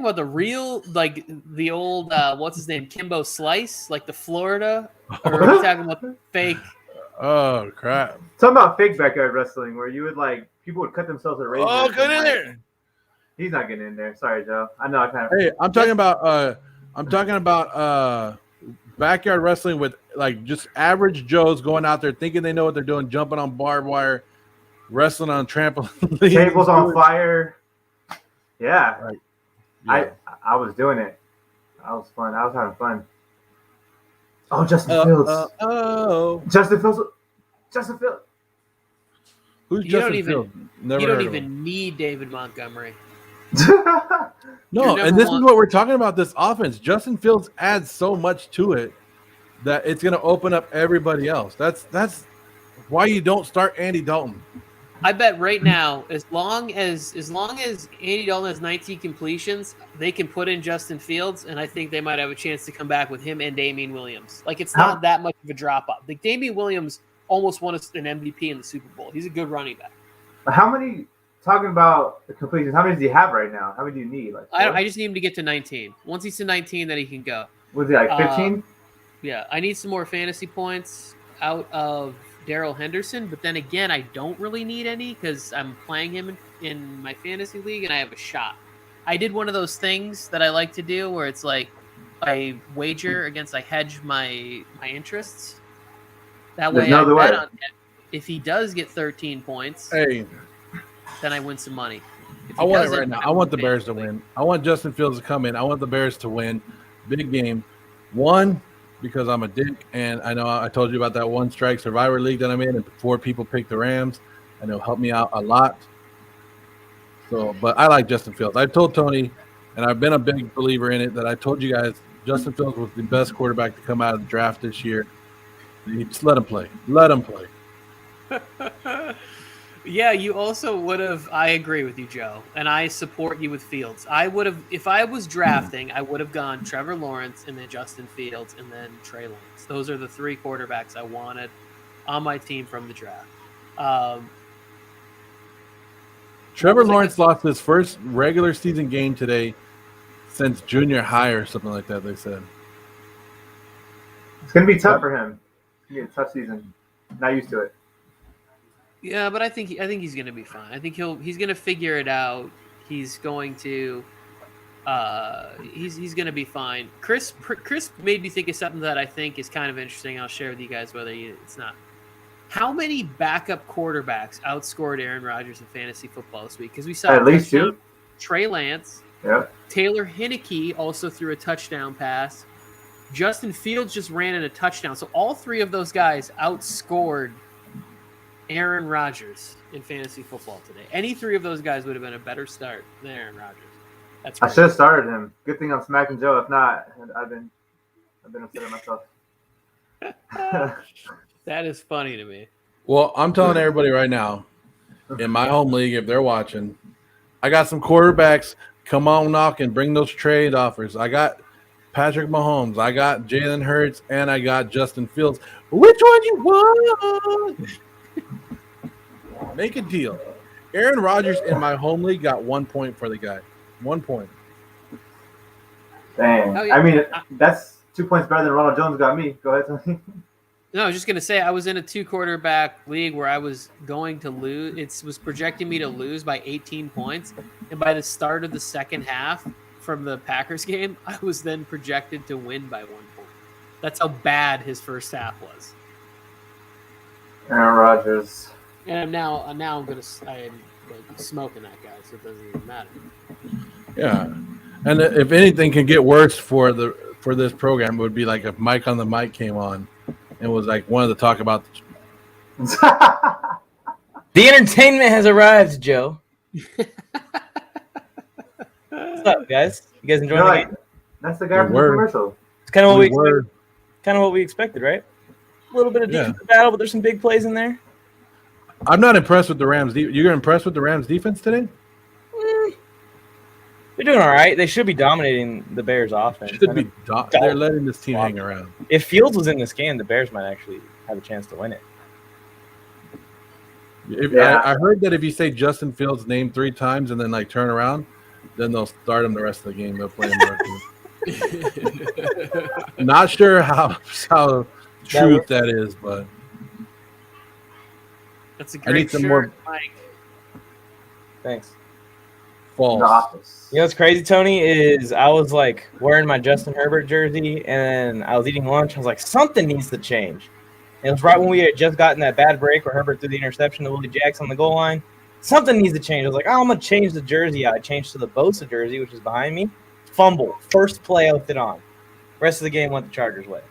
about the real, like the old, what's his name, Kimbo Slice, like the Florida, or are you talking about the fake? Oh crap! Talking about fake backyard wrestling where you would like people would cut themselves with razors. Oh, get and, in like- there! He's not getting in there. Sorry, Joe. I know I kind of. Hey, I'm talking about backyard wrestling with like just average Joes going out there thinking they know what they're doing, jumping on barbed wire, wrestling on trampoline, Tables on fire. Yeah, Right. Yeah. I was doing it. I was fun. I was having fun. Oh, Justin Fields. Justin Fields. Justin Fields. Who's You don't Justin even- Fields? Never You don't heard of him. even need David Montgomery. No, You're and number this is one. what we're talking about. This offense, Justin Fields adds so much to it that it's going to open up everybody else. That's why you don't start Andy Dalton. I bet right now, as long as Andy Dalton has 19 completions, they can put in Justin Fields, and I think they might have a chance to come back with him and Damian Williams. Like it's not that much of a drop off. Like Damian Williams almost won an MVP in the Super Bowl. He's a good running back. How many? Talking about the completions, how many does he have right now? How many do you need? Like, I just need him to get to 19. Once he's to 19, then he can go. was he like 15? Yeah, I need some more fantasy points out of Darrell Henderson, but then again, I don't really need any because I'm playing him in my fantasy league and I have a shot. I did one of those things that I like to do where it's like I wager against, I hedge my interests. That way, There's no I other bet way. on it. If he does get 13 points, Hey, then I win some money. If he I want it doesn't, right now. I I want win the Bears to fantasy. win. I want Justin Fields to come in. I want the Bears to win. Big game. One, because I'm a dick, and I know I told you about that one strike survivor league that I'm in, and 4 people picked the Rams, and it'll help me out a lot. So, but I like Justin Fields. I told Tony, and I've been a big believer in it, that I told you guys Justin Fields was the best quarterback to come out of the draft this year. You just let him play. Let him play. Yeah, you also would have. I agree with you, Joe, and I support you with Fields. I would have, if I was drafting, I would have gone Trevor Lawrence and then Justin Fields and then Trey Lance. Those are the 3 quarterbacks I wanted on my team from the draft. Trevor was I Lawrence gonna- lost his first regular season game today since junior high or something like that, they said. It's gonna be tough for him. It's gonna be a tough season. Not used to it. Yeah, but I think he's going to be fine. I think he's going to figure it out. He's going to he's going to be fine. Chris made me think of something that I think is kind of interesting. I'll share with you guys whether it's not. How many backup quarterbacks outscored Aaron Rodgers in fantasy football this week? Because we saw At least 2. Trey Lance. Yep. Taylor Heineke also threw a touchdown pass. Justin Fields just ran in a touchdown. So all three of those guys outscored Aaron Rodgers in fantasy football today. Any three of those guys would have been a better start than Aaron Rodgers. That's I should have started him. Good thing I'm smacking Joe. If not, I've been upset at myself. That is funny to me. Well, I'm telling everybody right now, in my home league, if they're watching, I got some quarterbacks. Come on, knock and bring those trade offers. I got Patrick Mahomes, I got Jalen Hurts, and I got Justin Fields. Which one you want? Make a deal. Aaron Rodgers in my home league got 1 point for the guy. 1 point. Dang. Oh, yeah. I mean, that's 2 points better than Ronald Jones got me. Go ahead, Tony. No, I was just going to say I was in a 2-quarterback league where I was going to lose. It was projecting me to lose by 18 points. And by the start of the second half from the Packers game, I was then projected to win by 1 point. That's how bad his first half was. Aaron Rodgers. And now I'm like smoking that guy, so it doesn't even matter. Yeah. And if anything can get worse for this program, it would be like if Mike on the mic came on and was like wanted to talk about The entertainment has arrived, Joe. What's up, guys? You guys enjoying the game? That's the guy from the commercial. It's kind of what we expected. Kind of what we expected, right? A little bit of defense battle, but there's some big plays in there. I'm not impressed with the Rams. You're impressed with the Rams defense today? They're doing all right. They should be dominating the Bears' offense. They're letting this team hang around. If Fields was in this game, the Bears might actually have a chance to win it. I heard that if you say Justin Fields' name 3 times and then like turn around, then they'll start him the rest of the game. They'll play him. Not sure how true that is, but that's a great shirt, Mike. Thanks. False. You know what's crazy, Tony, is I was like wearing my Justin Herbert jersey and I was eating lunch. I was like, something needs to change. And it was right when we had just gotten that bad break where Herbert threw the interception to Willie Jackson on the goal line. Something needs to change. I was like, oh, I'm going to change the jersey out. I changed to the Bosa jersey, which is behind me. Fumble. First play I left it on. Rest of the game went the Chargers' way.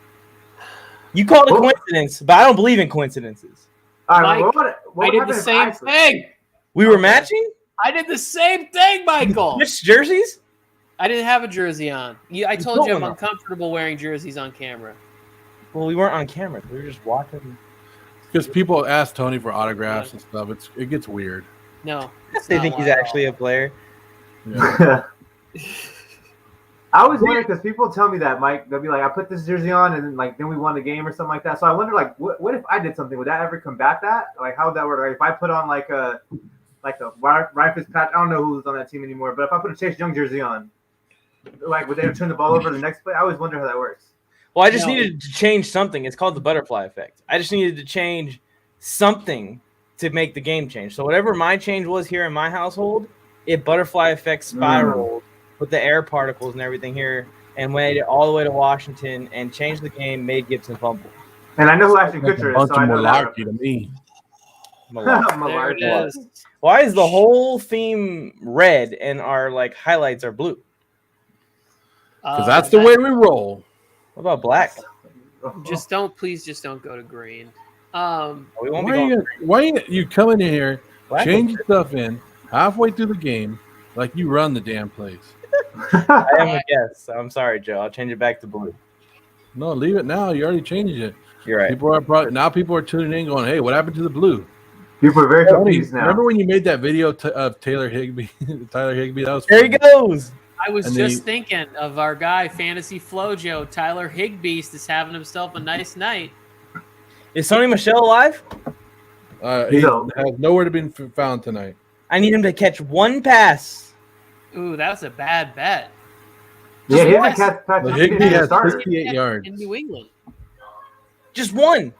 You called it a coincidence, but I don't believe in coincidences. Mike, I did the same thing. We were matching? I did the same thing, Michael. Which jerseys? I didn't have a jersey on. I told you I'm uncomfortable wearing jerseys on camera. Well, we weren't on camera. We were just watching. Because people ask Tony for autographs and stuff. It gets weird. No. They think he's actually a player. Yeah. I always wonder because people tell me that, Mike. They'll be like, I put this jersey on and then we won the game or something like that. So I wonder, like, what if I did something? Would that ever combat that? Like, how would that work? Like, if I put on like a Ryan Fitzpatrick, I don't know who's on that team anymore, but if I put a Chase Young jersey on, like, would they turn the ball over the next play? I always wonder how that works. Well, I just needed to change something. It's called the butterfly effect. I just needed to change something to make the game change. So whatever my change was here in my household, it butterfly effect spiraled with the air particles and everything here and made it all the way to Washington and changed the game, made Gibson fumble. And I know who Ashton Kutcher is, so I know that. To me. There it is. Why is the whole theme red and our like highlights are blue? Because that's the way we roll. What about black? Please don't go to green. We won't be why you coming in here, change your stuff in halfway through the game, like you run the damn place? I am a guest. I'm sorry, Joe. I'll change it back to blue. No, leave it now. You already changed it. You're right. People are tuning in, going, "Hey, what happened to the blue?" People are very confused now. Remember when you made that video of Tyler Higbee? That was there. He goes. I was just thinking of our guy, Fantasy Flojo. Tyler Higbeast is having himself a nice night. Is Sony Michel alive? He has nowhere to be found tonight. I need him to catch one pass. Ooh, that's a bad bet. Yeah, he hasn't catch passes. Higbee has 68 yards. In New England. Just one.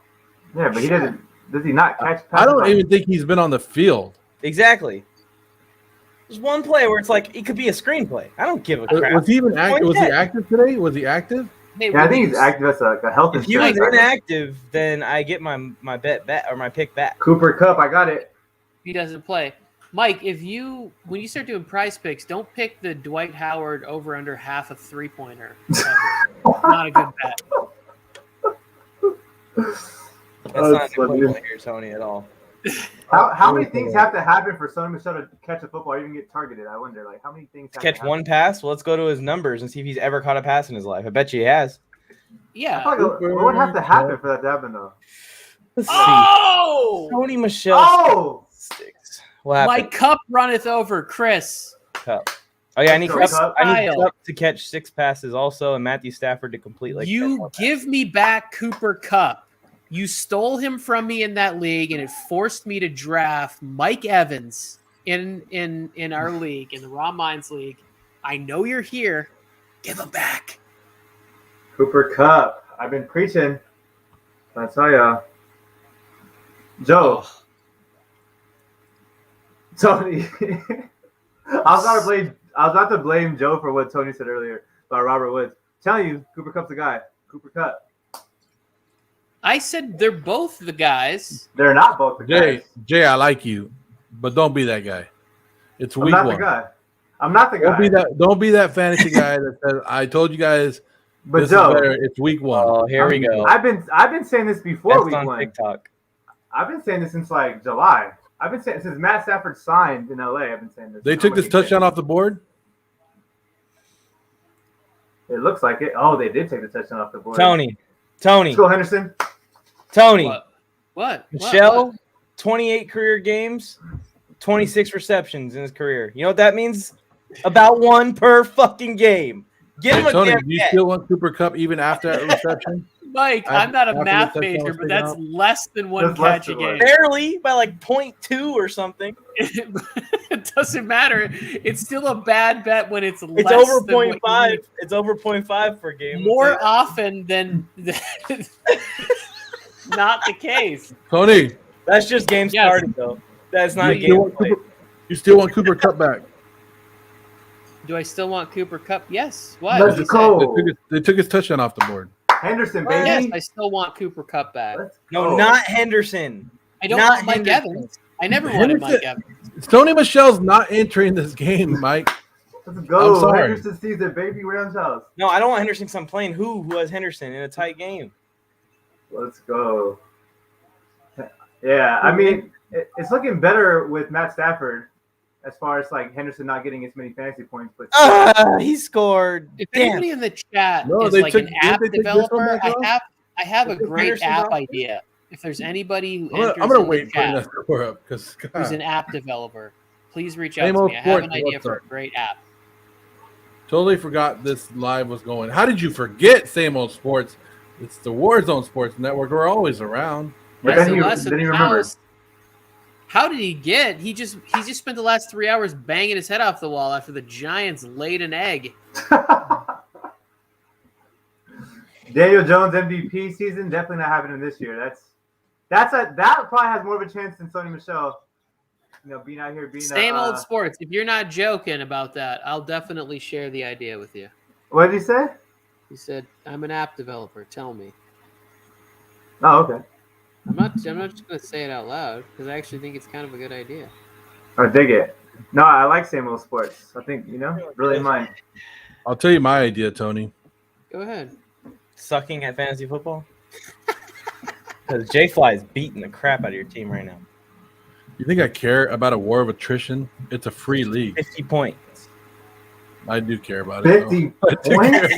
Yeah, but he doesn't. Does he not catch passes? I don't even think he's been on the field. Exactly. There's one play where it's like it could be a screenplay. I don't give a crap. Was he even active? Was he active today? Was he active? Yeah, I think he's active as a health insurance. If he was inactive, then I get my bet back or my pick back. Cooper Kupp, I got it. He doesn't play. Mike, when you start doing prize picks, don't pick the Dwight Howard over under half a 3-pointer. Not a good bet. That's not equivalent here, Tony, at all. How many things have to happen for Sony Michel to catch a football or even get targeted? I wonder, like, how many things have Catch to happen? one pass? Well, let's go to his numbers and see if he's ever caught a pass in his life. I bet you he has. Yeah. What would have to happen for that to happen, though? Let's see. Oh! Tony Michel. Oh! Six. What happened? My cup runneth over, Chris. Cup. Oh yeah, I need Cup. Cup to catch 6 passes also, and Matthew Stafford to complete like. You give me back Cooper Kupp. You stole him from me in that league, and it forced me to draft Mike Evans in our league, in the Raw Minds League. I know you're here. Give him back. Cooper Kupp. I've been preaching. I tell ya. Joe. Oh. Tony. I was about to blame Joe for what Tony said earlier about Robert Woods. Telling you, Cooper Kupp's the guy. Cooper Kupp. I said they're both the guys. They're not both the guys. Jay, I like you, but don't be that guy. It's week I'm not one. the guy. I'm not the guy. Don't be that fantasy guy that says, I told you guys. But this Joe, is better. It's week one. Oh, here we go. I've been saying this before That's week on one. TikTok. I've been saying this since like July. I've been saying since Matt Stafford signed in LA. I've been saying this. They took this touchdown off the board. It looks like it. Oh, they did take the touchdown off the board. Tony. Let's go, Henderson. What? What? 28 career games, 26 receptions in his career. You know what that means? About 1 per fucking game. Give him a Tony, damn do you catch. still want Cooper Kupp even after that reception? Mike, I'm not a After math the touchdown major, was but taken that's out? less than one That's less catch a than one. game. Barely by like 0.2 or something. It doesn't matter. It's still a bad bet when it's less It's over than what you 0.5. need. It's over 0.5 per game. More often than not the case. Tony, That's just game Yes. started though. That's not you still want Cooper Kupp back. Do I still want Cooper Kupp? Yes. What? Let's You said- go. They took his touchdown off the board. Henderson, baby. Yes, I still want Cooper Kupp back. Let's No, go. not Henderson. I don't not want Mike Henderson. Evans. I never wanted Mike Evans. Tony Michel's not entering this game, Mike. Let's go. I'm sorry. Henderson season, baby. Rams house. No, I don't want Henderson because I'm playing who has Henderson in a tight game. Let's go. Yeah, I mean, it's looking better with Matt Stafford as far as like Henderson not getting as many fantasy points. But He scored. If Damn. anybody in the chat No, is they like took- an app didn't they take this one developer, back off? I have a They took great Henderson app off? idea. If there's anybody who I'm enters gonna in wait the for that chat score up because who's an app developer, please reach out Same to old me. I have an sports, idea what's for a up? great app. totally forgot this live was going. How did you forget Same Old Sports? It's the Warzone Sports Network. We're always around. But Yes, then it he- was. then he remembered. How did he get? He just spent the last 3 hours banging his head off the wall after the Giants laid an egg. Daniel Jones MVP season definitely not happening this year. That probably has more of a chance than Sony Michel. You know, being out here being Same old sports. If you're not joking about that, I'll definitely share the idea with you. What did he say? He said, "I'm an app developer. Tell me." Oh, okay. I'm not just going to say it out loud because I actually think it's kind of a good idea. I dig it. No, I like same old sports. I think really mine. I'll tell you my idea, Tony. Go ahead. Sucking at fantasy football? Because J-Fly is beating the crap out of your team right now. You think I care about a war of attrition? It's a free league. 50 points. I do care about it. 50 though. I do care.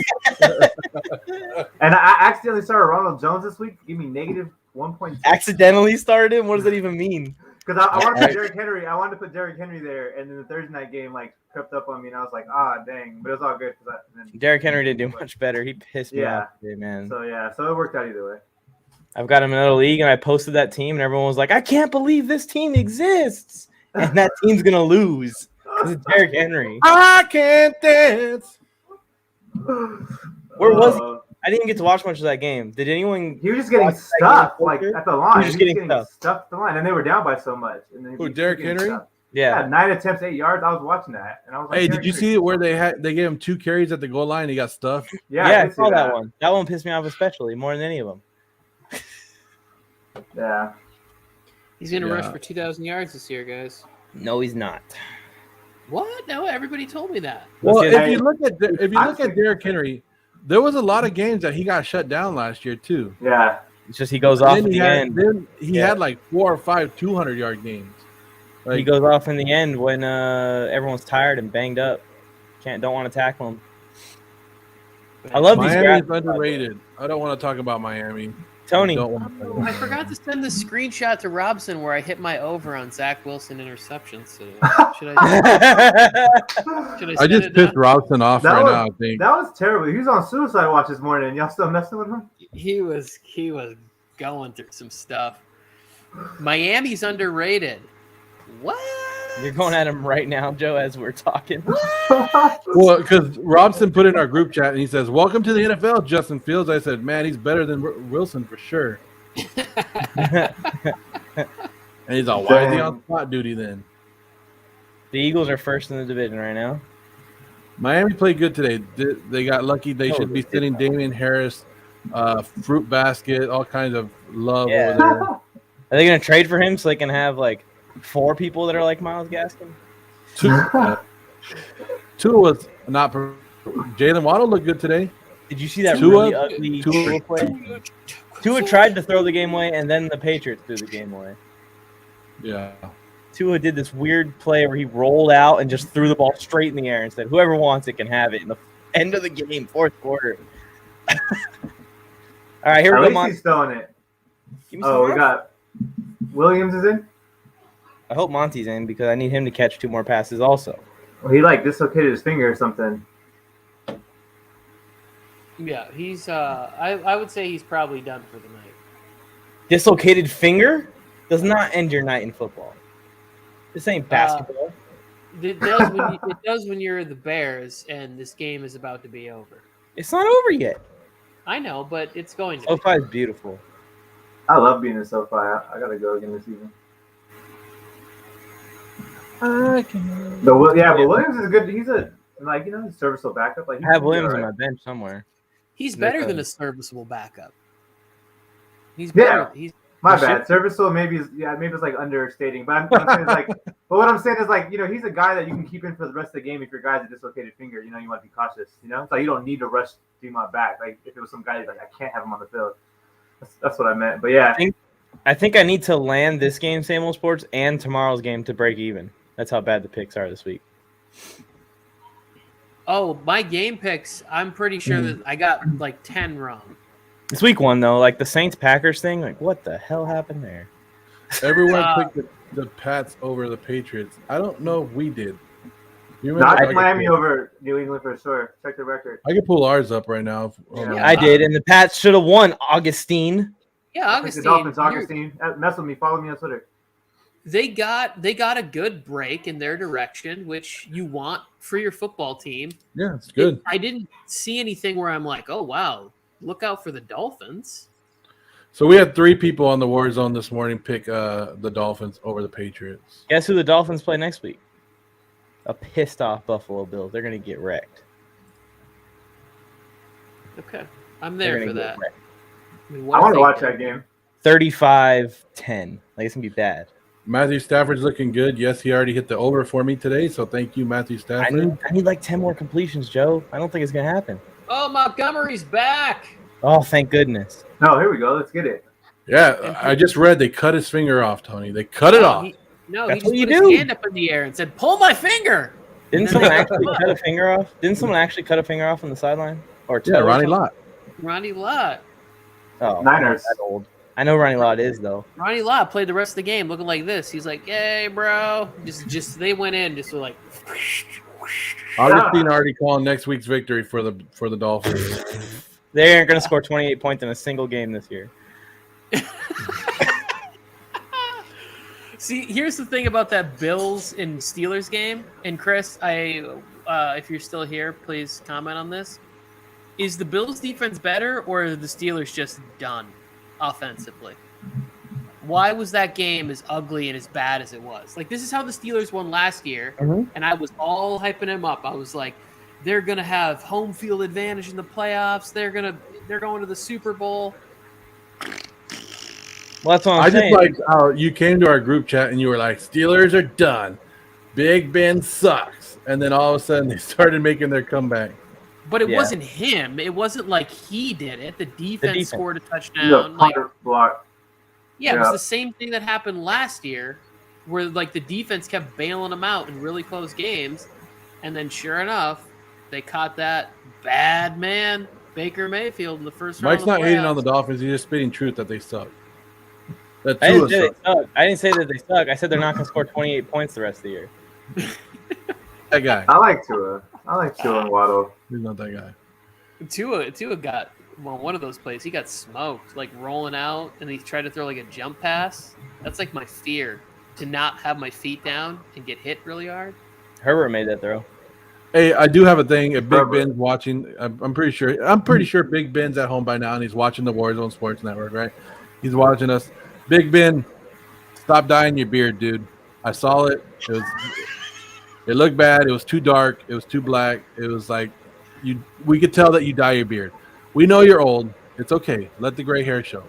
points. And I accidentally started Ronald Jones this week. Give me negative 1.6. Accidentally started him? What does that even mean? Because I wanted to put Derrick Henry. I wanted to put Derrick Henry there, and then the Thursday night game like crept up on me, and I was like, dang. But it was all good. Derrick Henry didn't do much better. He pissed me Yeah. off today, man. So it worked out either way. I've got him in another league, and I posted that team, and everyone was like, I can't believe this team exists. And that team's going to lose. Because it's Derrick Henry. I can't dance. Where was he? I didn't get to watch much of that game. Did anyone? He was just getting Watch that stuffed game like closer? at the line. He was getting stuffed at the line, and they were down by so much. And then Who, he was Derrick getting Henry? stuffed. Yeah. 9 attempts, 8 yards. I was watching that, and I was like, Hey, Derrick did you Henry. see it where they gave him 2 carries at the goal line? And he got stuffed. Yeah, I did see saw that one. That one pissed me off especially more than any of them. Yeah. He's going to rush Yeah. for 2,000 yards this year, guys. No, he's not. What? No, everybody told me that. Well, Let's if get- you look at Derrick Henry, there was a lot of games that he got shut down last year too. Yeah. It's just he goes off at Then the end. Then he Yeah. had like 4 or 5 200-yard games. He Like, goes off in the end when everyone's tired and banged up. Don't want to tackle him. I love these Miami guys. is underrated. I don't want to talk about Miami. Tony. I don't want to talk about I forgot to send the screenshot to Robson where I hit my over on Zach Wilson interceptions. So should I I just pissed Robson off That right was- now, I think. That was terrible. He was on suicide watch this morning. Y'all still messing with him? He was going through some stuff. Miami's underrated. What? You're going at him right now, Joe, as we're talking. Well, because Robson put in our group chat and he says, "Welcome to the NFL, Justin Fields." I said, "Man, he's better than Wilson for sure." And he's all, "Why is he on spot duty then?" The Eagles are first in the division right now. Miami played good today. They got lucky. They Oh, should be they did. sitting Damian Harris, fruit basket, all kinds of love Yeah. over there. Are they going to trade for him so they can have like 4 people that are like Myles Gaskin? Tua was not. Jalen Waddle looked good today. Did you see that Tua- really ugly Tua- Tua play? Tua tried to throw the game away, and then the Patriots threw the game away. Yeah. Tua did this weird play where he rolled out and just threw the ball straight in the air and said, "Whoever wants it can have it." In the end of the game, 4th quarter. All right, here At we go, least Mon. he's throwing it. Give me some Oh, we more. got Williams is in. I hope Monty's in because I need him to catch 2 more passes also. Well, he like dislocated his finger or something. Yeah, he's. I would say he's probably done for the night. Dislocated finger does not end your night in football. This ain't basketball. It does when you're the Bears and this game is about to be over. It's not over yet. I know, but it's going to. SoFi is beautiful. I love being in SoFi. I gotta go again this season. But Williams is good. He's a serviceable backup. Like I have Williams on my bench somewhere. He's better than a serviceable backup. He's Yeah. better. He's My He bad. Serviceable maybe it's like understating, but I'm saying is like, but what I'm saying is like, he's a guy that you can keep in for the rest of the game if your guy's a dislocated finger. You want to be cautious. It's like you don't need to rush to my back. Like if it was some guy like I can't have him on the field. That's what I meant. But yeah, I think I need to land this game, Same Old Sports, and tomorrow's game to break even. That's how bad the picks are this week. Oh, my game picks. I'm pretty sure that I got like 10 wrong. It's week 1 though, like the Saints-Packers thing. Like, what the hell happened there? Everyone picked the Pats over the Patriots. I don't know if we did. You not remember? Miami over New England for sure. Check the record. I can pull ours up right now. Hold on. Yeah. I did, and the Pats should have won. Augustine. Yeah, I picked the Dolphins. Augustine. Mess with me. Follow me on Twitter. They got a good break in their direction, which you want for your football team. Yeah, it's good. I didn't see anything where I'm like, oh wow, look out for the Dolphins. So we had 3 people on the War Zone this morning pick the Dolphins over the Patriots. Guess who the Dolphins play next week? A pissed off Buffalo Bills. They're going to get wrecked. Okay, I'm They're there gonna for get that. wrecked. I mean, I what want to if watch they that game. 35-10. Like, it's going to be bad. Matthew Stafford's looking good. Yes, he already hit the over for me today, so thank you, Matthew I Stafford. need like 10 more completions, Joe. I don't think it's going to happen. Oh, Montgomery's back. Oh, thank goodness. No, here we go. Let's get it. Yeah, I just read they cut his finger off, Tony. They cut it off. He That's just what you put his do. hand up in the air and said, "Pull my finger." Didn't someone actually cut a finger off? Didn't someone actually cut a finger off on the sideline? Or Yeah, toe or Ronnie something? Lott. Ronnie Lott. Oh, Niners. Not that old. I know Ronnie Lott is, though. Ronnie Lott played the rest of the game looking like this. He's like, "Yay, bro!" Just they went in just like. Augustine already calling next week's victory for the Dolphins. They aren't going to score 28 points in a single game this year. See, here's the thing about that Bills and Steelers game. And Chris, if you're still here, please comment on this. Is the Bills defense better, or are the Steelers just done offensively? Why was that game as ugly and as bad as it was? Like, this is how the Steelers won last year, and I was all hyping them up. I was like, they're gonna have home field advantage in the playoffs. They're going to the Super Bowl. Well, that's what I'm I saying. just like how you came to our group chat and you were like, Steelers are done. Big Ben sucks. And then all of a sudden they started making their comeback. But it Yeah. wasn't him. It wasn't like he did it. The defense defense. scored a He's a touchdown. Like, punt block. yeah, it was Yeah. the same thing that happened last year, where like the defense kept bailing them out in really close games, and then sure enough, they caught that bad man Baker Mayfield in the first round. Mike's of the not hating on playoffs. the Dolphins. He's just spitting truth that they suck. That I didn't Tua say they sucks. suck. I didn't say that they suck. I said they're not going to score 28 points the rest of the year. That guy. I like Tua. I like Tua and Waddle. He's not that guy. Tua got one of those plays. He got smoked, like rolling out, and he tried to throw like a jump pass. That's like my fear, to not have my feet down and get hit really hard. Herbert made that throw. Hey, I do have a thing. If Big Herbert. Ben's watching, I'm pretty sure Big Ben's at home by now and he's watching the Warzone Sports Network, right? He's watching us. Big Ben, stop dyeing your beard, dude. I saw it. It looked bad. It was too dark. It was too black. It was like we could tell that you dye your beard. We know you're old. It's okay. Let the gray hair show.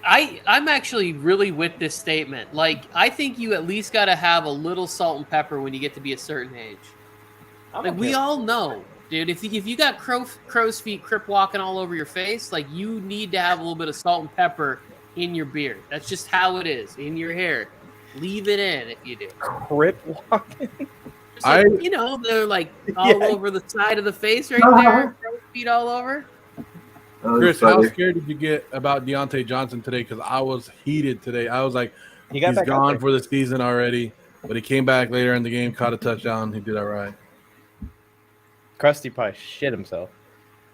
I'm actually really with this statement. Like, I think you at least got to have a little salt and pepper when you get to be a certain age. Like, we all know, dude, if you got crow's feet crip walking all over your face, like, you need to have a little bit of salt and pepper in your beard. That's just how it is. In your hair. Leave it in if you do. Crip walking. Just like, they're like all over the side of the face right there. Crow's feet all over. Chris, how scared did you get about Deontay Johnson today? Because I was heated today. I was like, He got he's back out gone there. for the season already. But he came back later in the game, caught a touchdown. He did all right. Krusty probably shit himself.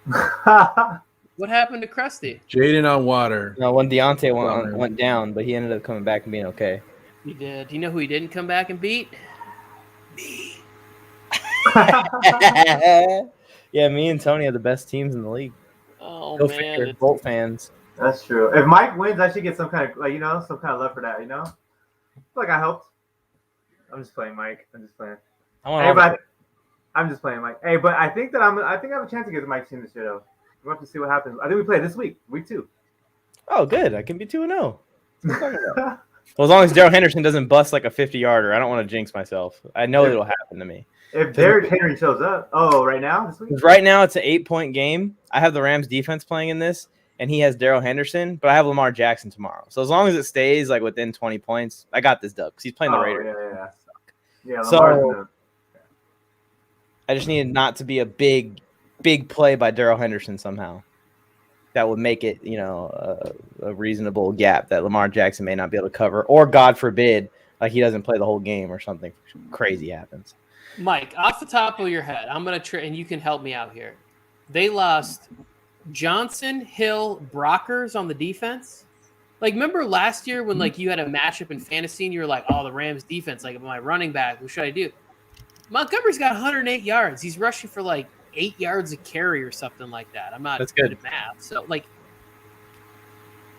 What happened to Krusty? Jaden on water. No, when Deontay went down, but he ended up coming back and being okay. He did. Do you know who he didn't come back and beat? Me. Yeah, me and Tony are the best teams in the league. Oh, Go man. figure. Bolt fans. That's true. If Mike wins, I should get some kind of some kind of love for that. I feel like I helped. I'm just playing, Mike. I'm just playing. I'm just playing, Mike. Hey, but I think I have a chance against Mike's team this year, though. We'll have to see what happens. I think we play this week, week 2. Oh, good. I can be 2-0. Well, as long as Daryl Henderson doesn't bust like a 50-yarder, I don't want to jinx myself. I know it'll happen to me. If Derrick Henry shows up, right now this week. 'Cause right now it's an 8-point game. I have the Rams defense playing in this, and he has Daryl Henderson, but I have Lamar Jackson tomorrow. So as long as it stays like within 20 points, I got this dub because he's playing the Raiders. Yeah. So I just needed not to be a big play by Daryl Henderson somehow. That would make it, a reasonable gap that Lamar Jackson may not be able to cover, or God forbid, like he doesn't play the whole game or something crazy happens. Mike, off the top of your head, I'm going to and you can help me out here. They lost Johnson, Hill, Brockers on the defense. Like, remember last year when, like, you had a matchup in fantasy and you were like, oh, the Rams defense, like, my running back, what should I do? Montgomery's got 108 yards. He's rushing for, like, 8 yards a carry or something like that. I'm not good at math. So, like,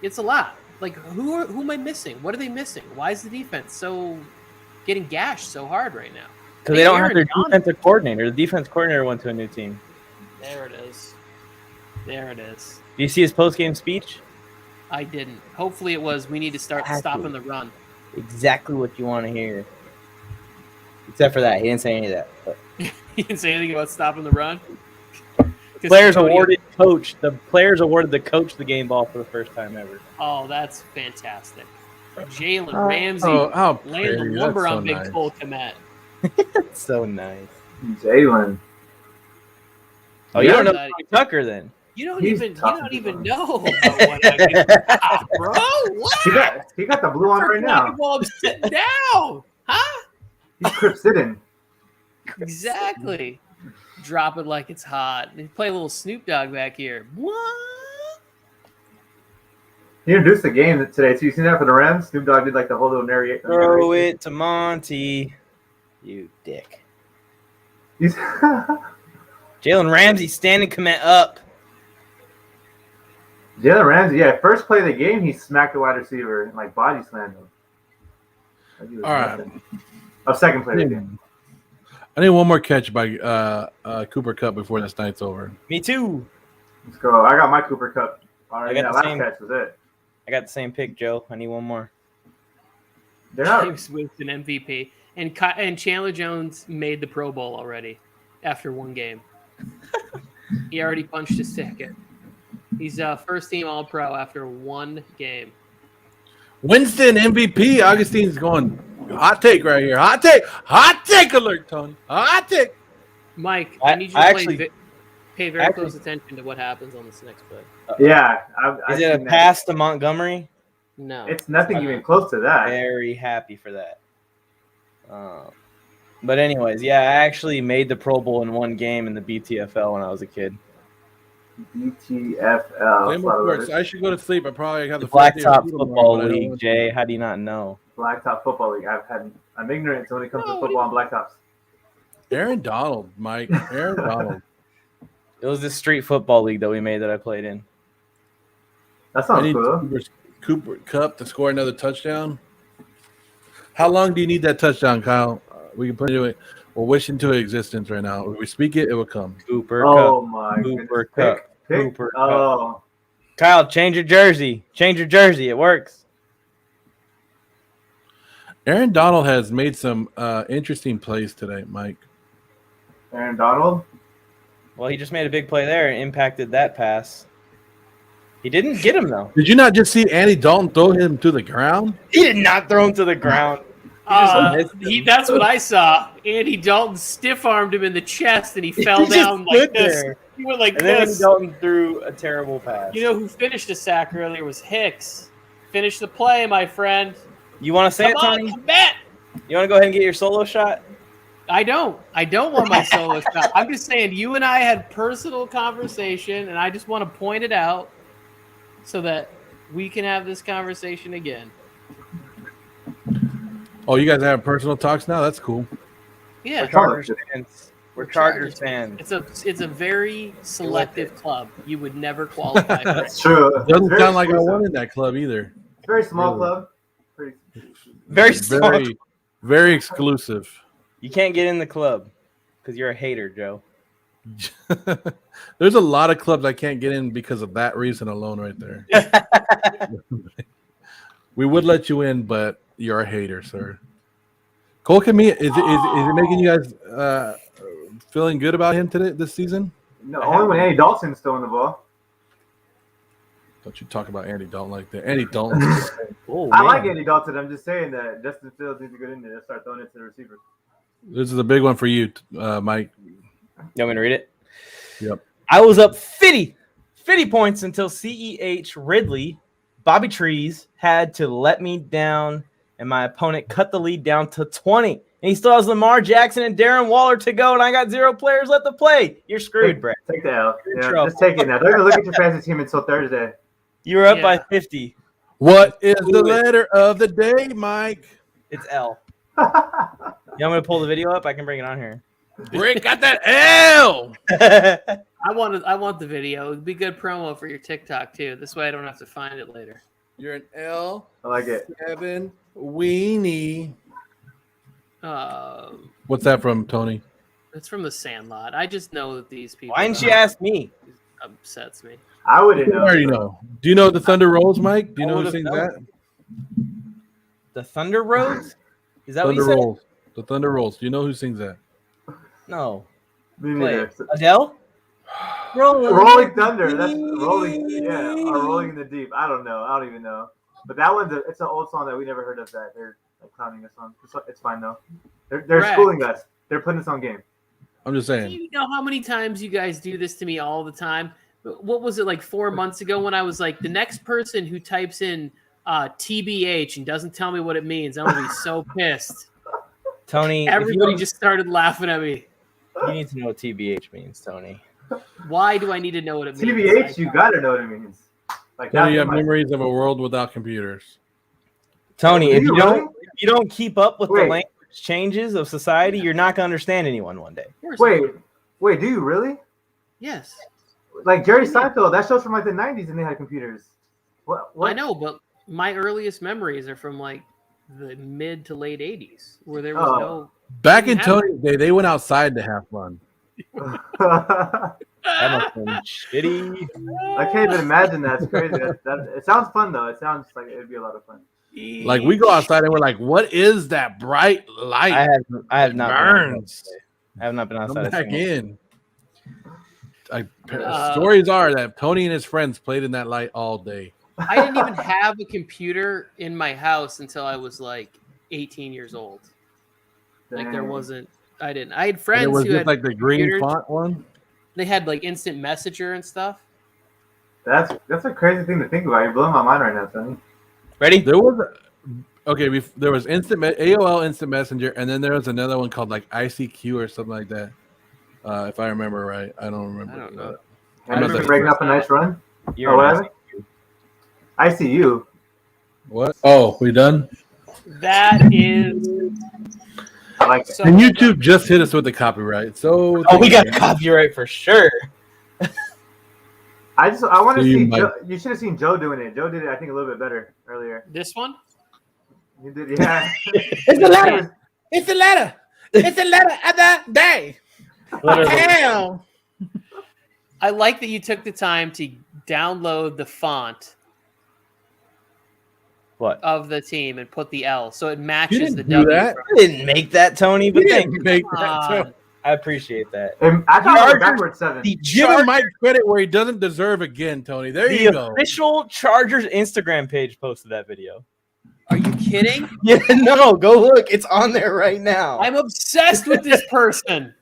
it's a lot. Like, who am I missing? What are they missing? Why is the defense getting gashed so hard right now? Because they don't have their defensive coordinator. The defense coordinator went to a new team. There it is. Do you see his post-game speech? I didn't. Hopefully it was, we need to start stopping the run. Exactly what you want to hear. Except for that. He didn't say any of that. But. He didn't say anything about stopping the run? The players awarded the coach the game ball for the first time ever. Oh, that's fantastic. Jalen Ramsey landed the lumber on Big Cole Kmet. That's so nice. Jalen. Oh, you don't know Tony Tucker then? You don't even know about what I did. Bro, what? He got the blue on right now. While I'm sitting down. Huh? He's crip sitting. Exactly. Drop it like it's hot. They play a little Snoop Dogg back here. What? He introduced the game today. So you seen that for the Rams? Snoop Dogg did like the whole little narration. Throw it to Monty. You dick. Jalen Ramsey standing Kmet up. Jalen Ramsey, first play of the game, he smacked the wide receiver and like body slammed him. All right. Second play of the game. I need one more catch by Cooper Kupp before this night's over. Me too. Let's go. I got my Cooper Kupp. All right, I got that the last same. catch was it. I got the same pick, Joe. I need one more. They're not. James Winston MVP, and Chandler Jones made the Pro Bowl already after one game. He already punched his ticket. He's first team All Pro after one game. Winston MVP. Augustine's going hot take right here. Hot take alert, Tony. Hot take. Mike, I need you to pay very close attention to what happens on this next play. Yeah. Is it a pass to Montgomery? No. It's nothing even close to that. Very happy for that. But anyways, yeah, I actually made the Pro Bowl in one game in the BTFL when I was a kid. BTFL. I should go to sleep. I probably have The the Blacktop Football League, Jay. How do you not know? Blacktop Football League. I'm ignorant when it comes to football and blacktops. Aaron Donald, Mike. Aaron Donald. It was this street football league that we made that I played in. That sounds cool. Cooper Kupp to score another touchdown. How long do you need that touchdown, Kyle? We can put it. We'll wish into existence right now. If we speak it, it will come. Cooper Oh Kupp. my Cooper goodness. Kupp. Pick? Cooper Kupp. Oh. Kyle, change your jersey. Change your jersey. It works. Aaron Donald has made some interesting plays today, Mike. Aaron Donald? Well, he just made a big play there and impacted that pass. He didn't get him, though. Did you not just see Andy Dalton throw him to the ground? He did not throw him to the ground. That's what I saw. Andy Dalton stiff-armed him in the chest, and he fell down like this. There. He went like And then this. Dalton threw a terrible pass. You know who finished the sack earlier was Hicks. Finish the play, my friend. You want to say it, Come Tony? on, bet. You want to go ahead and get your solo shot? I don't want my solo shot. I'm just saying you and I had personal conversation, and I just want to point it out so that we can have this conversation again. Oh, you guys have personal talks now? That's cool. Yeah, We're Chargers fans. We're Chargers fans. It's a very selective club. You would never qualify for That's it. true. Doesn't Very sound like I exclusive. won in that club either. It's a very small Really. club. Pretty. Very small. Very, very exclusive. You can't get in the club because you're a hater, Joe. There's a lot of clubs I can't get in because of that reason alone, right there. We would let you in, but you're a hater, sir. Cole Kmet, is it making you guys feeling good about him this season? No, only when Andy Dalton's throwing the ball. Don't you talk about Andy Dalton like that. Andy Dalton. Oh, I man. like Andy Dalton. I'm just saying that Justin Fields needs to get in there and start throwing it to the receiver. This is a big one for you, Mike. You want me to read it? Yep. I was up 50 points until CEH Ridley, Bobby Trees, had to let me down, and my opponent cut the lead down to 20. And he still has Lamar Jackson and Darren Waller to go, and I got 0 players left to play. You're screwed, Brett. Take the L. You're in Yeah, trouble. just take it now. They're gonna look at your fantasy team until Thursday. You were up Yeah. by 50. What is the letter of the day, Mike? It's L. You want me to pull the video up? I can bring it on here. Rick got that L. I want the video. It'd be good promo for your TikTok too. This way I don't have to find it later. You're an L7 I like it. weenie. Um, What's that from, Tony? it's from The Sandlot. I just know that these people. Why didn't you ask me? Upsets me. I wouldn't I know. already know. Do you know the Thunder Rolls, Mike? Do you I know who would've sings known. that? The Thunder Roads? Is that what Thunder you said? Rolls. The Thunder Rolls. Do you know who sings that? No. Me Play neither. it. Adele? Rolling Thunder. That's rolling. Yeah, or Rolling in the Deep. I don't know. I don't even know. But that one's it's an old song that we never heard of. That they're like clowning us on. It's fine though. They're Correct. schooling us. They're putting us on game. I'm just saying. You know how many times you guys do this to me all the time? What was it like 4 months ago when I was like, the next person who types in TBH and doesn't tell me what it means, I'm gonna be so pissed. Tony, Everybody just started laughing at me. you need to know what TBH means, Tony. Why do I need to know what it means? TBH, you gotta know what it means. Like Tony, you have my- memories of a world without computers. Tony, Do if you you really? don't keep up with the Wait. language changes of society, you're not gonna understand anyone one day. Of course. Wait, do you really? Yes. Like Jerry Seinfeld, that show's from like the 90s and they had computers. What? I know, but my earliest memories are from like the mid to late 80s where there was Oh. no. Back in Yeah. Tony's day, they went outside to have fun. That must have been shitty. I can't even imagine that. It's crazy. It sounds fun though. It sounds like it'd be a lot of fun. Like we go outside and we're like, what is that bright light? I have not burns. I have not been Come outside. back in. Stories are that Tony and his friends played in that light all day. I didn't even have a computer in my house until I was like 18 years old. Like there wasn't. I didn't. I had friends was who just had like the green computers. font one. They had like instant messenger and stuff. That's a crazy thing to think about. You're blowing my mind right now, Tony. Ready? There was there was AOL Instant Messenger, and then there was another one called like ICQ or something like that. If I remember right, I don't remember. I don't know. Have you been breaking up a nice run? You're What? I see you. What? Oh, we done? That is. I like it. So And YouTube just hit us with the copyright. So Oh, we got copyright for sure. I want to So you see. might- Joe, you should have seen Joe doing it. Joe did it, I think, a little bit better earlier. This one. You did, yeah. It's the letter. It's the letter. It's the letter of the day. Damn. I like that you took the time to download the font What? of the team and put the L so it You matches didn't the do W. that. I didn't make that, Tony, but You thank didn't you. make Come that. on. Too. I appreciate that. And I thought it was Chargers- backwards 7. The Give him Mike credit where he doesn't deserve again, Tony. There you The go. official Chargers Instagram page posted that video. Are you kidding? Yeah, no, go look. It's on there right now. I'm obsessed with this person.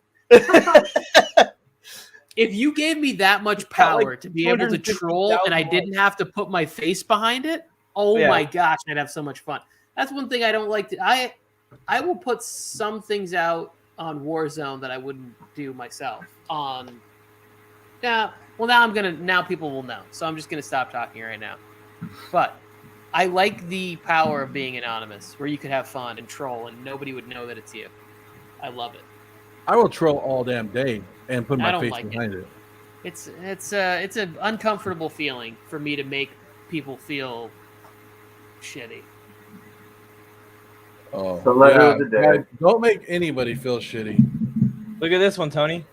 If you gave me that much power to be able to troll and I didn't have to put my face behind it, oh Yeah. my gosh, I'd have so much fun. That's one thing I don't like to. I will put some things out on Warzone that I wouldn't do myself. Now people will know, so I'm just gonna stop talking right now. But I like the power of being anonymous, where you could have fun and troll and nobody would know that it's you. I love it. I will troll all damn day and put I my don't face like behind it. It's an uncomfortable feeling for me to make people feel shitty. Oh, The letter of the day. guys, don't make anybody feel shitty. Look at this one, Tony.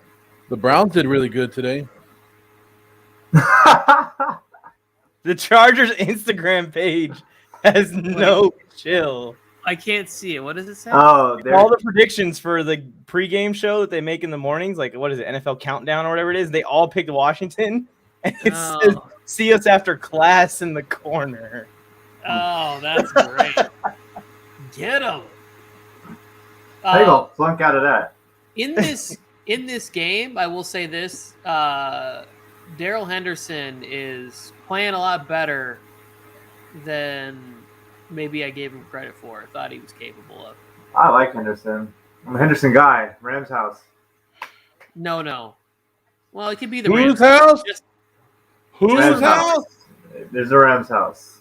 The Browns did really good today. The Chargers Instagram page has no chill. I can't see it. What does it say? Oh, there. All the predictions for the pregame show that they make in the mornings, like what is it, NFL Countdown or whatever it is, they all picked Washington. And it says, Oh. "See us after class" in the corner. Oh, that's great. Get him. How you gonna flunk out of that? In this game, I will say this: Daryl Henderson is playing a lot better than maybe I gave him credit for. I thought he was capable of. I like Henderson. I'm a Henderson guy. Rams house. No. Well, it could be the Whose Rams. house? Just- Whose Rams house? There's a Rams house.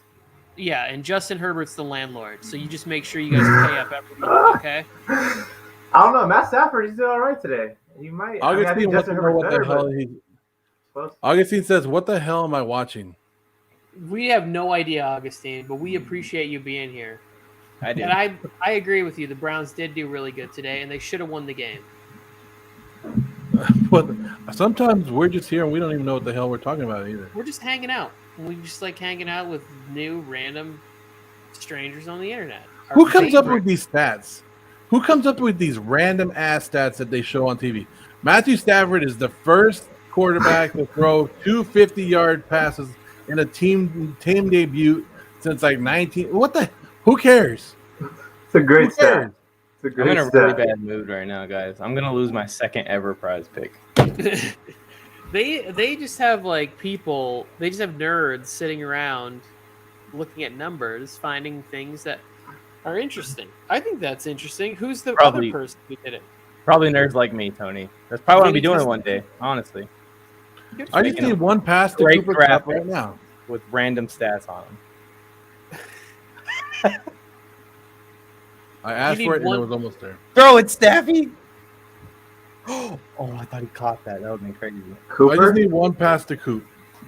Yeah, and Justin Herbert's the landlord, so you just make sure you guys pay up every month, okay? I don't know. Matt Stafford, he's doing all right today. He might. I Augustine think wants Justin to know Herbert's what the better, hell but he. close. Augustine says, "What the hell am I watching?" We have no idea, Augustine, but we appreciate you being here. I did. And I agree with you. The Browns did do really good today, and they should have won the game. But sometimes we're just here and we don't even know what the hell we're talking about either. We're just hanging out. We just like hanging out with new random strangers on the internet. Our Who comes up favorite- with these stats? Who comes up with these random ass stats that they show on TV? Matthew Stafford is the first quarterback to throw 2 50-yard passes in a team debut since like 19. What the? Who cares? It's a great Who stat. cares? It's a I'm great in a stat. really bad mood right now, guys. I'm gonna lose my second ever prize pick. They just have like people. They just have nerds sitting around, looking at numbers, finding things that are interesting. I think that's interesting. Who's the Probably- other person who did it? Probably nerds like me, Tony. That's probably what I'll be Maybe doing just- one day, honestly, Good I for just you. need one pass to Great Cooper Cup graphics. right now. with random stats on them. I asked need for it and one- it was almost there. Throw it, Staffy! Oh, I thought he caught that. That would be crazy. I Cooper. just need one pass to Coop.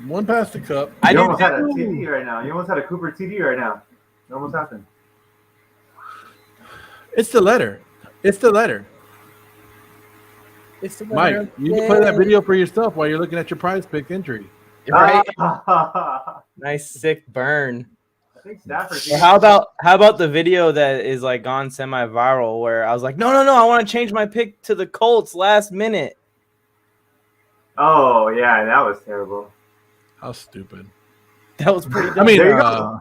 One pass to Cup. I You do almost had a too. TD right now. You almost had a Cooper TD right now. It almost happened. It's the letter. It's the letter. It's the Mike, winner of you the can play that day. video for yourself while you're looking at your prize pick entry. Right? I Nice sick burn. think Stafford. Or how about the video that is like gone semi-viral where I was like, no, I want to change my pick to the Colts last minute. Oh yeah, that was terrible. How stupid. That was pretty dumb. I mean, There you go.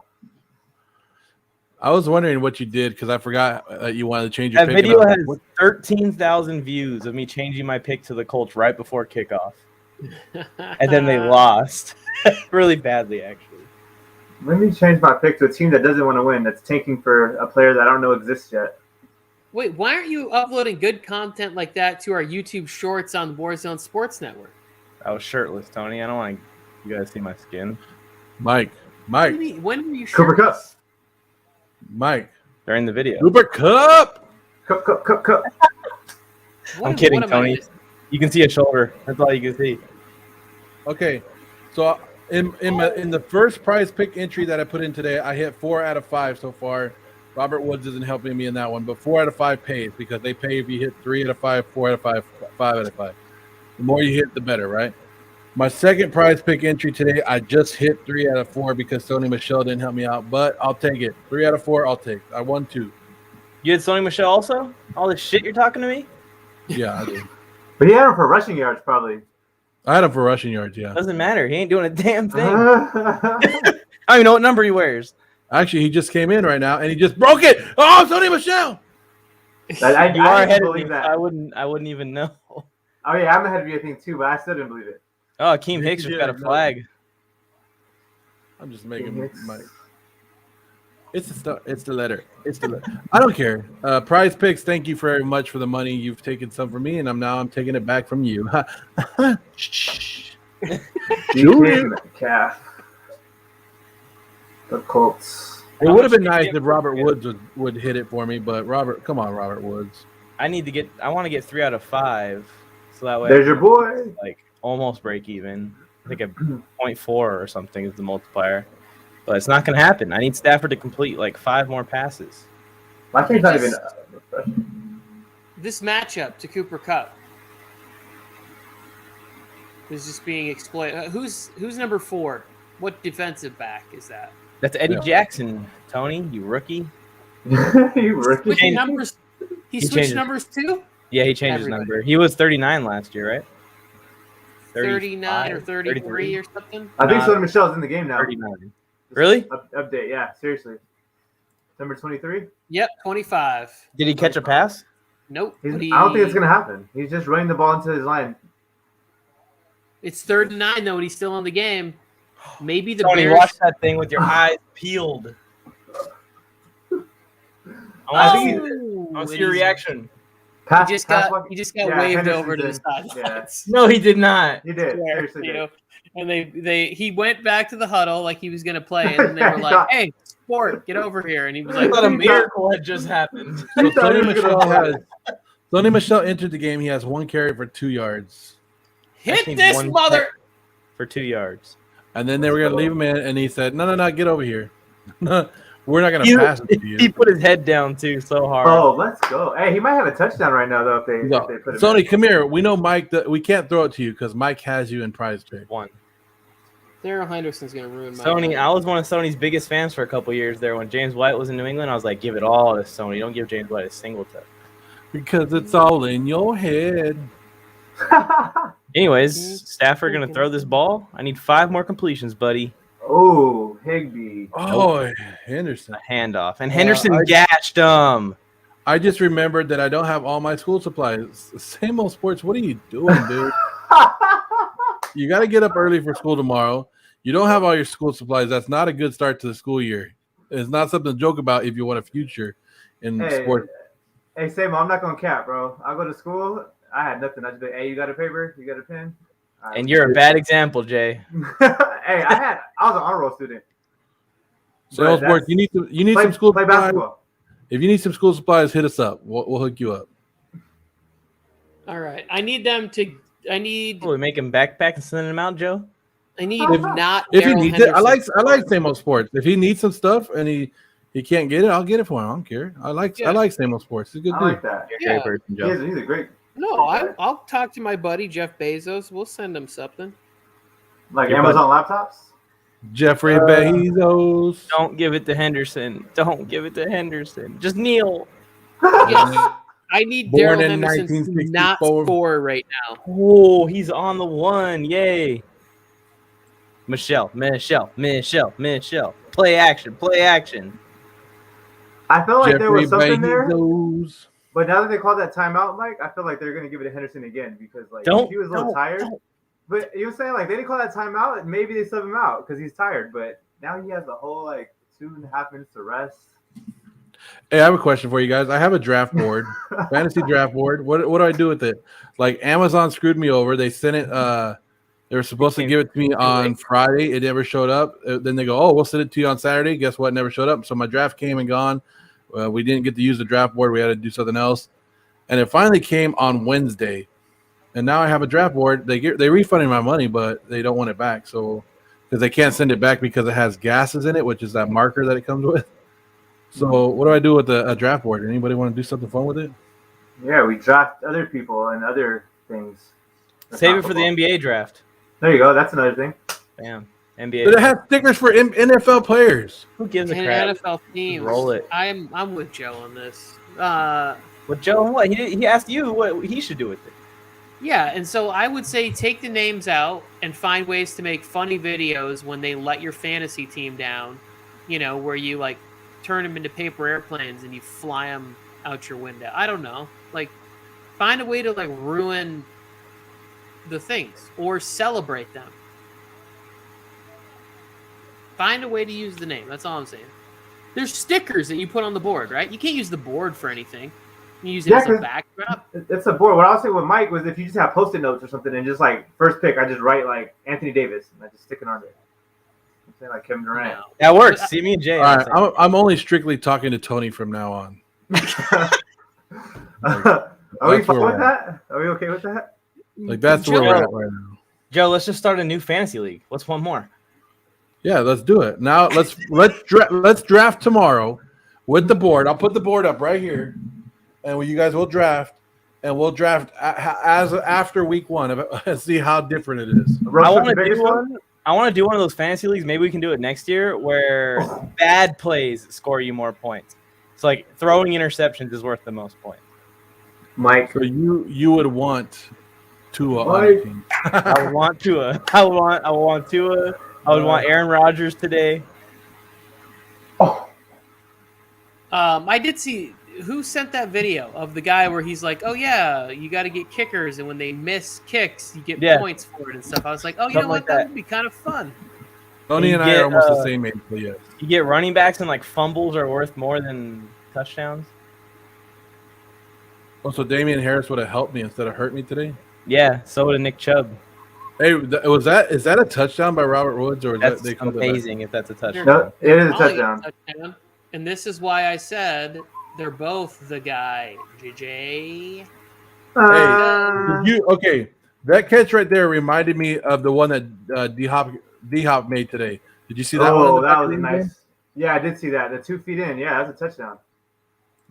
I was wondering what you did because I forgot that you wanted to change your That pick. video and I has was like, 13,000 views of me changing my pick to the Colts right before kickoff. And then they lost really badly, actually. Let me change my pick to a team that doesn't want to win. That's tanking for a player that I don't know exists yet. Wait, why aren't you uploading good content like that to our YouTube Shorts on the Warzone Sports Network? I was shirtless, Tony. I don't want you guys to see my skin. Mike, What do you mean? When were you Cooper Kupp. shirtless? Mike, During the video. Cooper Kupp. Cup. What I'm am- kidding, what am I Tony. missing? You can see a shoulder. That's all you can see. Okay, so in the first prize pick entry that I put in today, I hit 4 out of 5 so far. Robert Woods isn't helping me in that one, but 4 out of 5 pays because they pay if you hit 3 out of 5, 4 out of 5, 5 out of 5. The more you hit, the better, right? My second prize pick entry today, I just hit 3 out of 4 because Sony Michelle didn't help me out, but I'll take it. 3 out of 4, I'll take. I won 2. You had Sony Michelle also? All this shit you're talking to me? Yeah, I did. But he had him for rushing yards, probably. I had him for rushing yards, yeah. Doesn't matter. He ain't doing a damn thing. I don't even know what number he wears. Actually, he just came in right now and he just broke it. Oh, Sony Michelle. I You are didn't ahead of me. believe that. I wouldn't even know. Oh yeah, I'm ahead of you, I think too, but I still didn't believe it. Oh, Akeem Hicks just got a flag. I'm just making Mike. It's the letter. It's the letter. I don't care. Prize picks. Thank you very much for the money. You've taken some from me, and I'm taking it back from you. Shh. DK Metcalf. The Colts. It would have been nice if Robert Woods would hit it for me, but come on, Robert Woods. I want to get 3 out of 5, so that way There's your boy. like almost break even. I think a 0.4 or something is the multiplier, but it's not going to happen. I need Stafford to complete like 5 more passes. My team's not even. This matchup to Cooper Kupp is just being exploited. Who's number 4? What defensive back is that? That's Eddie Jackson, Tony, you rookie. You rookie. Switch numbers. He switched changes. numbers too? Yeah, he changed his Everybody. number. He was 39 last year, right? 39 or 35, 33 or something? I think Nah. Sony Michelle's in the game now. 39. Really? Update, yeah, seriously. Number 23? Yep, 25. Did he catch a pass? Nope. I but don't think it's going to happen. He's just running the ball into his line. It's 3rd and 9 though, and he's still in the game. Maybe the Tony, Bears. watch that thing with your eyes peeled. I I want think to see your reaction. Pass, He just pass got yeah, waved Henderson over to the did. sidelines. No, he did not. He did. Swear, Seriously you did. know, and he went back to the huddle like he was going to play, and then they were like, "Hey, sport, get over here!" And he was I like, thought a miracle had just happened. So thought he Sony Michelle entered the game. He has 1 carry for 2 yards, "Hit think this one mother!" For 2 yards. and then they were gonna leave him in, and he said, "No, get over here. We're not gonna pass it to He you." put his head down too so hard. Oh, let's go. Hey, he might have a touchdown right now, though, if they put it Sony, come here. We know Mike. We can't throw it to you because Mike has you in prize pick. One. Daryl Henderson's going to ruin my Sony, night. I was one of Sony's biggest fans for a couple years there. When James White was in New England, I was like, give it all to Sony. Don't give James White a single touch. Because it's all in your head. Anyways, Stafford going to throw this ball. I need 5 more completions, buddy. Oh, Higbee. Oh, Henderson. A handoff. And Henderson I- gashed him. I just remembered that I don't have all my school supplies. Same old sports. What are you doing, dude? You got to get up early for school tomorrow. You don't have all your school supplies. That's not a good start to the school year. It's not something to joke about if you want a future in sports. Hey, Sam, I'm not going to cap, bro. I go to school. I had nothing. I just be, hey, you got a paper? You got a pen? All right. And you're a bad example, Jay. Hey, I was an honor roll student. So But sports, you need play, some school play supplies. basketball. If you need some school supplies, hit us up. We'll hook you up. All right, I need them to. I need. What, we make him backpack and send him out, Joe? I need If- not. If he Daryl needs it, I Henderson. like same old sports. If he needs some stuff and he can't get it, I'll get it for him. I don't care. I like same old sports. He's a good I dude. like that. You're a Yeah. great person, Joe. He's a great No, I'll talk to my buddy Jeff Bezos. We'll send him something. Like Your Amazon laptops? Jeffrey Bezos. Don't give it to Henderson. Don't give it to Henderson. Just kneel. Yes. I need Born Daryl in Henderson to not 1964. score right now. Oh, he's on the one. Yay. Michelle. Play action. I felt like there was something there, Bezos. but now that they called that timeout, Mike, I feel like they're going to give it to Henderson again because like he was a little tired. But you were saying like they didn't call that timeout, and maybe they sub him out because he's tired. But now he has a whole like 2.5 minutes to rest. Hey, I have a question for you guys. I have a draft board, fantasy draft board. What do I do with it? Like Amazon screwed me over. They sent it. They were supposed to give it to me on Friday. It never showed up. Then they go, "Oh, we'll send it to you on Saturday." Guess what? It never showed up. So my draft came and gone. We didn't get to use the draft board. We had to do something else. And it finally came on Wednesday. And now I have a draft board. They refunded my money, but they don't want it back. So because they can't send it back because it has gases in it, which is that marker that it comes with. So what do I do with a draft board? Anybody want to do something fun with it? Yeah, we draft other people and other things. Save it for the NBA draft. There you go. That's another thing. Bam. NBA. But it has stickers for NFL players. Who gives a And crap? NFL teams. Roll it. I'm with Joe on this. But Joe, what? He asked you what he should do with it. Yeah, and so I would say take the names out and find ways to make funny videos when they let your fantasy team down. You know, where you like turn them into paper airplanes and you fly them out your window. I don't know. Like, find a way to like ruin the things or celebrate them. Find a way to use the name. That's all I'm saying. There's stickers that you put on the board, right? You can't use the board for anything. You use it as a backdrop. It's a board. What I was saying with Mike was if you just have Post-it notes or something and just like first pick, I just write like Anthony Davis and I just stick it on there. I'm saying like Kevin Durant. No. That works. See me and Jay. All right, I'm only strictly talking to Tony from now on. Are we That's fine where with we're that? Are we okay with that? Like that's where we're at right now. Joe, let's just start a new fantasy league. What's one more? Yeah, let's do it. Now let's draft tomorrow with the board. I'll put the board up right here, and you guys will draft, and we'll draft as after week 1 and see how different it is. I want to do one of those fantasy leagues. Maybe we can do it next year where bad plays score you more points. It's like throwing interceptions is worth the most points. Mike. So you would want Tua on Mike. your team. I would want Tua. I would want Tua. I would want Aaron Rodgers today. I did see who sent that video of the guy where he's like, "Oh yeah, you got to get kickers, and when they miss kicks, you get points for it and stuff." I was like, "Oh, you know what? That would be kind of fun." Tony and I are almost the same age, but yes. You get running backs and like fumbles are worth more than touchdowns. Also, Damian Harris would have helped me instead of hurt me today. Yeah, so would Nick Chubb. Hey, is that a touchdown by Robert Woods or is That's that they called amazing if that's a touchdown. No, it is a Probably touchdown. And this is why I said they're both the guy, JJ. Okay, that catch right there reminded me of the one that D-Hop made today. Did you see that one? Oh, that was nice. Yeah, I did see that. The 2 feet in. Yeah, that's a touchdown.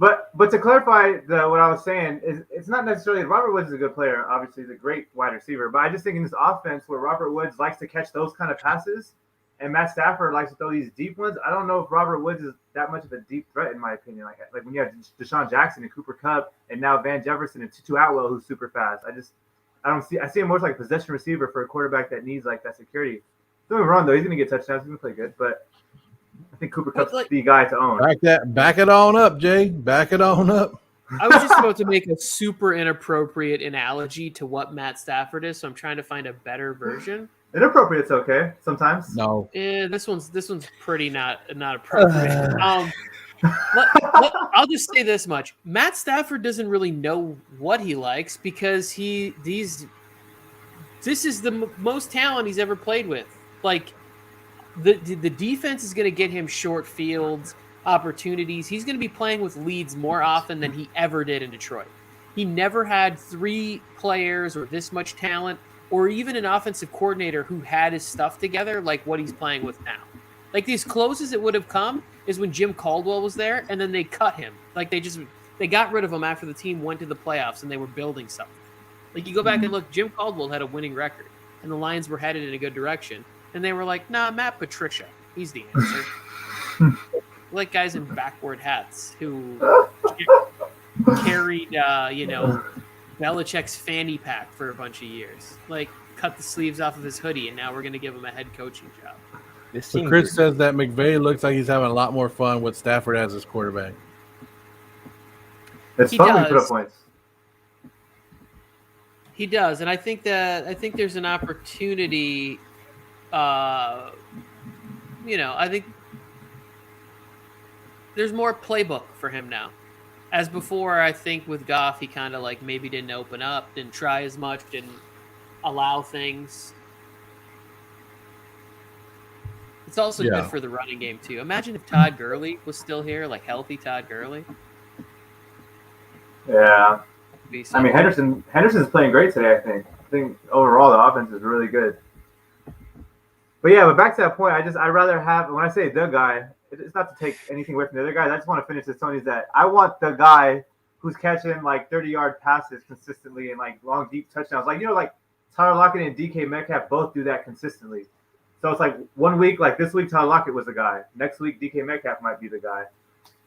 But to clarify what I was saying is it's not necessarily Robert Woods is a good player. Obviously, he's a great wide receiver. But I just think in this offense where Robert Woods likes to catch those kind of passes and Matt Stafford likes to throw these deep ones, I don't know if Robert Woods is that much of a deep threat in my opinion. Like when you have Deshaun Jackson and Cooper Kupp and now Van Jefferson and Tutu Atwell who's super fast. I see him more like a possession receiver for a quarterback that needs like that security. Don't get me wrong though, he's gonna get touchdowns, he's gonna play good, but I think Cooper Kupp's the guy to own. Back it on up, Jay. Back it on up. I was just about to make a super inappropriate analogy to what Matt Stafford is, so I'm trying to find a better version. Inappropriate's okay sometimes. No. This one's pretty not appropriate. I'll just say this much: Matt Stafford doesn't really know what he likes because this is the most talent he's ever played with. Like the defense is going to get him short fields, opportunities. He's going to be playing with leads more often than he ever did in Detroit. He never had 3 players or this much talent, or even an offensive coordinator who had his stuff together like what he's playing with now. Like these closest it would have come is when Jim Caldwell was there, and then they cut him. Like they just They got rid of him after the team went to the playoffs and they were building something. Like, you go back and look, Jim Caldwell had a winning record, and the Lions were headed in a good direction. And they were like, nah, Matt Patricia, he's the answer. Like guys in backward hats who carried, Belichick's fanny pack for a bunch of years. Like, cut the sleeves off of his hoodie, and now we're going to give him a head coaching job. So Chris says that McVay looks like he's having a lot more fun with Stafford as his quarterback. It's fun to put up points. He does, and I think there's an opportunity. I think there's more playbook for him now. As before, I think with Goff, he kind of like maybe didn't open up, didn't try as much, didn't allow things. It's also good for the running game too. Imagine if Todd Gurley was still here, like healthy Todd Gurley. Yeah. I mean, Henderson's playing great today, I think overall the offense is really good. But back to that point, I'd rather have, when I say the guy, it's not to take anything away from the other guys. I just want to finish this, Tony, that I want the guy who's catching like 30-yard passes consistently and like long, deep touchdowns. Like, like Tyler Lockett and DK Metcalf both do that consistently. So it's like 1 week, like this week, Tyler Lockett was the guy. Next week, DK Metcalf might be the guy.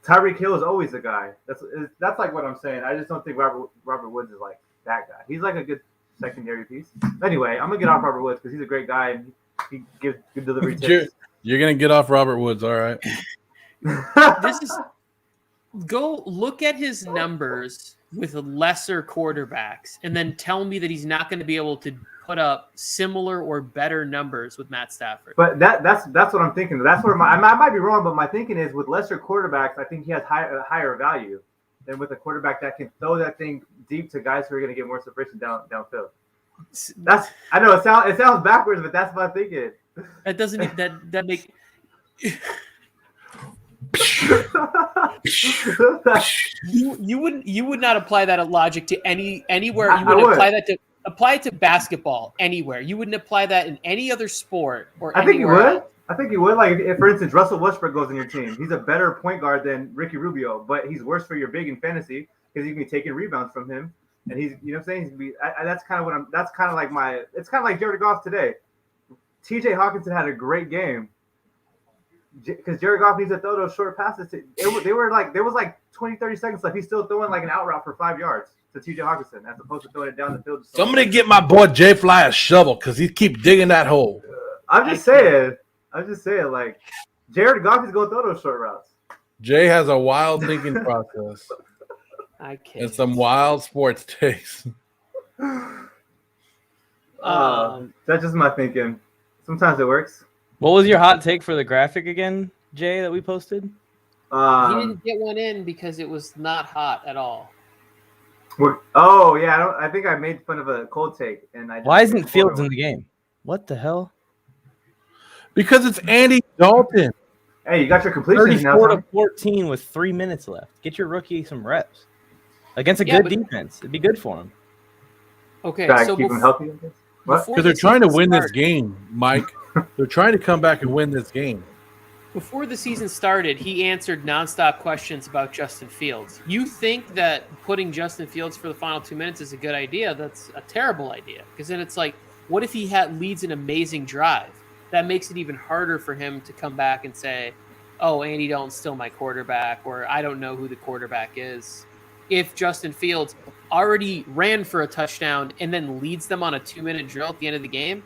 Tyreek Hill is always the guy. That's like what I'm saying. I just don't think Robert Woods is like that guy. He's like a good secondary piece. Anyway, I'm gonna get off Robert Woods because he's a great guy and he gives good delivery tips. You're gonna get off Robert Woods, all right? Go look at his numbers with lesser quarterbacks, and then tell me that he's not going to be able to put up similar or better numbers with Matt Stafford. But that's what I'm thinking. That's where I might be wrong, but my thinking is with lesser quarterbacks, I think he has a higher value than with a quarterback that can throw that thing deep to guys who are going to get more separation downfield. I know it sounds backwards, but that's what I'm thinking. That doesn't that make. you would not apply that logic to anywhere. You would apply it to basketball anywhere. You wouldn't apply that in any other sport or. I think you would. I think you would. Like, if, for instance, Russell Westbrook goes in your team, he's a better point guard than Ricky Rubio, but he's worse for your big in fantasy because you can be taking rebounds from him, and he's, you know what I'm saying? That's kind of what I'm. That's kind of like my. It's kind of like Jared Goff today. T.J. Hawkinson had a great game because Jared Goff needs to throw those short passes. There was like 20, 30 seconds left. He's still throwing like an out route for 5 yards to T.J. Hawkinson as opposed to throwing it down the field. Somebody get my boy Jay Fly a shovel because he keep digging that hole. I'm just saying, like, Jared Goff is going to throw those short routes. Jay has a wild thinking process. I can't. And some wild sports takes. That's just my thinking. Sometimes it works. What was your hot take for the graphic again, Jay, that we posted? He didn't get one in because it was not hot at all. I think I made fun of a cold take. Why isn't Fields in the game? What the hell? Because it's Andy Dalton. Hey, you got your completions now. 34-14 with 3 minutes left. Get your rookie some reps against a good defense. It'd be good for him. Okay, so keep him healthy. Because they're trying to win this game, Mike. They're trying to come back and win this game. Before the season started, he answered nonstop questions about Justin Fields. You think that putting Justin Fields for the final 2 minutes is a good idea? That's a terrible idea. Because then it's like, what if he leads an amazing drive? That makes it even harder for him to come back and say, oh, Andy Dalton's still my quarterback, or I don't know who the quarterback is. If Justin Fields already ran for a touchdown and then leads them on a 2-minute drill at the end of the game,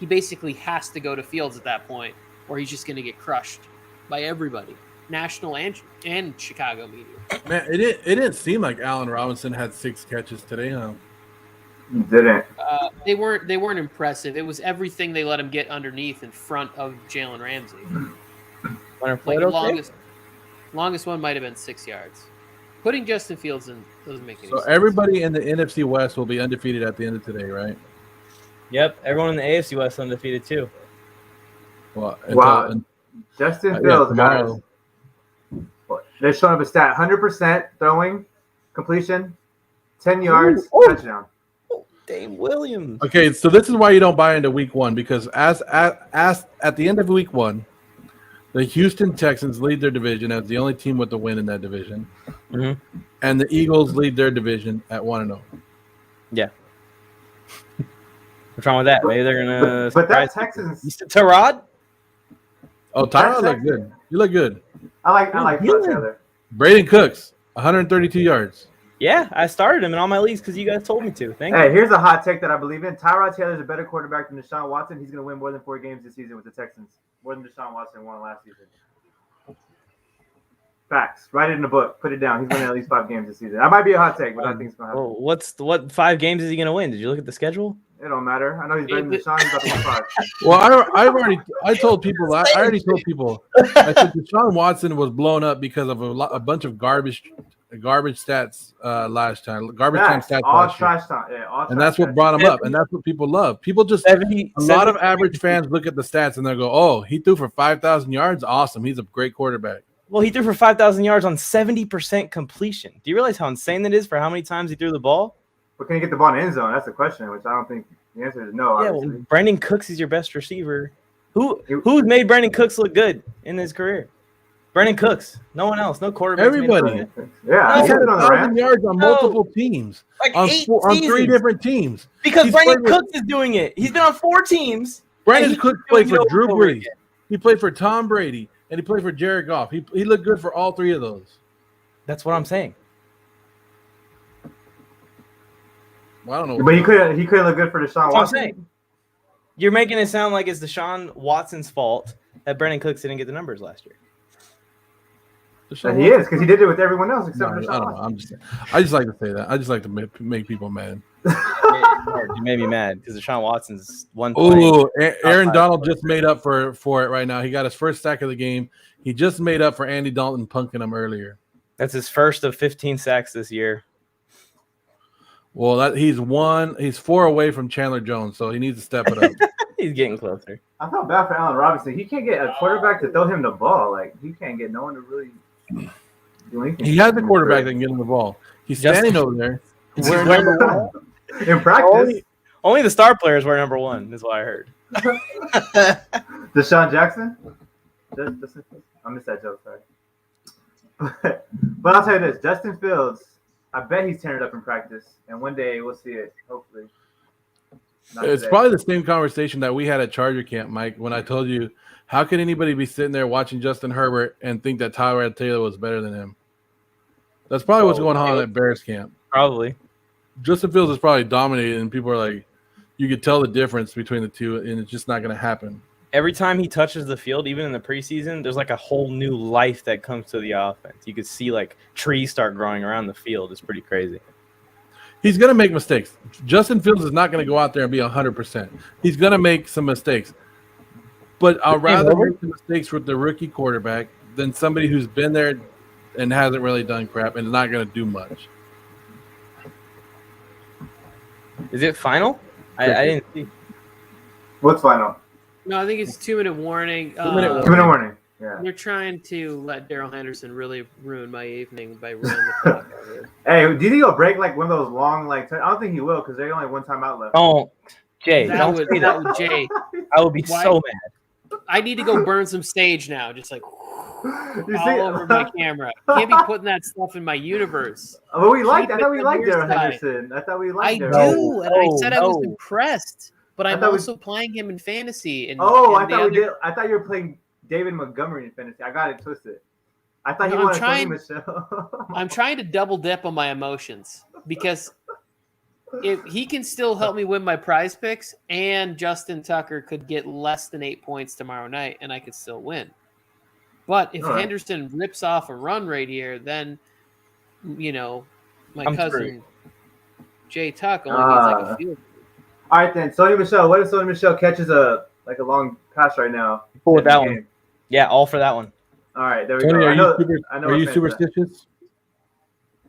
he basically has to go to Fields at that point, or he's just going to get crushed by everybody, national and Chicago media. Man, it didn't seem like Allen Robinson had 6 catches today, huh? Didn't. They weren't impressive. It was everything they let him get underneath in front of Jalen Ramsey. Like the longest one might have been 6 yards. Putting Justin Fields in doesn't make any sense. So everybody in the NFC West will be undefeated at the end of today, right? Yep, everyone in the AFC West undefeated too. Well, Justin Fields, guys. They're showing up a stat: 100% throwing, completion, 10 yards, touchdown. Dave Williams. Okay, so this is why you don't buy into Week 1, because as at the end of Week 1, the Houston Texans lead their division as the only team with the win in that division. and the Eagles lead their division at 1-0. Yeah. What's wrong with that? Maybe they're gonna. But that surprise Texans. people. You said Tyrod? Oh, Tyrod looked good. You look good. I like Taylor. Braden Cooks, 132 yards. Yeah, I started him in all my leagues because you guys told me to. Thank you. Hey, here's a hot take that I believe in. Tyrod Taylor is a better quarterback than Deshaun Watson. He's going to win more than 4 games this season with the Texans. More than Deshaun Watson won last season. Facts. Write it in the book. Put it down. He's winning at least 5 games this season. That might be a hot take, but I think it's going to happen. Well, what 5 games is he going to win? Did you look at the schedule? It don't matter. I know he's better than Deshaun. He's about to win 5. Well, I told people. I already told people. I said Deshaun Watson was blown up because of a bunch of garbage stats last time. Garbage time stats. All last year. trash time. Yeah, all And that's what brought him up, and that's what people love. People just a lot of average fans look at the stats and they go, "Oh, he threw for 5,000 yards. Awesome, he's a great quarterback." Well, he threw for 5,000 yards on 70% completion. Do you realize how insane that is for how many times he threw the ball? But can he get the ball in the end zone? That's the question, which I don't think the answer is no. Yeah, well, Brandon Cooks is your best receiver. Who's made Brandon Cooks look good in his career? Brandon Cooks. No one else. No quarterback. Everybody. Yeah, he's had 1,000 yards on multiple teams, like on 3 different teams. Because Brandon Cooks is doing it. He's been on 4 teams. Brandon Cooks played for Drew Brees. He played for Tom Brady, and he played for Jared Goff. He looked good for all 3 of those. That's what I'm saying. Well, I don't know. But he could look good for Deshaun Watson. I'm saying. You're making it sound like it's Deshaun Watson's fault that Brandon Cooks didn't get the numbers last year. And he is, because he did it with everyone else except for Deshaun I Watson. just like to say that. I just like to make people mad. You made me mad because Deshaun Watson's one play. Oh, Aaron Donald just made up for it right now. He got his first sack of the game. He just made up for Andy Dalton punking him earlier. That's his first of 15 sacks this year. Well, he's 4 away from Chandler Jones, so he needs to step it up. He's getting closer. I felt bad for Allen Robinson. He can't get a quarterback to throw him the ball. Like, he can't get no one to really do anything. He has a quarterback that can get him the ball. He's standing over there. Wearing number 1. In practice. Only the star players wear number 1, is what I heard. Deshaun Jackson? I missed that joke, sorry. But I'll tell you this, Justin Fields, I bet he's tearing it up in practice, and one day we'll see it, hopefully. It's probably the same conversation that we had at Charger camp, Mike, when I told you, how could anybody be sitting there watching Justin Herbert and think that Tyrod Taylor was better than him? That's probably what's going on at Bears camp. Probably. Justin Fields is probably dominated, and people are like, you could tell the difference between the two, and it's just not going to happen. Every time he touches the field, even in the preseason, there's like a whole new life that comes to the offense. You could see like trees start growing around the field. It's pretty crazy. He's going to make mistakes. Justin Fields is not going to go out there and be 100%. He's going to make some mistakes. But I'd rather make the mistakes with the rookie quarterback than somebody who's been there and hasn't really done crap and is not going to do much. Is it final? I didn't see. What's final? No, I think it's 2-minute warning. 2-minute warning. Yeah. They're trying to let Darrell Henderson really ruin my evening by running the clock out here. Hey, do you think he'll break like one of those long, like, I don't think he will because they only have 1 timeout left. Don't. Jay, That would Jay. I would be so mad. I need to go burn some stage now, just like You all over my camera. Can't be putting that stuff in my universe. But we liked. I Keep thought it we on liked your Darrell side. Henderson. I thought we I liked do, Darrell. and I said I was no. impressed. But I'm thought we- also playing him in fantasy. And, Oh, and I the thought we other- did. I thought you were playing David Montgomery in fantasy. I got it twisted. I thought No, he I'm wanted trying- Tony Michelle. I'm trying to double dip on my emotions because if he can still help me win my prize picks, and Justin Tucker could get less than 8 points tomorrow night, and I could still win. But if All right. Henderson rips off a run rate here, then my I'm cousin screwed. Jay Tuck only needs like a field. All right then, Sony Michelle. What if Sony Michelle catches a long pass right now? Cool with in the that one. game? Yeah, all for that one. All right, there we Tony, go. are I know you what fans are. superstitious?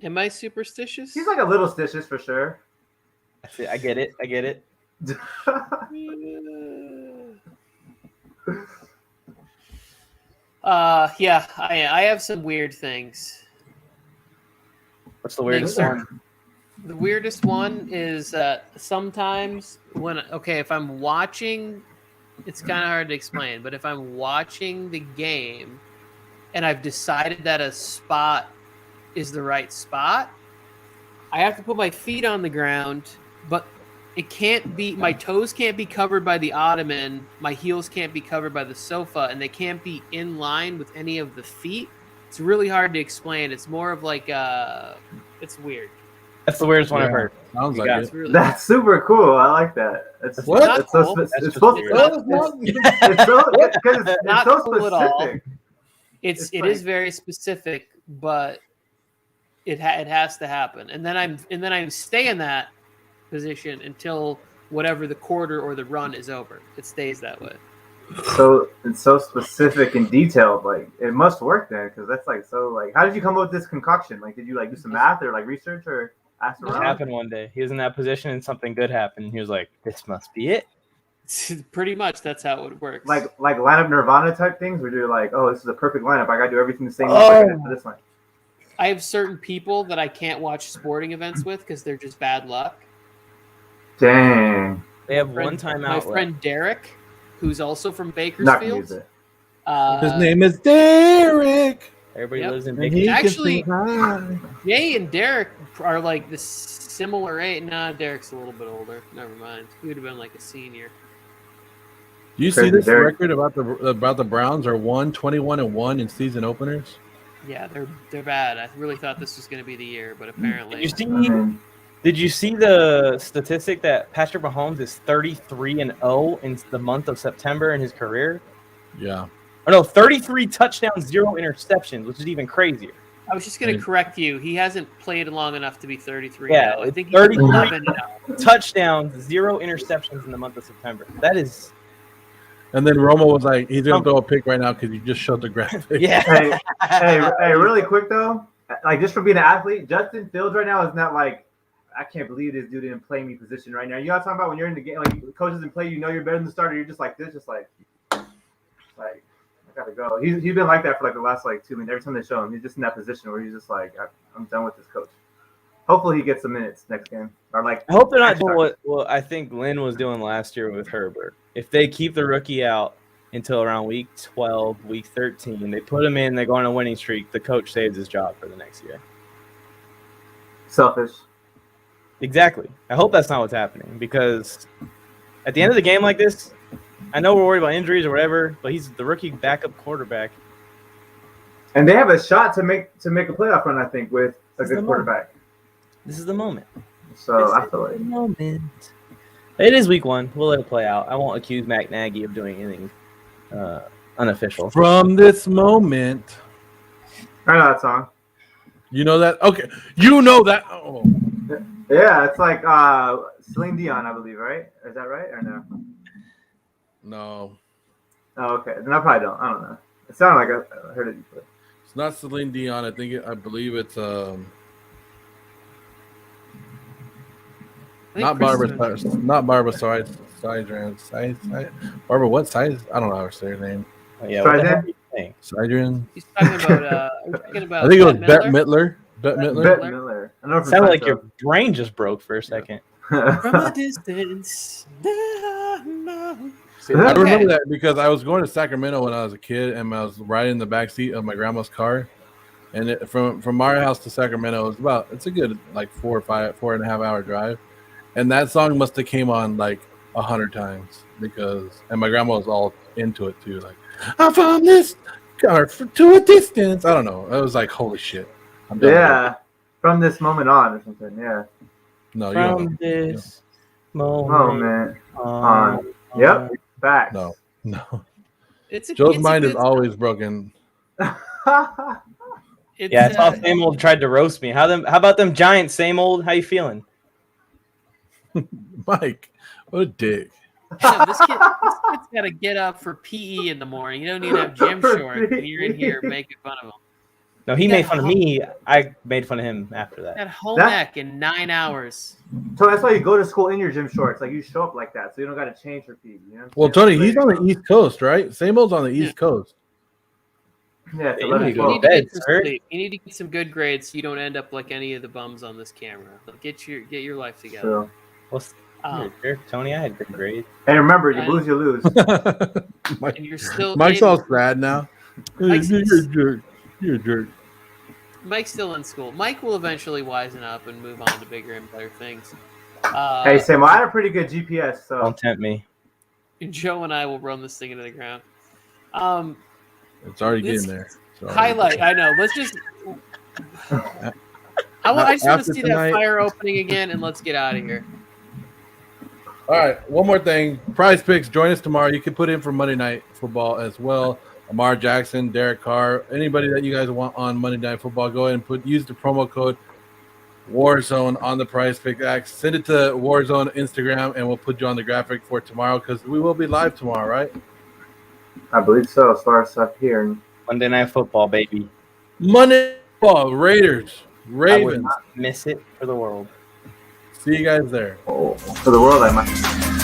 Am I superstitious? He's like a little stitious for sure. I get it. Yeah, I have some weird things. What's the weirdest one? The weirdest one is that sometimes if I'm watching, it's kind of hard to explain, but if I'm watching the game and I've decided that a spot is the right spot. I have to put my feet on the ground, but it can't be, my toes can't be covered by the ottoman, my heels can't be covered by the sofa, and they can't be in line with any of the feet. It's really hard to explain. It's more of like it's weird. That's the weirdest one I've Yeah, heard. sounds You like got it. It's really That's super cool. I like that. It's What? It's so Not cool. it's That's so just it's so because it's Not so cool at all. specific. It It's is like- very specific, but it has to happen, and then I'm stay in that position until whatever the quarter or the run is over. It stays that way. So it's so specific and detailed. Like it must work then, because that's like so. Like, how did you come up with this concoction? Like, did you like do some math or like research or ask It around? happened one day. He was in that position and something good happened. He was like, "This must be it." Pretty much, that's how it works. Like lineup Nirvana type things, where you're like, oh, this is a perfect lineup. I gotta do everything the same Oh. way like I did for this one. I have certain people that I can't watch sporting events with because they're just bad luck. Dang, They have Friend- one time My out. friend Derek, who's also from not gonna use Bakersfield. it. His name is Derek. Everybody Yep. lives in And big. he Actually- can sing high. Jay and Derek are like the similar age. Nah, Derek's a little bit older. Never mind. He would have been like a senior. Do you see Crazy this Derek. record about the Browns are 21-1 in season openers? Yeah, they're bad. I really thought this was going to be the year, but apparently. Did you see? I mean, Did you see the statistic that Patrick Mahomes is 33-0 in the month of September in his career? Yeah. Oh no, 33 touchdowns, 0 interceptions, which is even crazier. I was just going to correct you. He hasn't played long enough to be 33. Yeah, now. I think he's 33. 11 now. Touchdowns, 0 interceptions in the month of September. That is, And then Romo was like, he's gonna throw a pick right now because you just showed the graphic. yeah. hey, really quick though, like just for being an athlete, Justin Fields right now is not like, I can't believe this dude didn't play me position right now. You know what I'm talking about when you're in the game, like coaches didn't play, you know you're better than the starter. You're just like this, just like I gotta go. He's been like that for like the last like 2 minutes. Every time they show him, he's just in that position where he's just like, I'm done with this coach. Hopefully he gets some minutes next game, or like. I hope they're not doing what I think Lynn was doing last year with Herbert. If they keep the rookie out until around week 12, week 13, they put him in, they go on a winning streak, the coach saves his job for the next year. Selfish. Exactly. I hope that's not what's happening because at the end of the game like this, I know we're worried about injuries or whatever, but he's the rookie backup quarterback. And they have a shot to make a playoff run, I think, with a good quarterback. This is the moment. So I feel like. The moment. It is week 1. We'll let it play out. I won't accuse Matt Nagy of doing anything unofficial. From this moment, I know that song. you know that? Okay, you know that. Oh, Yeah, it's like Celine Dion, I believe, right? Is that right or no? no, Oh, okay. Then I probably don't. I don't know. It sounded like I heard it before. it's not Celine Dion. I believe it's I think not Chris Barbara. is gonna- Not Barbara. Sorry, Barbara. What size? I don't know how to say her name. Yeah, what the hell are you saying? Sidrian. He's talking about. Are you talking about? I think it was Bette Bette Midler. Bette Midler. Bette Miller. I know It sounded like your brain just broke for a second. From a distance. I remember that because I was going to Sacramento when I was a kid, and I was riding in the back seat of my grandma's car. And from our house to Sacramento, it's a good like 4.5 hour drive. And that song must have came on like 100 times and my grandma was all into it too. Like, I found this car to a distance. I don't know. I was like, holy shit. I'm done with Yeah, from this moment on or something. Yeah. it. No, you don't. From this Oh moment man. on. Yep. Back. No. It's a, Joe's it's a mind is good- always broken. It's, Yeah, it's all same old tried to roast me. How about them Giants? Same old. How you feeling? Mike, what a dick. Damn, this kid's got to get up for PE in the morning. You don't need to have gym For shorts, and you're in here PE. making fun of him. No, he Yeah, made fun of me. I made fun of him after that. That home That- ec in 9 hours. So that's why you go to school in your gym shorts. Like you show up like that, so you don't got to change for PE. You know? Well, Tony, he's on the East Coast, right? Same old's on the East Coast. Yeah, it's You 11, need to You 12. need to bed, get some sir. sleep. You need to get some good grades so you don't end up like any of the bums on this camera. Like, get your life together. So, What's Um, Tony? I had good grades. and remember, you I- lose, you lose. Mike, and you're still Mike's able- all sad now. You're Mike's- a jerk. You're a jerk. Mike's still in school. Mike will eventually wisen up and move on to bigger and better things. Hey, Sam, I had a pretty good GPS, so Don't tempt me. Joe and I will run this thing into the ground. It's already This- getting there. It's already- Highlight. I know. Let's just. I just want to After see tonight- that fire opening again, and let's get out of here. All right, one more thing. Prize Picks, join us tomorrow. You can put in for Monday Night Football as well. Amar Jackson, Derek Carr, anybody that you guys want on Monday Night Football, go ahead and use the promo code Warzone on the Prize Pick Act. Send it to Warzone Instagram, and we'll put you on the graphic for tomorrow because we will be live tomorrow, right? I believe so. As far as stuff here, Monday Night Football, baby. Monday Football, Raiders, I would Ravens. not miss it for the world. See you guys there. for the world, I might.